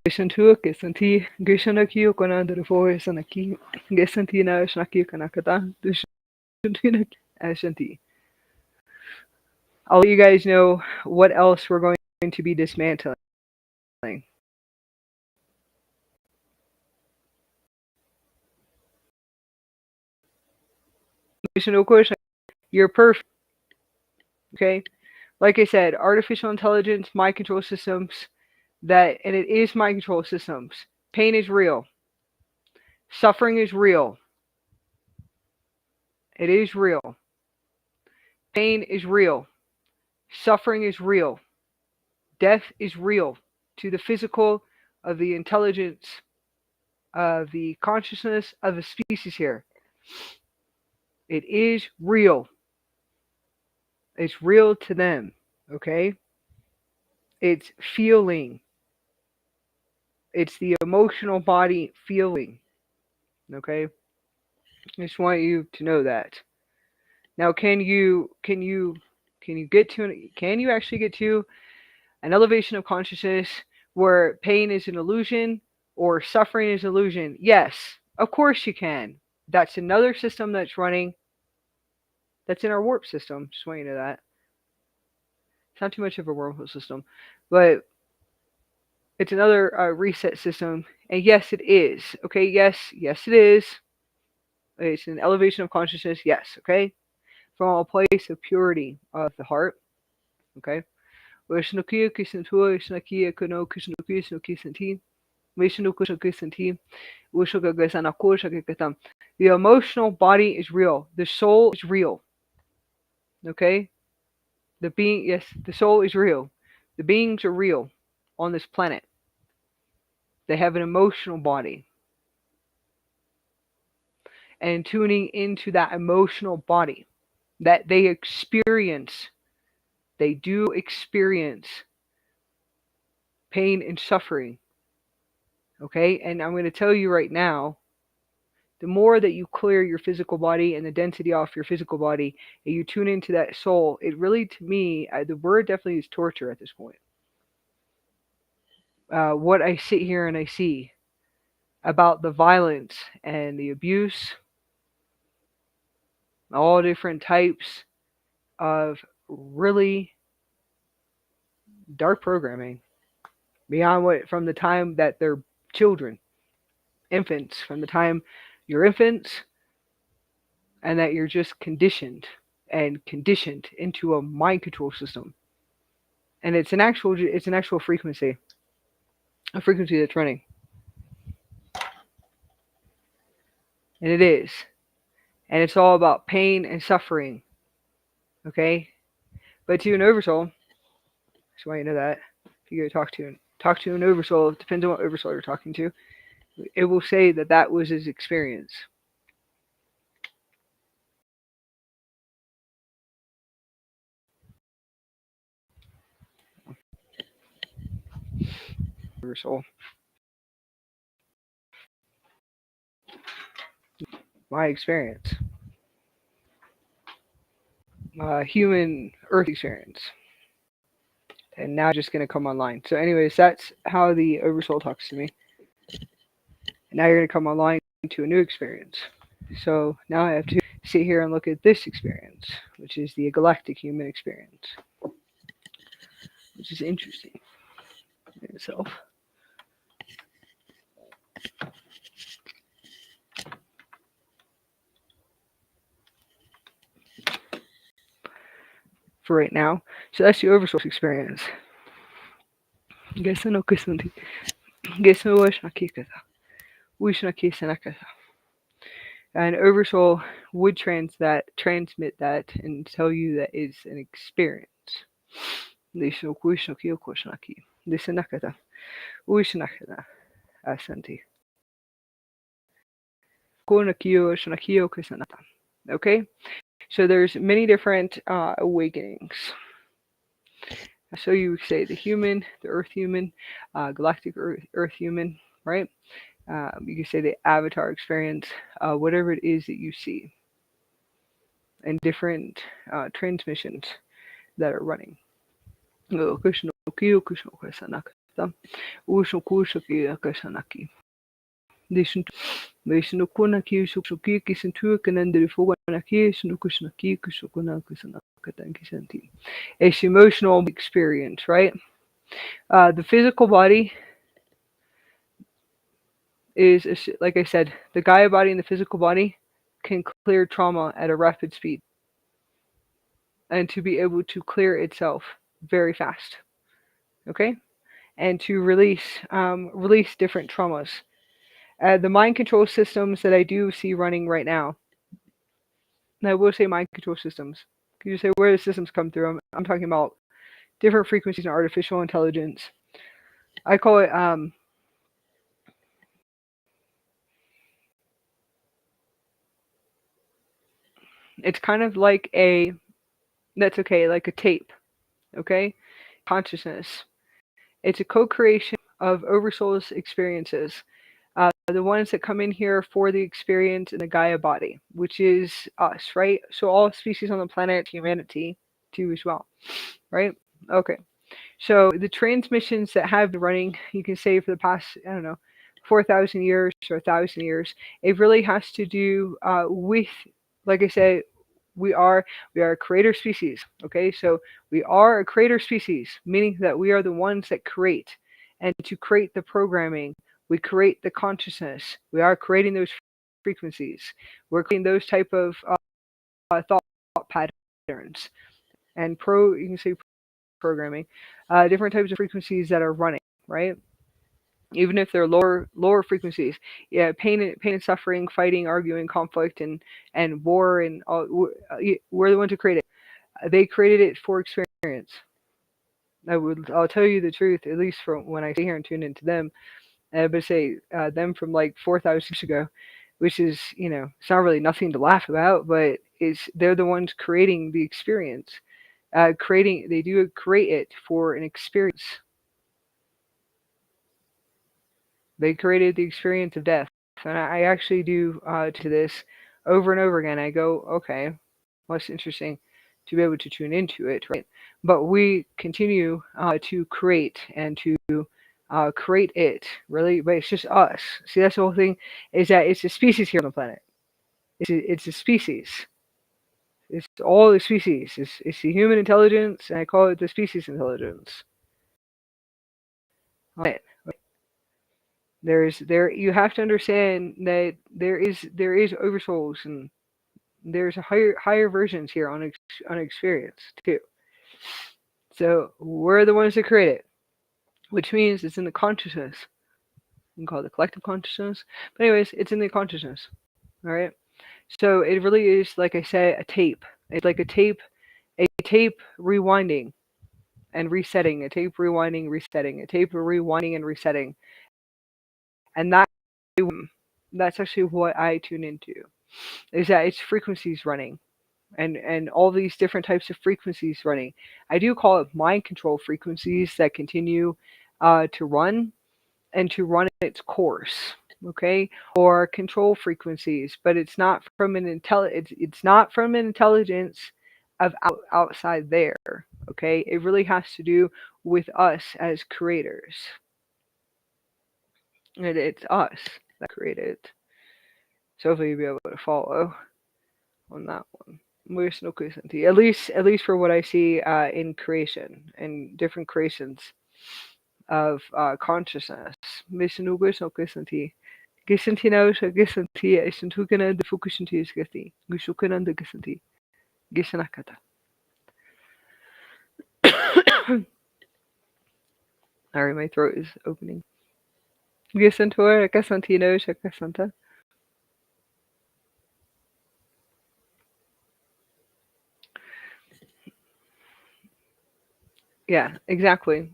Geshantua, Gesanti, Geshanaki, Konanda, Sanaki, Gesantina, Shnaki, Kanakata, Dushantina, Ashanti. I'll let you guys know what else we're going to be dismantling. You're perfect. Okay? Like I said, artificial intelligence, mind control systems, and it is mind control systems. Pain is real. Suffering is real. It is real. Pain is real. Suffering is real. Death is real to the physical, of the intelligence, of the consciousness of the species here. It is real. It's real to them, okay? It's feeling. It's the emotional body feeling, okay? I just want you to know that. Now, can you actually get to an elevation of consciousness where pain is an illusion or suffering is an illusion? Yes, of course you can. That's another system that's running. That's in our warp system. Just want you to know that. It's not too much of a wormhole system, but it's another reset system. And yes, it is. Okay, yes, it is. It's an elevation of consciousness. Yes, okay, from a place of purity of the heart. Okay. The emotional body is real. The soul is real. Okay? The soul is real. The beings are real on this planet. They have an emotional body. And tuning into that emotional body that they do experience pain and suffering. Okay? And I'm going to tell you right now, the more that you clear your physical body and the density off your physical body, and you tune into that soul, it really, to me, the word definitely is torture at this point. what I sit here and I see about the violence and the abuse, all different types of really dark programming beyond what from the time that they're children, infants, from the time you're infants, and that you're just conditioned and conditioned into a mind control system. And it's an actual frequency, a frequency that's running. And it is. And it's all about pain and suffering. Okay? But to an oversoul, just want you to know that. If you go talk to an oversoul, it depends on what oversoul you're talking to. It will say that that was his experience. Oversoul. My experience. Human Earth experience. And now just going to come online. So anyways, that's how the oversoul talks to me. And now you're going to come online to a new experience. So now I have to sit here and look at this experience, which is the galactic human experience, which is interesting in itself. For right now. So that's the oversoul experience. Guess no kusanti. Guess no washnakikata. Wishnaki. And oversoul would transmit that and tell you that it's an experience. Lisho kuishnaki okoshnaki. Lisanakata. Wishnakata. Asanti. Konakio shnakio kusanata. Okay? So there's many different awakenings. So you would say the human, the Earth human, galactic Earth human, right? You can say the avatar experience, whatever it is that you see, and different transmissions that are running. It's emotional experience, right? The physical body is, like I said, the Gaia body and the physical body can clear trauma at a rapid speed and to be able to clear itself very fast. Okay? And to release different traumas. The mind control systems that I do see running right now, and I will say mind control systems. Can you say where the systems come through? I'm talking about different frequencies and artificial intelligence. I call it it's kind of like like a tape, okay? Consciousness. It's a co-creation of oversoul's experiences. The ones that come in here for the experience in the Gaia body, which is us, right? So all species on the planet, humanity too as well, right? Okay. So the transmissions that have been running, you can say for the past, 4,000 years or 1,000 years, it really has to do with, like I said, we are a creator species. Okay, so we are a creator species, meaning that we are the ones that create, and to create the programming, we create the consciousness. We are creating those frequencies. We're creating those type of thought patterns and you can say programming, different types of frequencies that are running, right? Even if they're lower frequencies, yeah, pain and suffering, fighting, arguing, conflict, and war, and all, we're the ones who created it. They created it for experience. I'll tell you the truth, at least from when I sit here and tune into them. But say them from like 4,000 years ago, which is, it's not really nothing to laugh about, but they're the ones creating the experience. They do create it for an experience. They created the experience of death, and I actually do to this over and over again. I go, okay, well, it's interesting to be able to tune into it, right? But we continue to create and to create it, really, but it's just us. See, that's the whole thing, is that it's a species here on the planet. It's a species. It's all the species. It's the human intelligence, and I call it the species intelligence. Right. There. You have to understand that there is oversouls, and there's a higher versions here on experience too. So we're the ones that create it, which means it's in the consciousness. You can call it the collective consciousness, but anyways, it's in the consciousness. All right. So it really is, like I said, a tape. It's like a tape rewinding and resetting, a tape rewinding, resetting, a tape rewinding and resetting, and that's actually what I tune into. Is that it's frequencies running, and all these different types of frequencies running. I do call it mind control frequencies that continue to run and to run its course. Okay, or control frequencies, but it's not from an it's not from an intelligence of outside there. Okay, it really has to do with us as creators, and it's us that created. So hopefully you'll be able to follow on that one. At least for what I see in creation and different creations of consciousness. Gisanti na sa gisanti ay suntukan the fukushanti is gati. Gushukan the gisanti. Gisanakata. Alright, my throat is opening. Gisantor, Gasantino, Shakasanta. Yeah, exactly.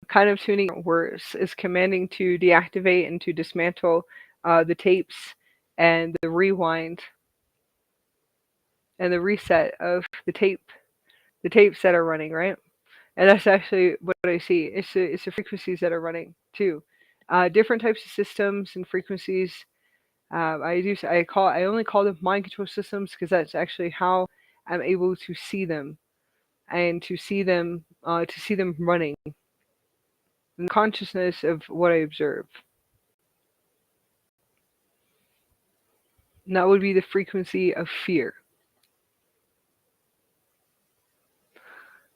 Kind of tuning words is commanding to deactivate and to dismantle the tapes and the rewind and the reset of the tapes that are running, right? And that's actually what I see. It's the frequencies that are running too. Different types of systems and frequencies. I only call them mind control systems because that's actually how I'm able to see them and to see them running. The consciousness of what I observe. And that would be the frequency of fear.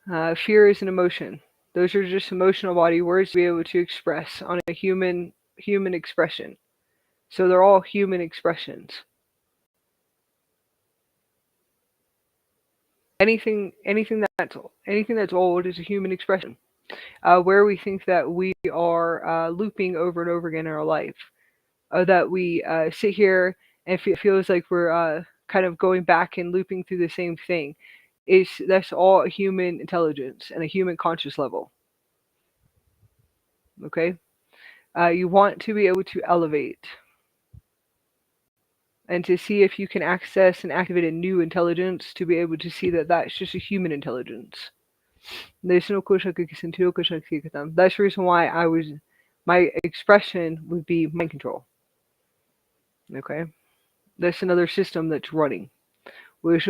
Fear is an emotion. Those are just emotional body words to be able to express on a human expression. So they're all human expressions. Anything that's old is a human expression. Where we think that we are looping over and over again in our life, that we sit here and it feels like we're kind of going back and looping through the same thing. That's all a human intelligence and a human conscious level. Okay, you want to be able to elevate and to see if you can access and activate a new intelligence to be able to see that that's just a human intelligence. That's the reason why my expression would be mind control. Okay, that's another system that's running. And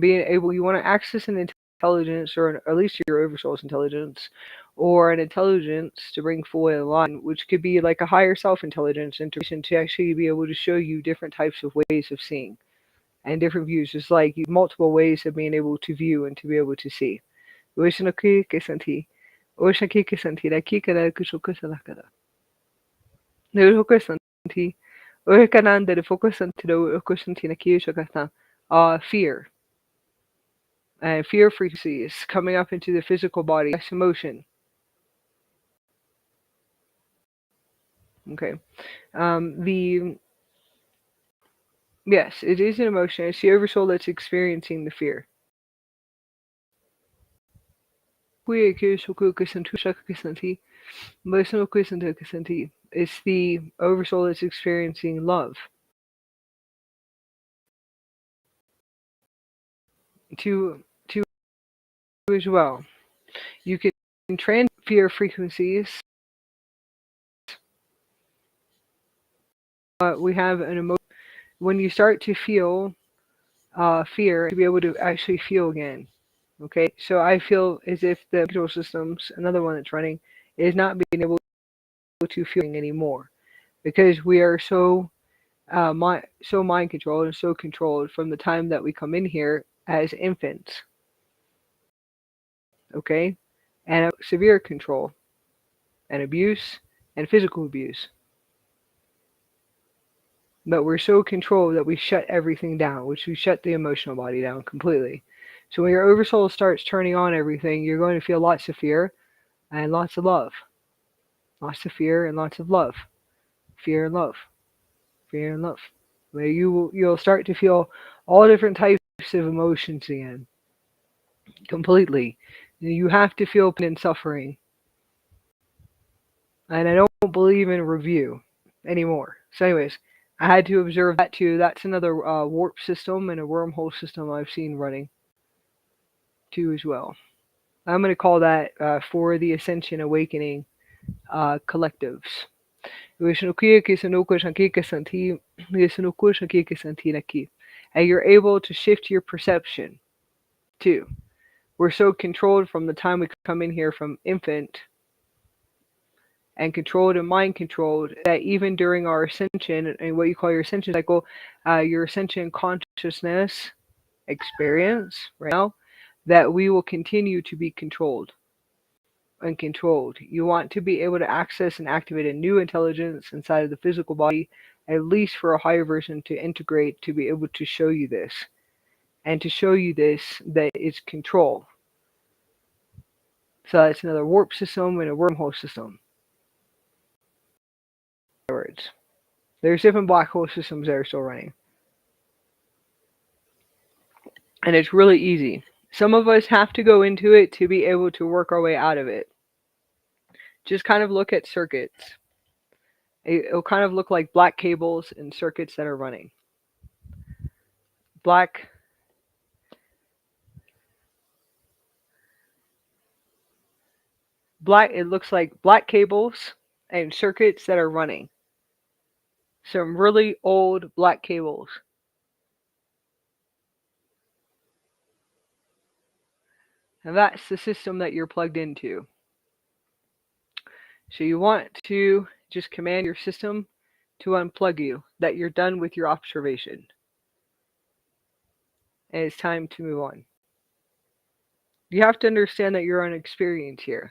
being able, you want to access an intelligence, or at least your oversoul's intelligence, or an intelligence to bring fully aligned, which could be like a higher self intelligence integration to actually be able to show you different types of ways of seeing and different views. It's like multiple ways of being able to view and to be able to see. Fear. Fear frequencies coming up into the physical body. That's emotion. Okay. Yes, it is an emotion. It's the oversoul that's experiencing the fear. It's the oversoul that's experiencing love. To as well. You can trans fear frequencies. We have an emotion when you start to feel fear to be able to actually feel again. Okay, so I feel as if the control systems, another one that's running, is not being able to feel anymore because we are so mind controlled and so controlled from the time that we come in here as infants. Okay, and severe control and abuse and physical abuse. But we're so controlled that we shut everything down, which we shut the emotional body down completely. So when your oversoul starts turning on everything, you're going to feel lots of fear and lots of love. Lots of fear and lots of love. Fear and love. Fear and love. Where you'll start to feel all different types of emotions again. Completely. You have to feel pain and suffering. And I don't believe in review anymore. So anyways, I had to observe that too. That's another warp system and a wormhole system I've seen running too as well. I'm going to call that for the Ascension Awakening collectives. And you're able to shift your perception too. We're so controlled from the time we come in here from infant and controlled and mind controlled that even during our ascension and what you call your ascension cycle, your ascension consciousness experience right now, that we will continue to be controlled and controlled. You want to be able to access and activate a new intelligence inside of the physical body, at least for a higher version to integrate to be able to show you this. And to show you this, that it's control. So that's another warp system and a wormhole system. In other words, there's different black hole systems that are still running. And it's really easy. Some of us have to go into it to be able to work our way out of it. Just kind of look at circuits. It'll kind of look like black cables and circuits that are running. Black it looks like black cables and circuits that are running. Some really old black cables. And that's the system that you're plugged into. So you want to just command your system to unplug you, that you're done with your observation. And it's time to move on. You have to understand that you're on experience here.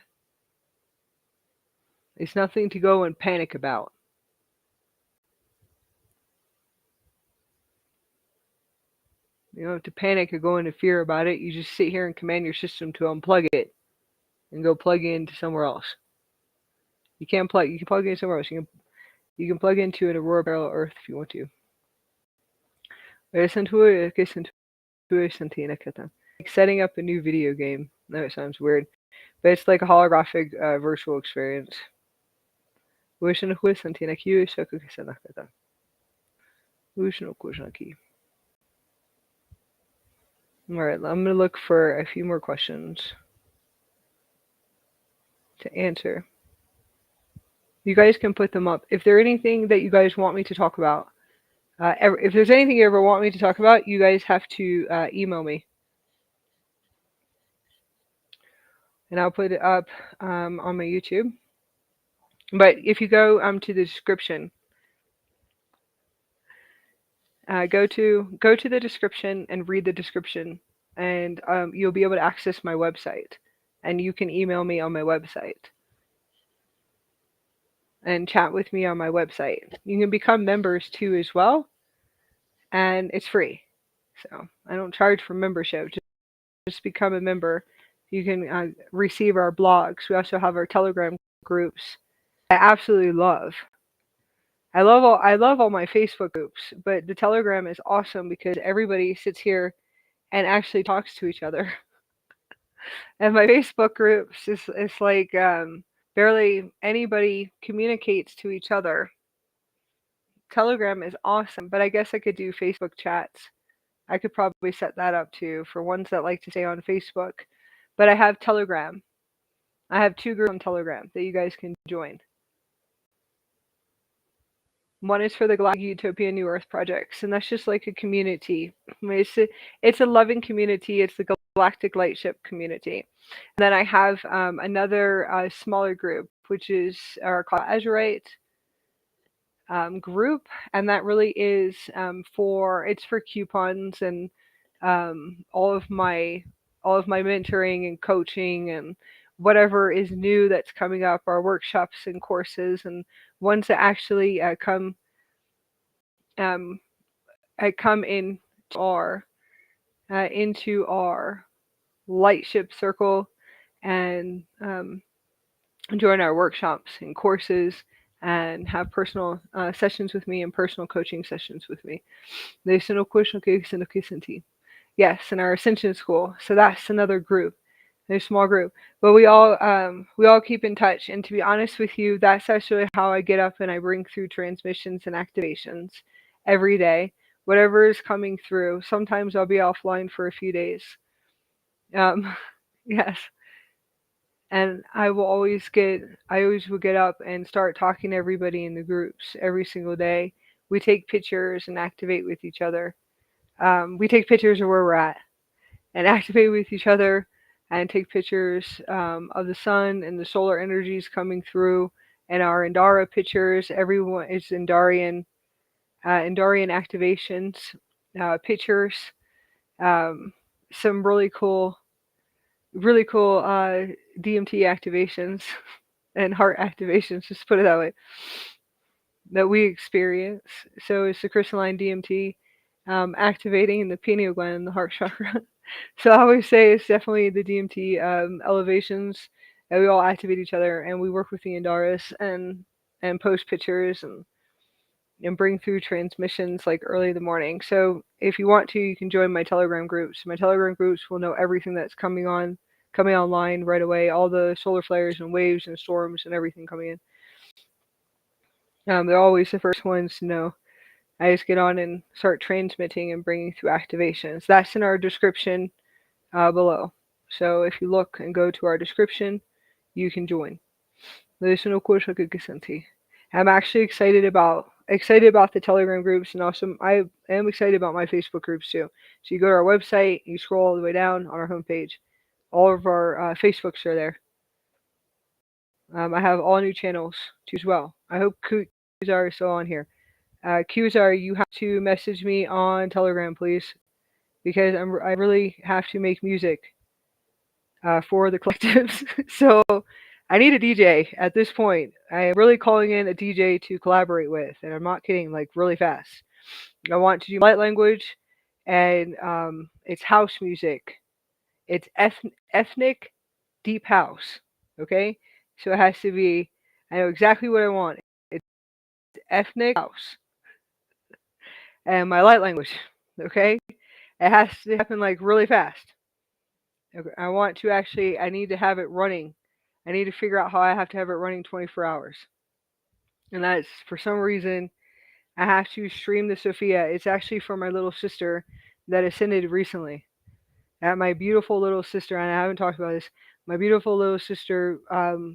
It's nothing to go and panic about. You don't have to panic or go into fear about it. You just sit here and command your system to unplug it and go plug into somewhere else. You can plug in somewhere else. You can plug into an Aurora parallel Earth if you want to. Like setting up a new video game. No, it sounds weird, but it's like a holographic virtual experience. Alright, I'm going to look for a few more questions to answer. You guys can put them up. If there's anything that you guys want me to talk about, if there's anything you ever want me to talk about, you guys have to email me. And I'll put it up on my YouTube. But if you go to the description, go to the description and read the description, and you'll be able to access my website. And you can email me on my website and chat with me on my website. You can become members too as well, and it's free. So I don't charge for membership. Just become a member. You can receive our blogs. We also have our Telegram groups. I absolutely love. I love all my Facebook groups, but the Telegram is awesome because everybody sits here and actually talks to each other. And my Facebook groups is like barely anybody communicates to each other. Telegram is awesome, but I guess I could do Facebook chats. I could probably set that up too for ones that like to stay on Facebook. But I have Telegram. I have 2 groups on Telegram that you guys can join. One is for the Galactic Utopia New Earth projects, and that's just like a community. It's a loving community. It's the Galactic Lightship community. And then I have another smaller group, which is called Azurite group, and that really is for coupons and all of my mentoring and coaching and whatever is new that's coming up, our workshops and courses and ones that actually um, come our into our lightship circle and join our workshops and courses and have personal sessions with me and personal coaching sessions with me. Yes, in our Ascension School. So that's another group, a small group. But we all keep in touch. And to be honest with you, that's actually how I get up and I bring through transmissions and activations every day. Whatever is coming through. Sometimes I'll be offline for a few days. Yes. And I always will get up and start talking to everybody in the groups every single day. We take pictures and activate with each other. We take pictures of where we're at and activate with each other and take pictures of the sun and the solar energies coming through and our Indara pictures. Everyone is Indarian activations, pictures, some really cool DMT activations and heart activations, just put it that way, that we experience. So it's the crystalline DMT activating in the pineal gland and the heart chakra. So I always say it's definitely the DMT elevations, and we all activate each other, and we work with the Andaras and post pictures and bring through transmissions like early in the morning. So if you want to, you can join my Telegram groups. My Telegram groups will know everything that's coming online right away, all the solar flares and waves and storms and everything coming in. They're always the first ones to know. I just get on and start transmitting and bringing through activations. That's in our description below. So if you look and go to our description, you can join. I'm actually excited about the Telegram groups, and also I am excited about my Facebook groups too. So you go to our website, you scroll all the way down on our homepage. All of our Facebooks are there. I have all new channels too as well. I hope Kuzar is still on here. Kuzar, you have to message me on Telegram, please, because I really have to make music for the collectives. So I need a DJ at this point. I am really calling in a DJ to collaborate with, and I'm not kidding, like really fast. I want to do light language, and it's house music. It's ethnic deep house. Okay, so it has to be. I know exactly what I want. It's ethnic house, and my light language. Okay, it has to happen like really fast. Okay, I want to actually. I need to have it running. I need to figure out how I have to have it running 24 hours. And that's for some reason I have to stream the Sophia. It's actually for my little sister that ascended recently. At my beautiful little sister, and I haven't talked about this. My beautiful little sister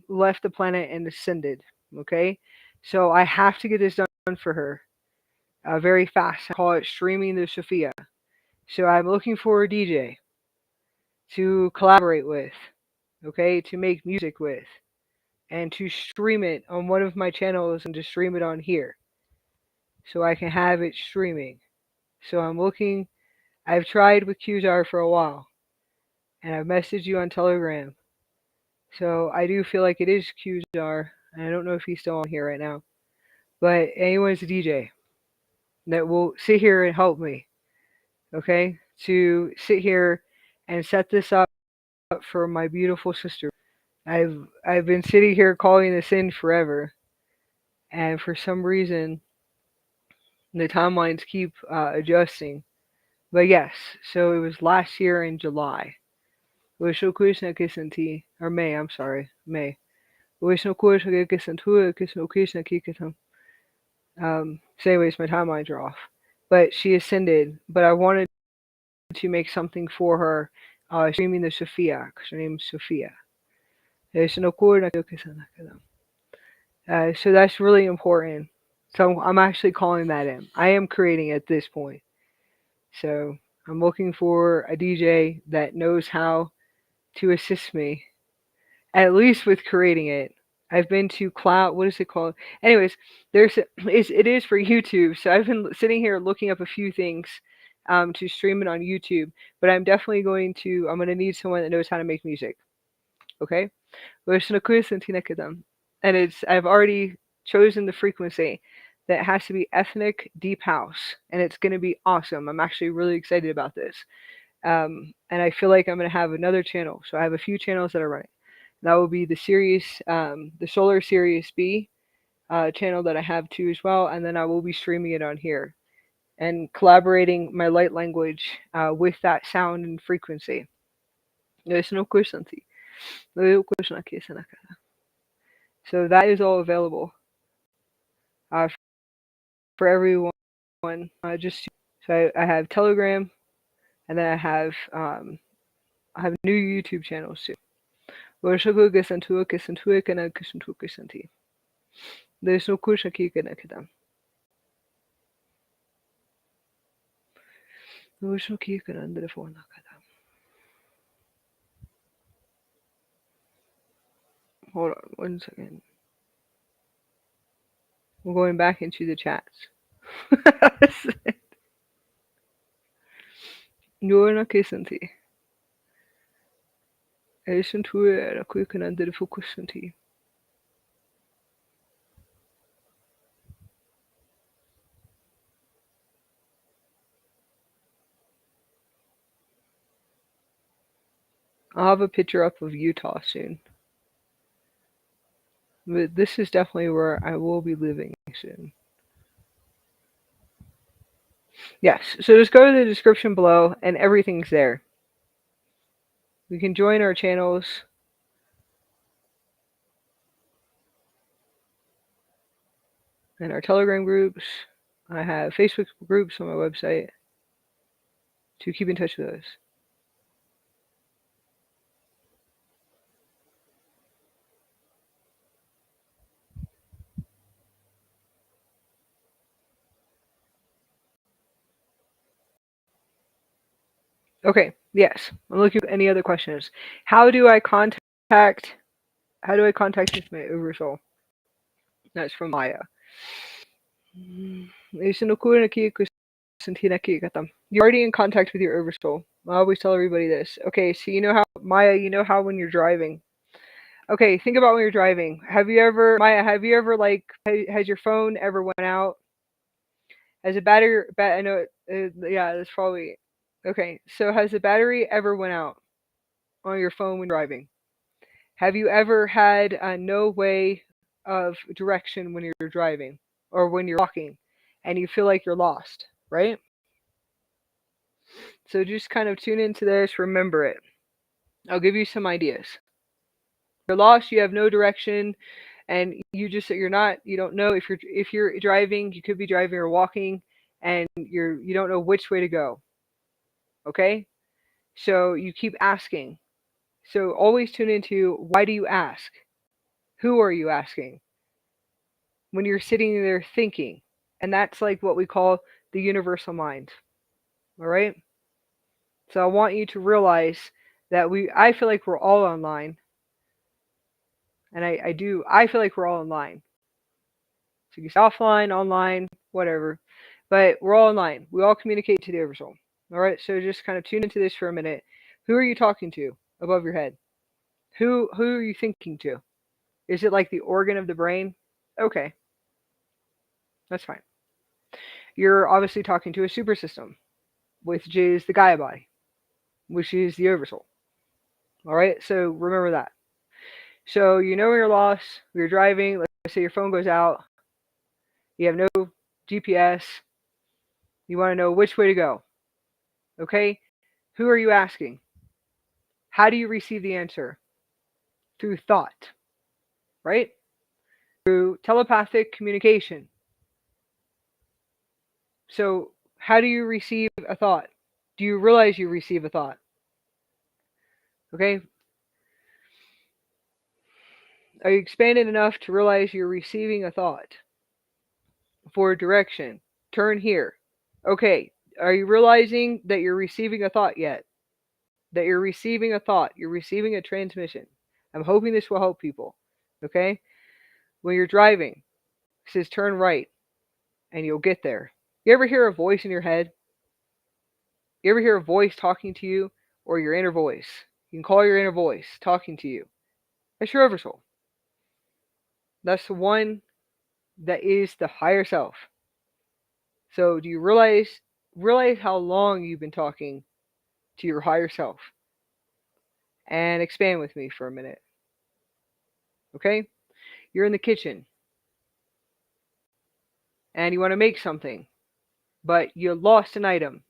left the planet and ascended. Okay, so I have to get this done for her very fast. I call it streaming the Sophia. So I'm looking for a DJ to collaborate with. Okay, to make music with, and to stream it on one of my channels and to stream it on here so I can have it streaming. So I've tried with Qzar for a while and I've messaged you on Telegram. So I do feel like it is Qzar, and I don't know if he's still on here right now. But anyone's a DJ that will sit here and help me, okay? To sit here and set this up for my beautiful sister. I've been sitting here calling this in forever, and for some reason the timelines keep adjusting. But yes, so it was last year in July. Or May, I'm sorry, May. So anyways, my timelines are off. But she ascended, but I wanted to make something for her, streaming the Sophia, because her name's Sophia. So that's really important. So I'm actually calling that in. I am creating at this point. So I'm looking for a DJ that knows how to assist me, at least with creating it. I've been to cloud. What is it called? Anyways, it is for YouTube. So I've been sitting here looking up a few things to stream it on YouTube. But I'm definitely going to. I'm going to need someone that knows how to make music. Okay. And I've already chosen the frequency that has to be ethnic deep house, and it's going to be awesome. I'm actually really excited about this. And I feel like I'm going to have another channel. So I have a few channels that are running. That will be the the Solar Series B channel that I have too as well, and then I will be streaming it on here and collaborating my light language with that sound and frequency. So that is all available for everyone. Just so I have Telegram, and then I have new YouTube channels too. There's no kush aqui que nakita. There's no key que under the phone nakata. Hold on 1 second. We're going back into the chats. You're not kissing tea. I listen to it a quick and under the focus tea. I'll have a picture up of Utah soon. But this is definitely where I will be living soon. Yes, so just go to the description below and everything's there. You can join our channels. And our Telegram groups. I have Facebook groups on my website to keep in touch with us. Okay, yes. I'm looking at any other questions. How do I contact with my oversoul? That's from Maya. You're already in contact with your oversoul. I always tell everybody this. Okay, so you know how, Maya, you know how when you're driving. Okay, think about when you're driving. Have you ever, like, has your phone ever went out? Has a battery, I know yeah, that's probably, okay, so has the battery ever went out on your phone when driving? Have you ever had no way of direction when you're driving or when you're walking and you feel like you're lost, right? So just kind of tune into this, remember it. I'll give you some ideas. You're lost, you have no direction, and you don't know if you're driving, you could be driving or walking, and you don't know which way to go. Okay? So you keep asking. So always tune into, why do you ask? Who are you asking? When you're sitting there thinking. And that's like what we call the universal mind. All right? So I want you to realize that I feel like we're all online. And I feel like we're all online. So you can stay offline, online, whatever. But we're all online. We all communicate to the oversoul. All right? So just kind of tune into this for a minute. Who are you talking to above your head? Who are you thinking to? Is it like the organ of the brain? Okay. That's fine. You're obviously talking to a super system, which is the Gaia body, which is the oversoul. All right? So remember that. So you know when you're lost, when you're driving, let's say your phone goes out, you have no GPS, you want to know which way to go. Okay? Who are you asking? How do you receive the answer? Through thought, right? Through telepathic communication. So how do you receive a thought? Do you realize you receive a thought? Okay? Are you expanded enough to realize you're receiving a thought for direction? Turn here. Okay. Are you realizing that you're receiving a thought yet? That you're receiving a thought. You're receiving a transmission. I'm hoping this will help people. Okay? When you're driving, it says turn right and you'll get there. You ever hear a voice in your head? You ever hear a voice talking to you or your inner voice? You can call your inner voice talking to you. That's your oversoul. That's the one that is the higher self. So do you realize how long you've been talking to your higher self? And expand with me for a minute. Okay? You're in the kitchen and you want to make something, but you lost an item.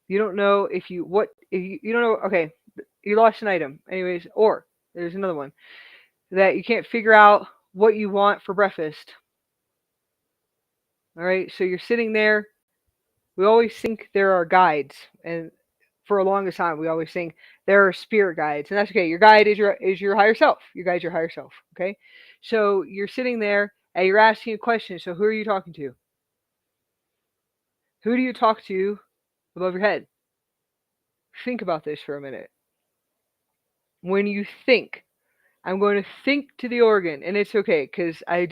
You don't know if you don't know. Okay, you lost an item. Anyways, or there's another one that you can't figure out what you want for breakfast. All right, so you're sitting there. We always think there are guides, and for a longest time we always think there are spirit guides, and that's okay. Your guide is your higher self. Your guide's your higher self. Okay, so you're sitting there and you're asking a question. So who are you talking to? Who do you talk to above your head? Think about this for a minute. When you think, I'm going to think to the organ, and it's okay because I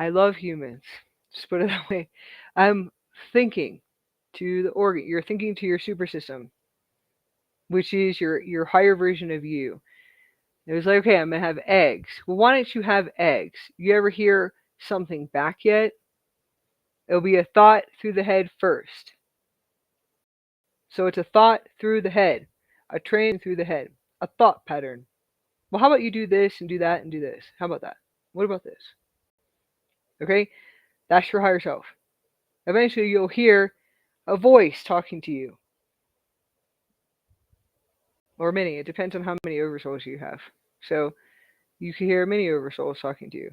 love humans. Just put it that way. I'm thinking to the organ. You're thinking to your super system, which is your higher version of you. It was like, okay, I'm gonna have eggs. Well, why don't you have eggs? You ever hear something back yet? It'll be a thought through the head first. So it's a thought through the head, a train through the head, a thought pattern. Well, how about you do this and do that and do this? How about that? What about this? Okay, that's your higher self. Eventually, you'll hear a voice talking to you, or many. It depends on how many oversouls you have. So you can hear many oversouls talking to you,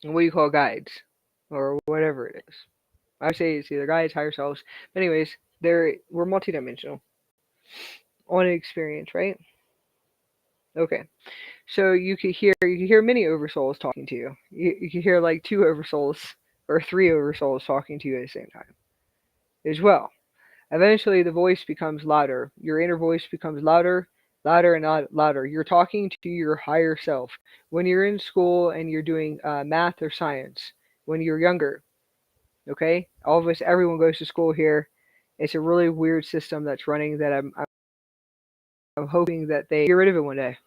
and what you call guides, or whatever it is. I say it's either guides, higher selves. But anyways, we're multidimensional on an experience, right? Okay. So you could hear many oversouls talking to you. You could hear like two oversouls or three oversouls talking to you at the same time as well. Eventually, the voice becomes louder. Your inner voice becomes louder, louder, and louder. You're talking to your higher self. When you're in school and you're doing math or science, when you're younger, okay? All of us, everyone goes to school here. It's a really weird system that's running that I'm hoping that they get rid of it one day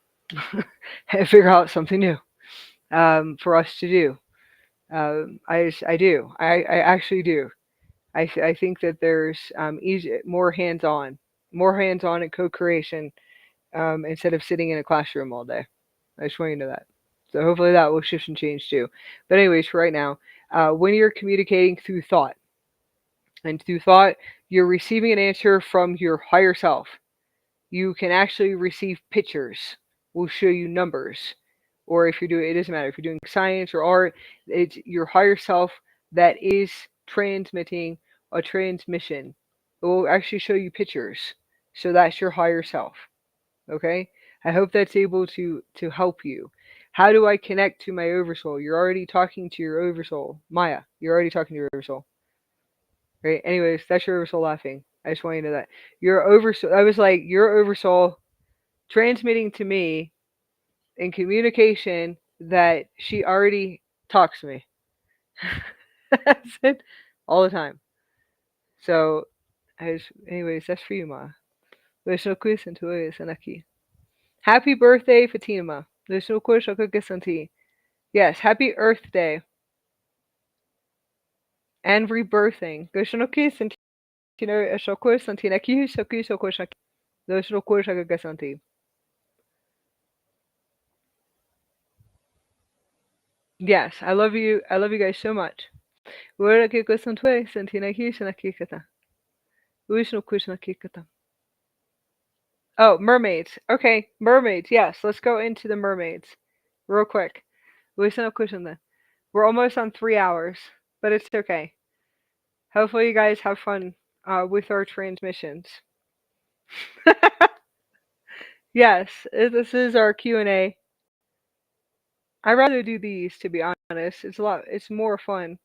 and figure out something new for us to do. I do. I actually do. I think that there's more hands-on and co-creation instead of sitting in a classroom all day. I just want you to know that. So hopefully that will shift and change too. But anyways, for right now, when you're communicating through thought, and through thought, you're receiving an answer from your higher self. You can actually receive pictures. We'll show you numbers. Or if you're doing, it doesn't matter if you're doing science or art, it's your higher self that is transmitting a transmission. It will actually show you pictures. So that's your higher self. Okay? I hope that's able to help you. How do I connect to my oversoul? You're already talking to your oversoul. Maya, you're already talking to your oversoul. Right? Anyways, that's your oversoul laughing. I just want you to know that. Your oversoul, I was like, your oversoul transmitting to me in communication that she already talks to me. That's it. All the time. So, anyways, that's for you, Ma. There's no quiz until it's aquí. Happy birthday, Fatima. There's no quiz until. Yes, happy Earth Day. And rebirthing. There's no quiz until. There's no quiz until. Yes, I love you. I love you guys so much. Oh, mermaids. Okay, mermaids. Yes, let's go into the mermaids real quick. We're almost on 3 hours, but it's okay. Hopefully you guys have fun with our transmissions. Yes, this is our Q&A. I'd rather do these, to be honest. It's more fun.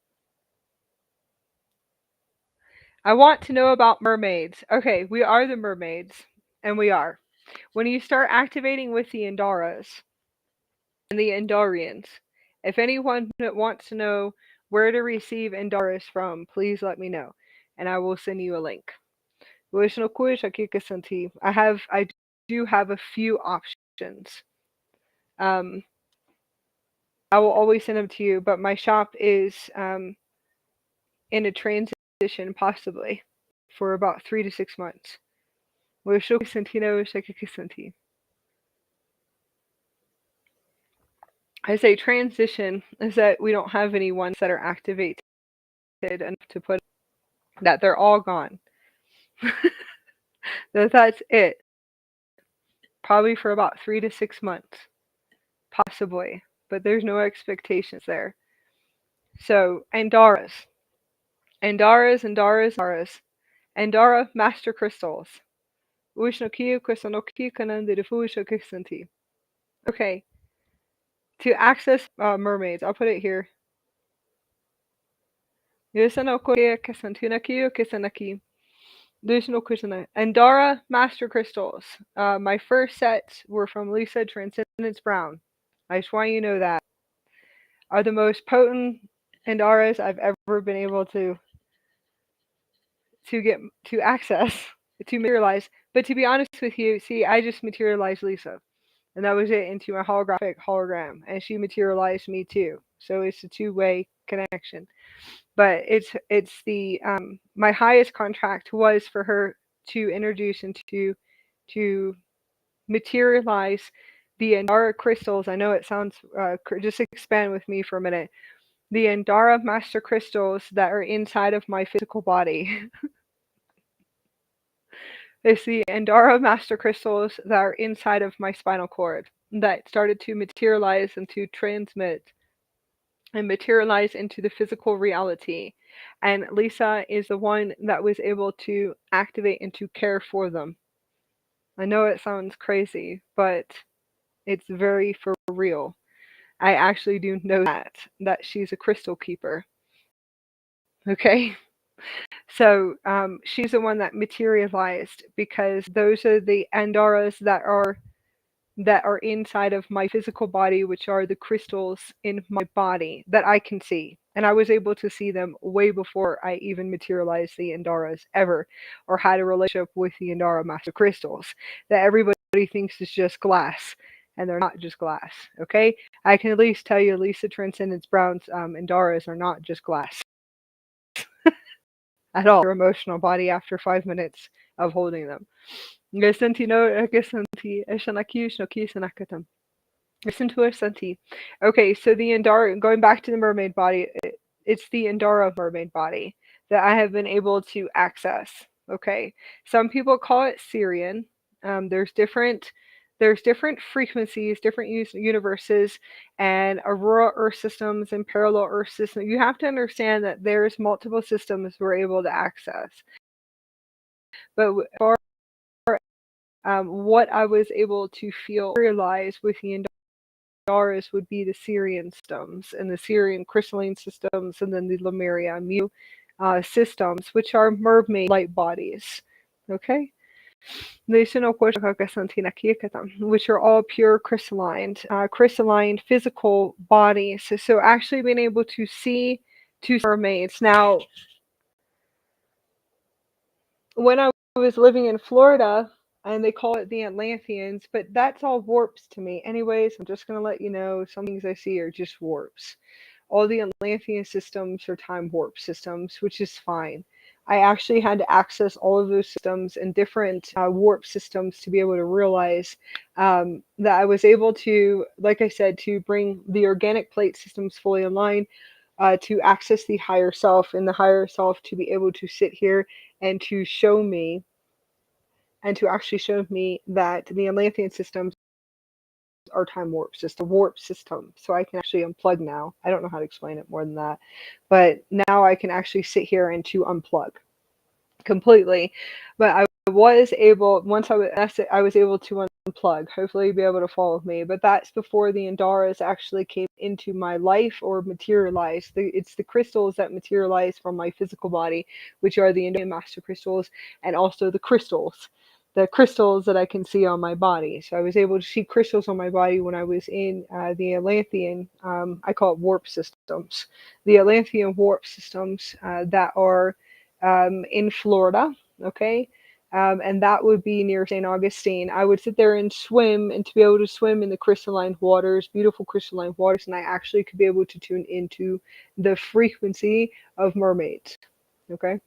I want to know about mermaids. Okay, we are the mermaids, and we are. When you start activating with the Andaras and the Andarians, if anyone wants to know where to receive Andaras from, please let me know, and I will send you a link. I do have a few options. Um, I will always send them to you, but my shop is in a transition, possibly, for about 3 to 6 months. I say transition is that we don't have any ones that are activated enough to put that they're all gone. That's it. Probably for about 3 to 6 months, possibly, but there's no expectations there. So Andaras, Andara master crystals. Okay, to access mermaids, I'll put it here. Andara master crystals. My first sets were from Lisa Transcendence Brown. I just want you to know that. Are the most potent Andaras I've ever been able to get to access, to materialize. But to be honest with you, see, I just materialized Lisa, and that was it, into my holographic hologram, and she materialized me too. So it's a two-way connection. But it's the my highest contract was for her to introduce and to materialize the Andara crystals. I know it sounds just expand with me for a minute. The Andara master crystals that are inside of my physical body. It's the Andara master crystals that are inside of my spinal cord that started to materialize and to transmit and materialize into the physical reality. And Lisa is the one that was able to activate and to care for them. I know it sounds crazy, but it's very for real. I actually do know that she's a crystal keeper. Okay? So she's the one that materialized, because those are the Andaras that are inside of my physical body, which are the crystals in my body that I can see. And I was able to see them way before I even materialized the Andaras ever, or had a relationship with the Andara master crystals that everybody thinks is just glass. And they're not just glass, okay? I can at least tell you Lisa Transcendence Brown's Andaras are not just glass at all. Your emotional body after 5 minutes of holding them. Listen to Santi. Okay, so the Andara, going back to the mermaid body, it's the Andara mermaid body that I have been able to access. Okay, some people call it Syrian. There's different frequencies, different universes, and Aurora Earth systems and parallel Earth systems. You have to understand that there's multiple systems we're able to access. But for what I was able to feel realize with the Andaras would be the Syrian systems and the Syrian crystalline systems, and then the Lemuria Mu systems, which are mermaid light bodies. Okay? Which are all pure crystalline physical bodies. So actually being able to see two mermaids. Now, when I was living in Florida, and they call it the Atlanteans, but that's all warps to me. Anyways, I'm just going to let you know, some things I see are just warps. All the Atlantean systems are time warp systems, which is fine. I actually had to access all of those systems and different warp systems to be able to realize that I was able to, like I said, to bring the organic plate systems fully online, to access the higher self, and the higher self to be able to sit here and to show me, and to actually show me that the Atlantean systems are time warp system. So I can actually unplug now. I don't know how to explain it more than that, but now I can actually sit here and to unplug completely. But I was able, once I was able to unplug. Hopefully you'll be able to follow me. But that's before the Andaras actually came into my life or materialized. It's the crystals that materialize from my physical body, which are the Andorian master crystals, and also the crystals that I can see on my body. So I was able to see crystals on my body when I was in the Atlantean, I call it warp systems. The Atlantean warp systems that are in Florida, okay? And that would be near St. Augustine. I would sit there and swim, and to be able to swim in the crystalline waters, beautiful crystalline waters, and I actually could be able to tune into the frequency of mermaids, okay?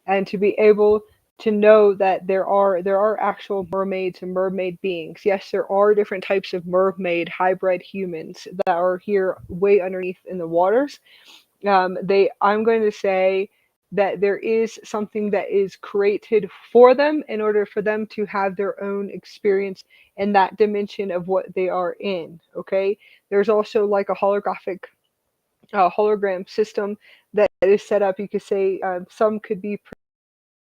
And to be able to know that there are actual mermaids and mermaid beings. Yes, there are different types of mermaid hybrid humans that are here way underneath in the waters. I'm going to say that there is something that is created for them in order for them to have their own experience in that dimension of what they are in. Okay, there's also like a holographic hologram system that is set up. You could say some could be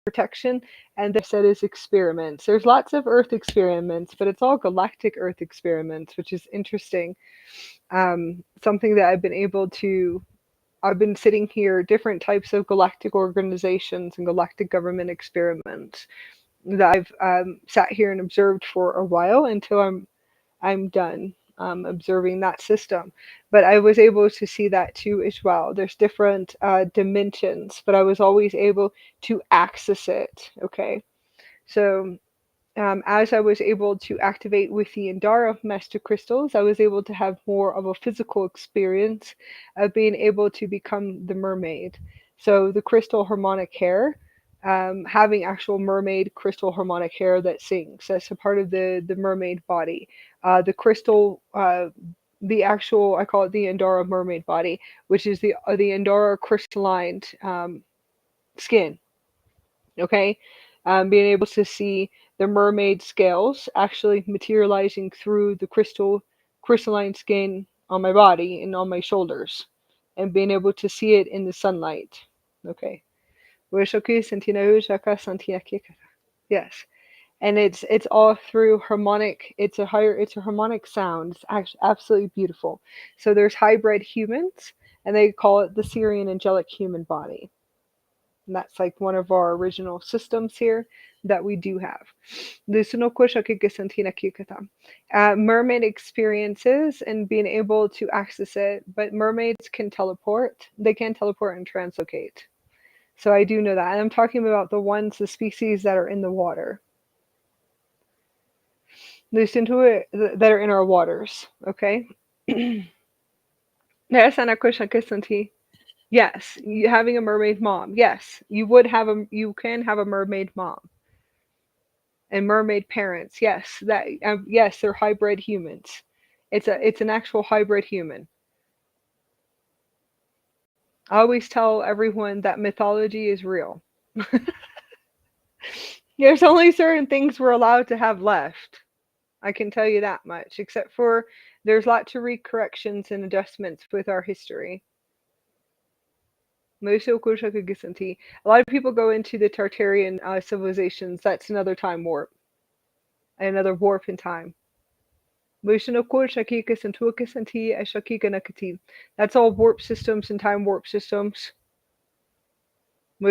protection, and they said is experiments. There's lots of Earth experiments, but it's all galactic Earth experiments, which is interesting. Something that I've been sitting here, different types of galactic organizations and galactic government experiments that I've sat here and observed for a while until I'm done observing that system. But I was able to see that too as well. There's different dimensions, but I was always able to access it. Okay, so as I was able to activate with the Indara Master Crystals, I was able to have more of a physical experience of being able to become the mermaid. So the crystal harmonic hair, having actual mermaid crystal harmonic hair that sings. That's a part of the mermaid body. The crystal, the actual, I call it the Indara mermaid body, which is the Indara crystalline skin. Okay, being able to see the mermaid scales actually materializing through the crystalline skin on my body and on my shoulders, and being able to see it in the sunlight. Okay, yes, and it's all through harmonic. It's a harmonic sound. It's actually absolutely beautiful. So there's hybrid humans, and they call it the Syrian angelic human body. And that's like one of our original systems here that we do have. Mermaid experiences and being able to access it, but mermaids can teleport. They can teleport and translocate. So I do know that. And I'm talking about the species that are in the water. Listen to it, that are in our waters. Okay? Yes, having a mermaid mom. Yes, you can have a mermaid mom and mermaid parents. Yes, yes, they're hybrid humans. It's an actual hybrid human. I always tell everyone that mythology is real. There's only certain things we're allowed to have left. I can tell you that much, except for there's lots of recorrections and adjustments with our history. A lot of people go into the Tartarian civilizations. That's another time warp, another warp in time. That's all warp systems and time warp systems. I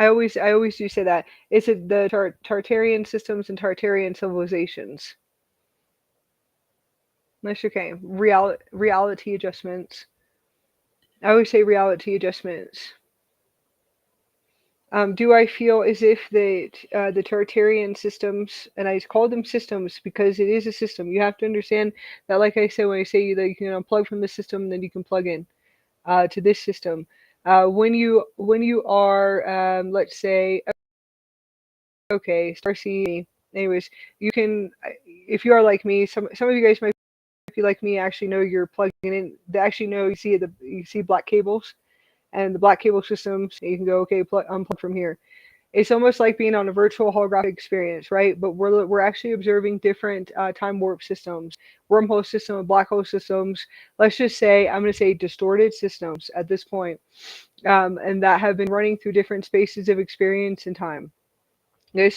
always do say that. It's the Tartarian systems and Tartarian civilizations. That's okay. Reality adjustments. I always say reality adjustments. Do I feel as if the Tartarian systems, and I call them systems because it is a system. You have to understand that, like I said, when I say that you can unplug from the system, then you can plug in to this system. When you are, let's say, okay, Starseed. Anyways, you can, if you are like me, some of you guys might be like me. Actually, know you're plugging in. They actually know you see black cables, and the black cable systems. You can go, okay, unplug from here. It's almost like being on a virtual holographic experience, right? But we're actually observing different time warp systems, wormhole systems, black hole systems. Let's just say I'm going to say distorted systems at this point, and that have been running through different spaces of experience and time. and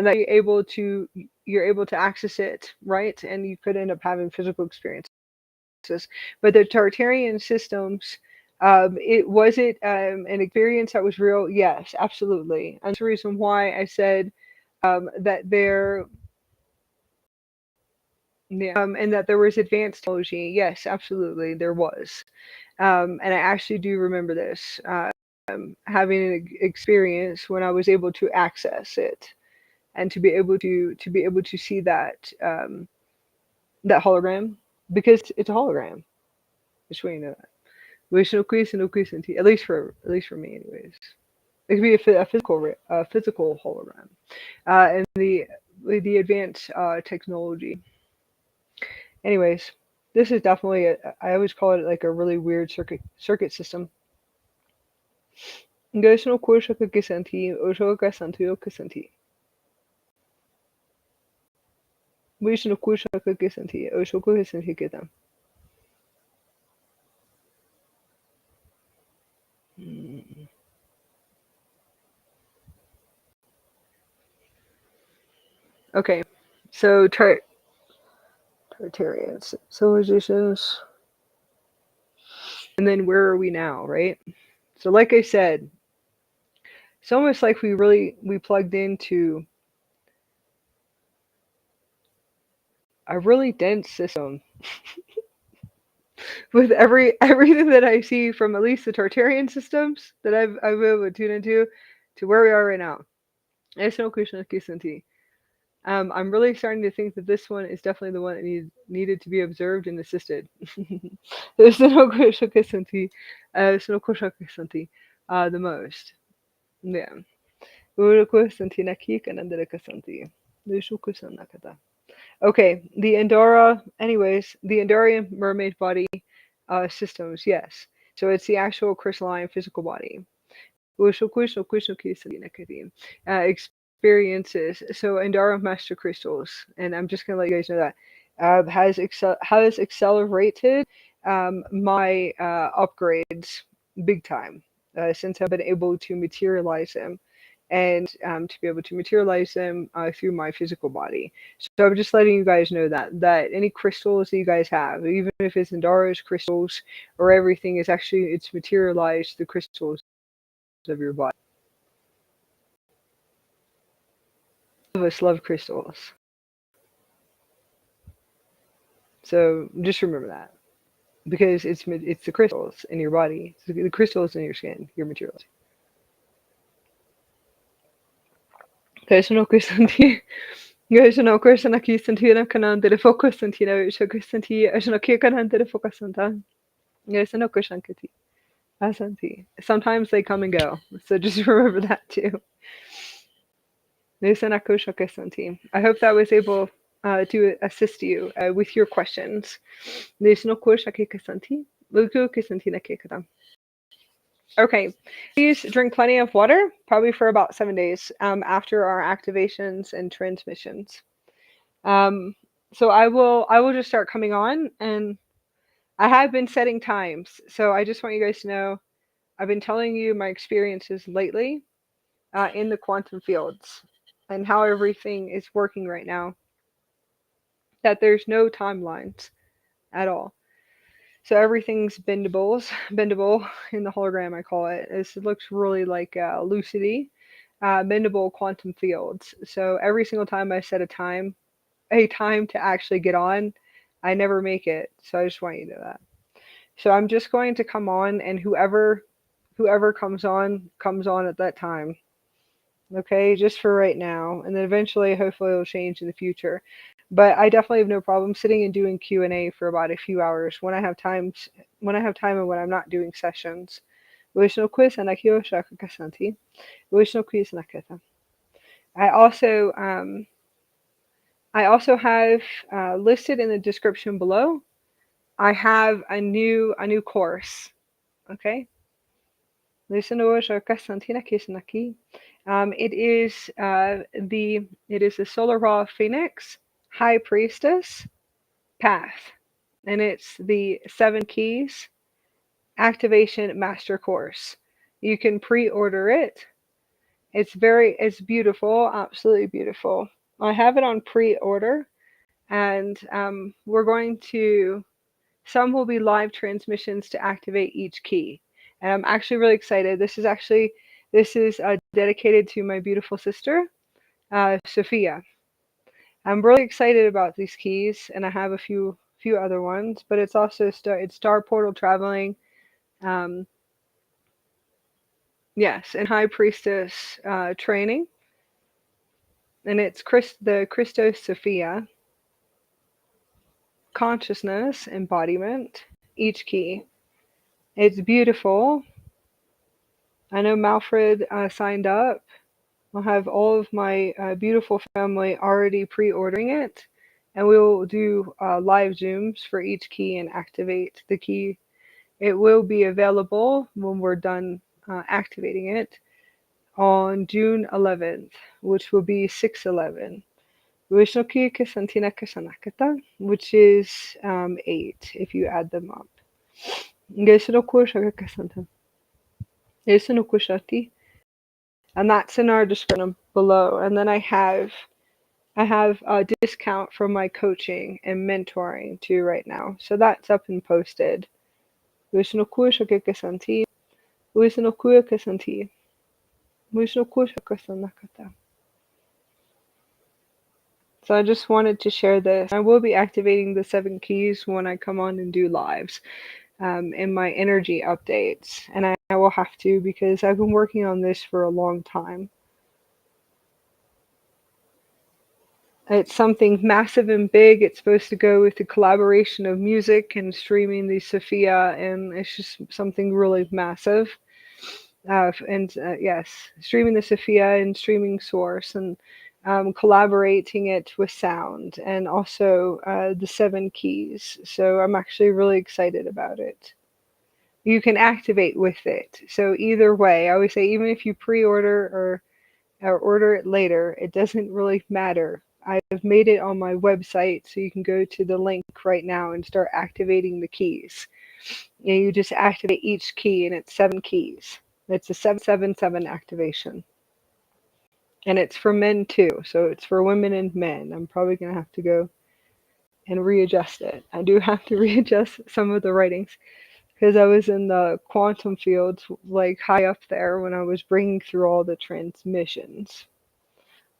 that you're able to access it, right? And you could end up having physical experiences. But the Tartarian systems, an experience that was real? Yes, absolutely. And that's the reason why I said that there, yeah, and that there was advanced technology. Yes, absolutely, there was. And I actually do remember this, having an experience when I was able to access it and to be able to see that, that hologram, because it's a hologram. Just so you know that. At least for me, anyways. It could be a physical hologram, and the advanced technology. Anyways, this is definitely I always call it like a really weird circuit system. Gaisno kurshaka kisanti, oshoka santuyo kisanti. Vishnu kurshaka kisanti, oshoka kisanti kitam. Okay, so Tartarians, civilizations, and then where are we now, right? So, like I said, it's almost like we plugged into a really dense system with everything that I see from at least the Tartarian systems that I've been able to tune into to where we are right now. It's no Krishna Kisanti. I'm really starting to think that this one is definitely the one that needed to be observed and assisted. There's no Krishna Kisanti, no Krishna Kisanti, the most. Yeah. Uru Kisanti Naki Kanandara Kisanti. Vishu Kisanakata. Okay, the Andorra, anyways, the Andorian mermaid body systems, yes. So it's the actual crystalline physical body. Experiences. So Andorra master crystals, and I'm just gonna let you guys know that has accelerated my upgrades big time, since I've been able to materialize them, and to be able to materialize them through my physical body. So I'm just letting you guys know that any crystals that you guys have, even if it's Andorra's crystals or everything, is actually it's materialized the crystals of your body. All of us love crystals, so just remember that, because it's the crystals in your body, it's the crystals in your skin, your materials. Okay, so no Kristanti. Guys, no question aquí sentina kanan de focus sentina so Kristanti as no kia kanan de focus santa. Guys, no question kati. Asanti. Sometimes they come and go, so just remember that too. I hope that was able to assist you with your questions. Okay, please drink plenty of water, probably for about 7 days after our activations and transmissions. So I will just start coming on, and I have been setting times. So I just want you guys to know I've been telling you my experiences lately in the quantum fields and how everything is working right now. That there's no timelines at all. So everything's bendable in the hologram. I call it. It looks really like lucidity, bendable quantum fields. So every single time I set a time to actually get on, I never make it. So I just want you to know that. So I'm just going to come on, and whoever comes on at that time. Okay, just for right now, and then eventually, hopefully, it'll change in the future. But I definitely have no problem sitting and doing Q&A for about a few hours when I have time, and when I'm not doing sessions. Vishnu quiz and Kasanti. Vishnu quiz naketa. I also have listed in the description below. I have a new course. Okay. It is the Solar Raw Phoenix High Priestess Path, and it's the 7 Keys Activation Master Course. You can pre-order it. It's beautiful, absolutely beautiful. I have it on pre-order, and we're going to, some will be live transmissions to activate each key. And I'm actually really excited. This is dedicated to my beautiful sister, Sophia. I'm really excited about these keys, and I have a few other ones, but it's also it's star portal traveling. Um, yes, and high priestess training, and it's the Christos Sophia consciousness embodiment. Each key, it's beautiful. I know Malfred signed up. I'll have all of my beautiful family already pre-ordering it, and we will do live zooms for each key and activate the key. It will be available when we're done activating it on June 11th, which will be 6/11. Vishnuki Kasantina Kasanakata, which is 8 if you add them up. And that's in our description below. And then I have a discount for my coaching and mentoring too right now. So that's up and posted. So I just wanted to share this. I will be activating the 7 keys when I come on and do lives in my energy updates. And I will have to, because I've been working on this for a long time. It's something massive and big. It's supposed to go with the collaboration of music and streaming the Sophia, and it's just something really massive. Yes, streaming the Sophia and streaming Source, and collaborating it with sound, and also the 7 keys. So I'm actually really excited about it. You can activate with it. So either way, I always say, even if you pre-order or order it later, it doesn't really matter. I've made it on my website, so you can go to the link right now and start activating the keys. And you just activate each key, and it's 7 keys. It's a 777 activation. And it's for men too, so it's for women and men. I'm probably going to have to go and readjust it. I do have to readjust some of the writings, because I was in the quantum fields, like high up there, when I was bringing through all the transmissions.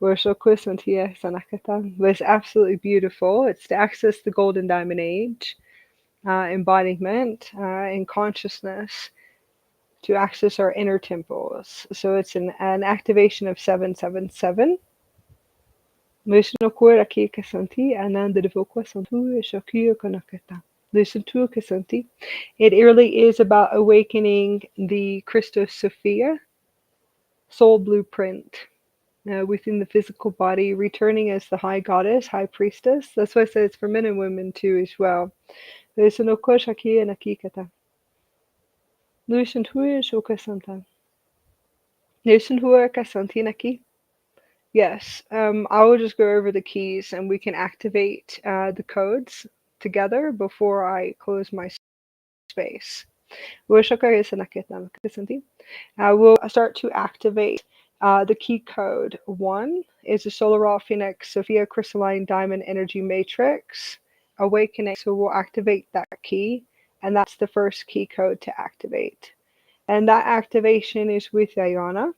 But it's absolutely beautiful. It's to access the golden diamond age, embodiment, and consciousness, to access our inner temples. So it's an activation of 777. Listen to Kasanti. It really is about awakening the Christos Sophia soul blueprint within the physical body, returning as the high goddess, high priestess. That's why I say it's for men and women too as well. Listen to Kasanta. Listen to Kasantinaki. Yes, I will just go over the keys, and we can activate the codes together before I close my space. We'll start to activate the key code. 1 is the Solar Phoenix Sophia Crystalline Diamond Energy Matrix Awakening. So we'll activate that key, and that's the first key code to activate. And that activation is with Iona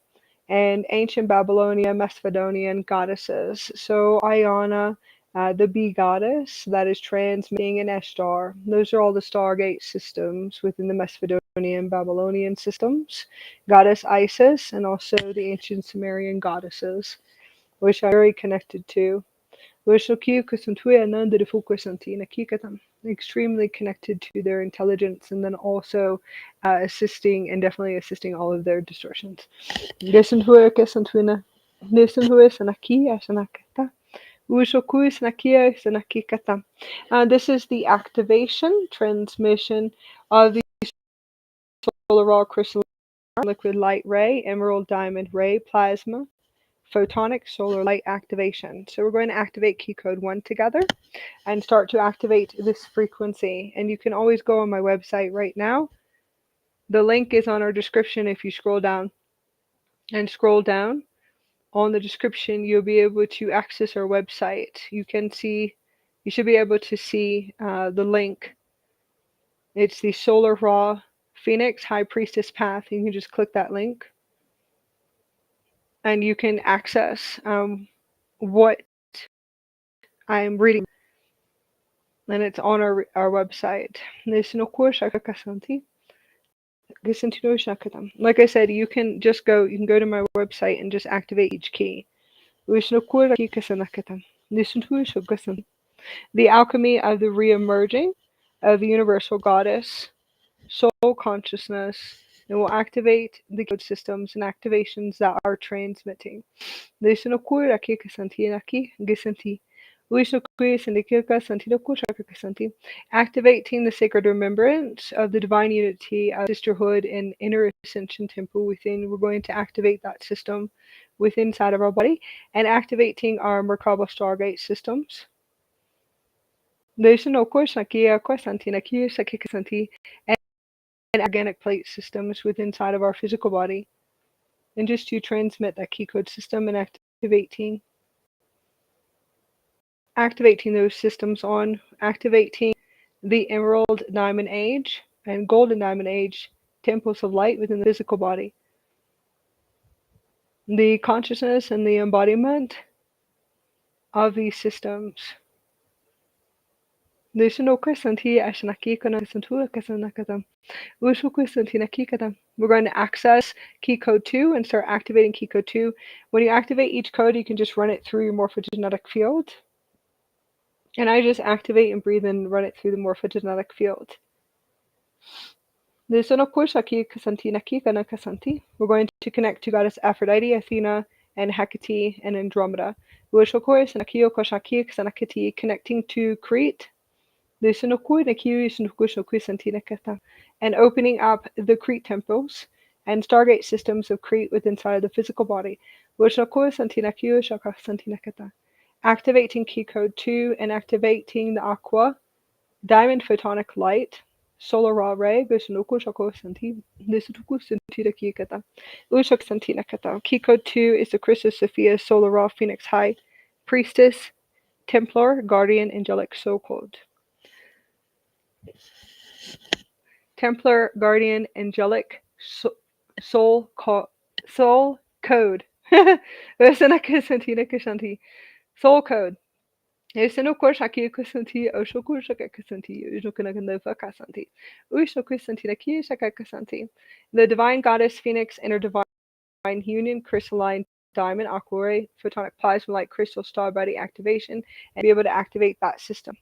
and ancient Babylonian, Macedonian goddesses. So Iona, the bee goddess that is transmitting an Ishtar. Those are all the Stargate systems within the Macedonian, Babylonian systems. Goddess Isis, and also the ancient Sumerian goddesses, which I'm very connected to. Extremely connected to their intelligence, and then also assisting, and definitely assisting all of their distortions. This is the activation transmission of the solar crystalline liquid light ray, emerald diamond ray, plasma, photonic solar light activation. So we're going to activate key code 1 together and start to activate this frequency. And you can always go on my website right now The link is on our description. If you scroll down and scroll down on the description, you'll be able to access our website. You should be able to see the link. It's the Solar Raw Phoenix High Priestess Path. You can just click that link and you can access what I'm reading, and it's on our website. Like I said, you can go to my website and just activate each key. The alchemy of the re-emerging of the universal goddess, soul consciousness, and will activate the code systems and activations that are transmitting. Activating the sacred remembrance of the divine unity of sisterhood and inner ascension temple within. We're going to activate that system within inside of our body and activating our Merkaba Stargate systems. And organic plate systems within inside of our physical body. And just to transmit that key code system and activating those systems on, activating the Emerald Diamond Age and Golden Diamond Age temples of light within the physical body. The consciousness and the embodiment of these systems. We're going to access key code 2 and start activating key code 2. When you activate each code, you can just run it through your morphogenetic field. And I just activate and breathe and run it through the morphogenetic field. We're going to connect to Goddess Aphrodite, Athena, and Hecate, and Andromeda. Connecting to Crete. And opening up the Crete temples and Stargate systems of Crete within inside the physical body. Activating key code 2 and activating the Aqua Diamond Photonic Light Solar Raw Ray. Key code 2 is the Christus Sophia Solar Raw Phoenix High Priestess Templar Guardian Angelic Soul Code. Templar Guardian Angelic Soul Code. Soul Code. The Divine Goddess Phoenix Inner Divine Union Crystalline Diamond Aquaray Photonic Plasma Light Crystal Star Body Activation, and be able to activate that system.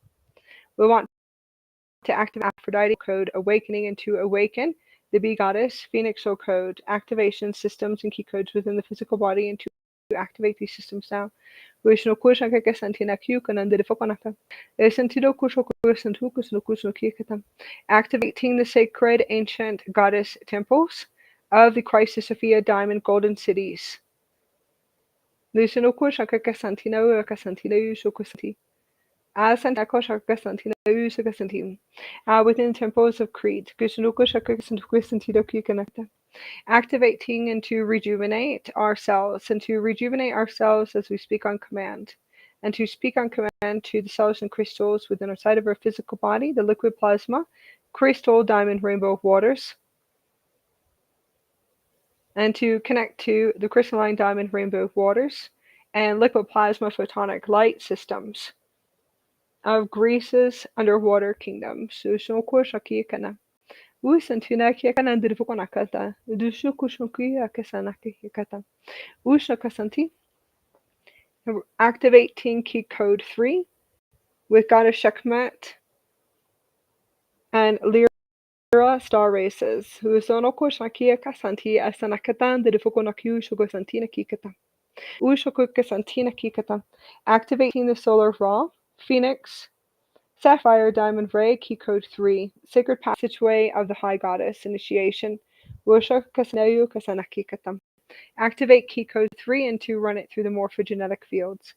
We want to activate Aphrodite code Awakening and to awaken the Bee Goddess Phoenix Soul Code activation systems and key codes within the physical body and to activate these systems now. Activating the sacred ancient goddess temples of the Christ Sophia Diamond Golden Cities. Within temples of Crete. Activating and to rejuvenate ourselves, and to rejuvenate ourselves as we speak on command, and to speak on command to the cells and crystals within our side of our physical body, the liquid plasma, crystal, diamond, rainbow waters, and to connect to the crystalline diamond, rainbow waters, and liquid plasma photonic light systems of Greece's underwater kingdom. Activating key code 3 with Goddess Sekhmet and Lyra Star Races. Activating the Solar Raw Phoenix Sapphire Diamond Ray Key Code 3 Sacred Passageway of the High Goddess Initiation. Activate key code 3 and to run it through the morphogenetic fields.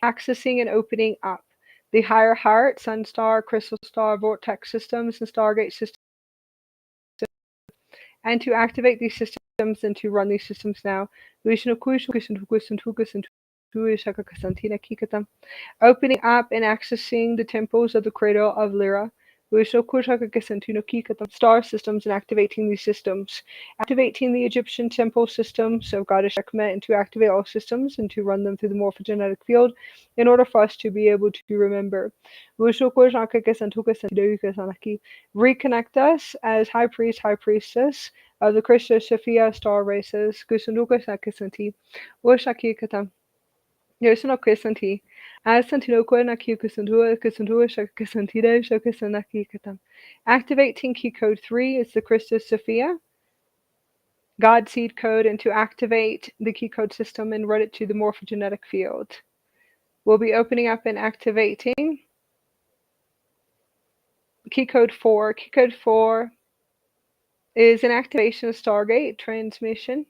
Accessing and opening up the higher heart, sun star, crystal star, vortex systems, and stargate systems and to activate these systems and to run these systems now. Opening up and accessing the temples of the cradle of Lyra. Star systems and activating these systems. Activating the Egyptian temple systems of Goddess Sekhmet and to activate all systems and to run them through the morphogenetic field in order for us to be able to remember. Reconnect us as High Priest, High Priestess of the Krishna Sophia star races. Yoshino Krisanti. As Santinoko Naki Kusantua Kusantua Shakasantida Shakasanaki Katam. Activating key code 3 is the Christus Sophia God seed code, and to activate the key code system and run it to the morphogenetic field. We'll be opening up and activating key code 4. Key code 4 is an activation of Stargate transmission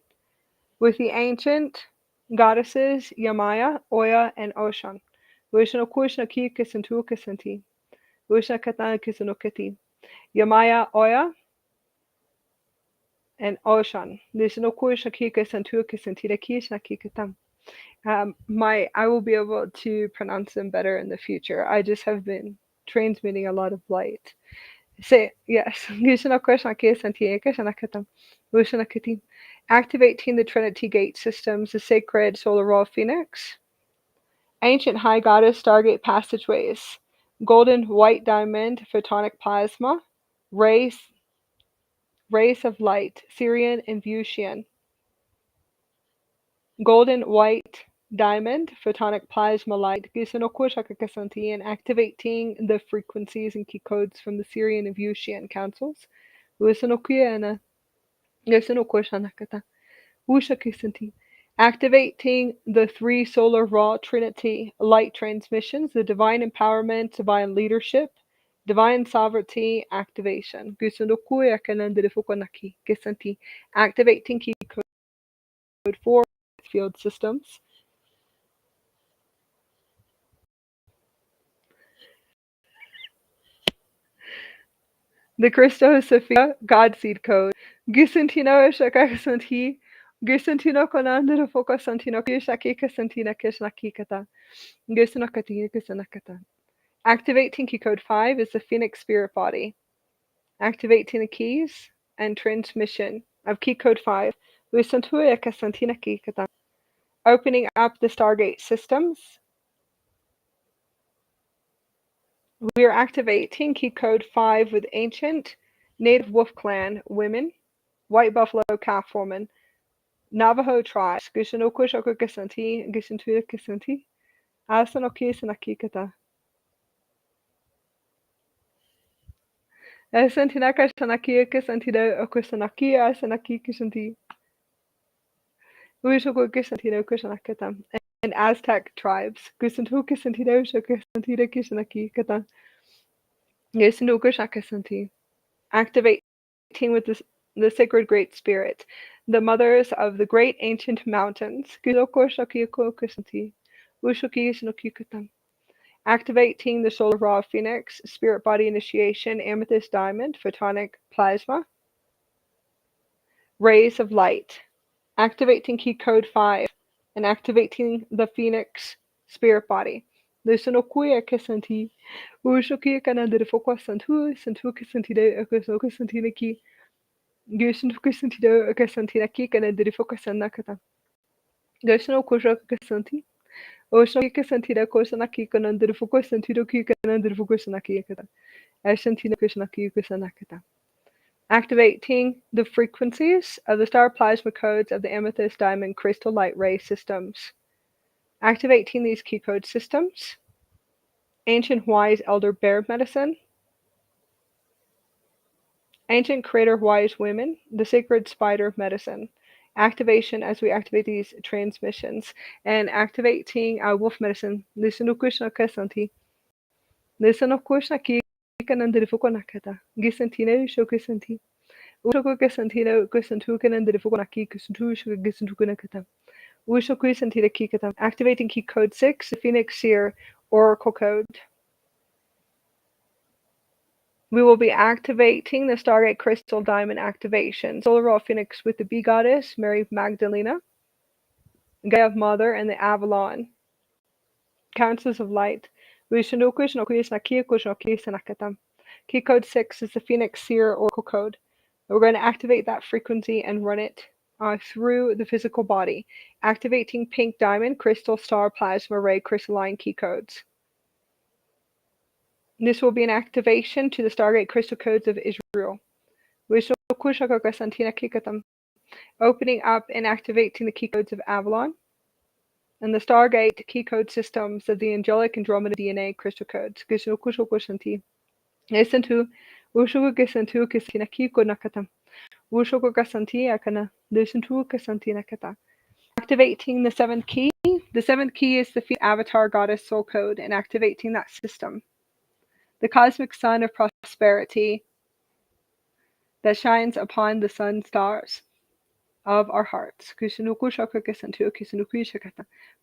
with the ancient goddesses Yamaya, Oya, and Oshan. Vishnu Krishna ki kisantu kisanti. Vishnu Katan kisanukati. Yamaya, Oya, and Oshan. Vishnu Krishna ki kisantu kisanti. The Krishna ki katam. I will be able to pronounce them better in the future. I just have been transmitting a lot of light. Say yes. Vishnu Krishna ki kisanti. Krishna katam. Vishnu kati. Activating the Trinity Gate systems, the sacred solar raw phoenix. Ancient high goddess Stargate passageways. Golden white diamond photonic plasma. Rays of light. Syrian and Vucian. Golden white diamond photonic plasma light. And activating the frequencies and key codes from the Syrian and Vucian councils. Activating the 3 solar raw trinity light transmissions, the divine empowerment, divine leadership, divine sovereignty activation. Activating key code 4 field systems. The Christos Sophia God seed code. Gisantino Shakasanti. Gisantino Konandra Focusantino Kishakika Santina Kishnakikata. Gisanakati Kisanakata. Activating key code 5 is the Phoenix spirit body. Activating the keys and transmission of key code 5. Visantuya Kasantina Kikata. Opening up the Stargate systems. We are activating key code 5 with ancient Native Wolf Clan women, White Buffalo Calf woman, Navajo tribes, Gishanokushoku Kisanti, Gishantuya Kisanti, Asanoki Sanakikata. Santinaka Sanakia Kisantida Okusanaki Asanaki Kisanti. Uishoku Kisantida Kusanakata. And Aztec tribes, Gusantu Kisantida Shokisantida Kisanaki Kata. Yesandukushakisanti. Activating with the sacred Great Spirit, the mothers of the great ancient mountains. Activating the solar raw phoenix, spirit body initiation, amethyst diamond, photonic plasma, rays of light. Activating key code 5 and activating the phoenix spirit body. Lusonokuya Kisanti. Ushokia Kanandra Fokwa Santu, Santu Kisantida, Okosoka Santinaki. Gusantuka Santido, Okasantinaki, Kanandra Fokwa Sanakata. Gusano Koshoka Kasanti. Oshoka Santida Kosanaki, Kanandra Fokwa Santido Ki, Kanandra Fokwa Sanaki. Ashantina Kushanaki Kusanakata. Activating the frequencies of the star plasma codes of the amethyst diamond crystal light ray systems. Activating these key code systems. Ancient wise elder bear medicine. Ancient creator wise women. The sacred spider medicine. Activation as we activate these transmissions. And activating wolf medicine. Lisanukushna kasanti. Lisanokushna ki kanandrifukonakata. Gisantino shokusanti. Ushoku Santino Kusantukan and the Fukonaki Kusantusha Gisantukanakata. Ushoku Santita Kikata. Activating key code 6, the Phoenix Seer Oracle code. We will be activating the Stargate Crystal Diamond activation. Solar Phoenix with the Bee Goddess, Mary Magdalena, Gaia Mother, and the Avalon. Councils of Light. Key code 6 is the Phoenix Seer Oracle code. We're going to activate that frequency and run it through the physical body, activating pink diamond, crystal, star, plasma, ray, crystalline key codes. This will be an activation to the Stargate crystal codes of Israel. Opening up and activating the key codes of Avalon and the Stargate key code systems of the Angelic Andromeda DNA crystal codes. Activating the seventh key. The seventh key is the Avatar Goddess Soul Code and activating that system. The cosmic sun of prosperity that shines upon the sun stars of our hearts.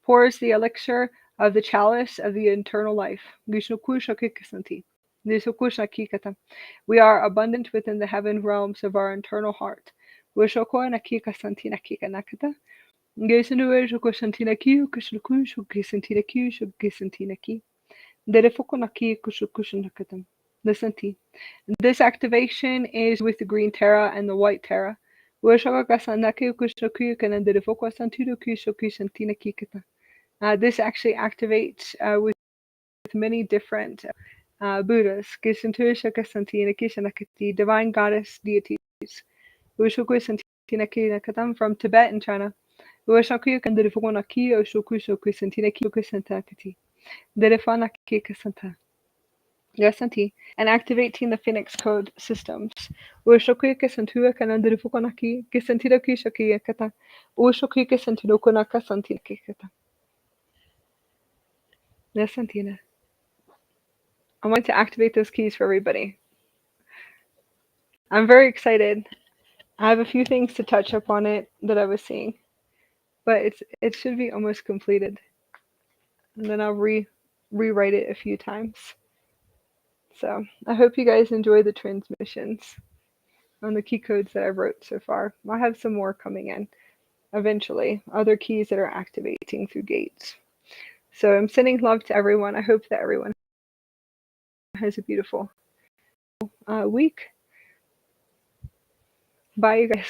Pours the elixir of the chalice of the eternal life. We are abundant within the heaven realms of our internal heart. Listen to this activation is with the green Terra and the white Terra. This actually activates with many different Buddhas, divine goddess deities from Tibet and China. And activating the Phoenix Code systems. I want to activate those keys for everybody. I'm very excited. I have a few things to touch up on it that I was seeing, but it should be almost completed. And then I'll rewrite it a few times. So I hope you guys enjoy the transmissions on the key codes that I've wrote so far. I'll have some more coming in eventually, other keys that are activating through gates. So I'm sending love to everyone. I hope that everyone has a beautiful week. Bye, you guys.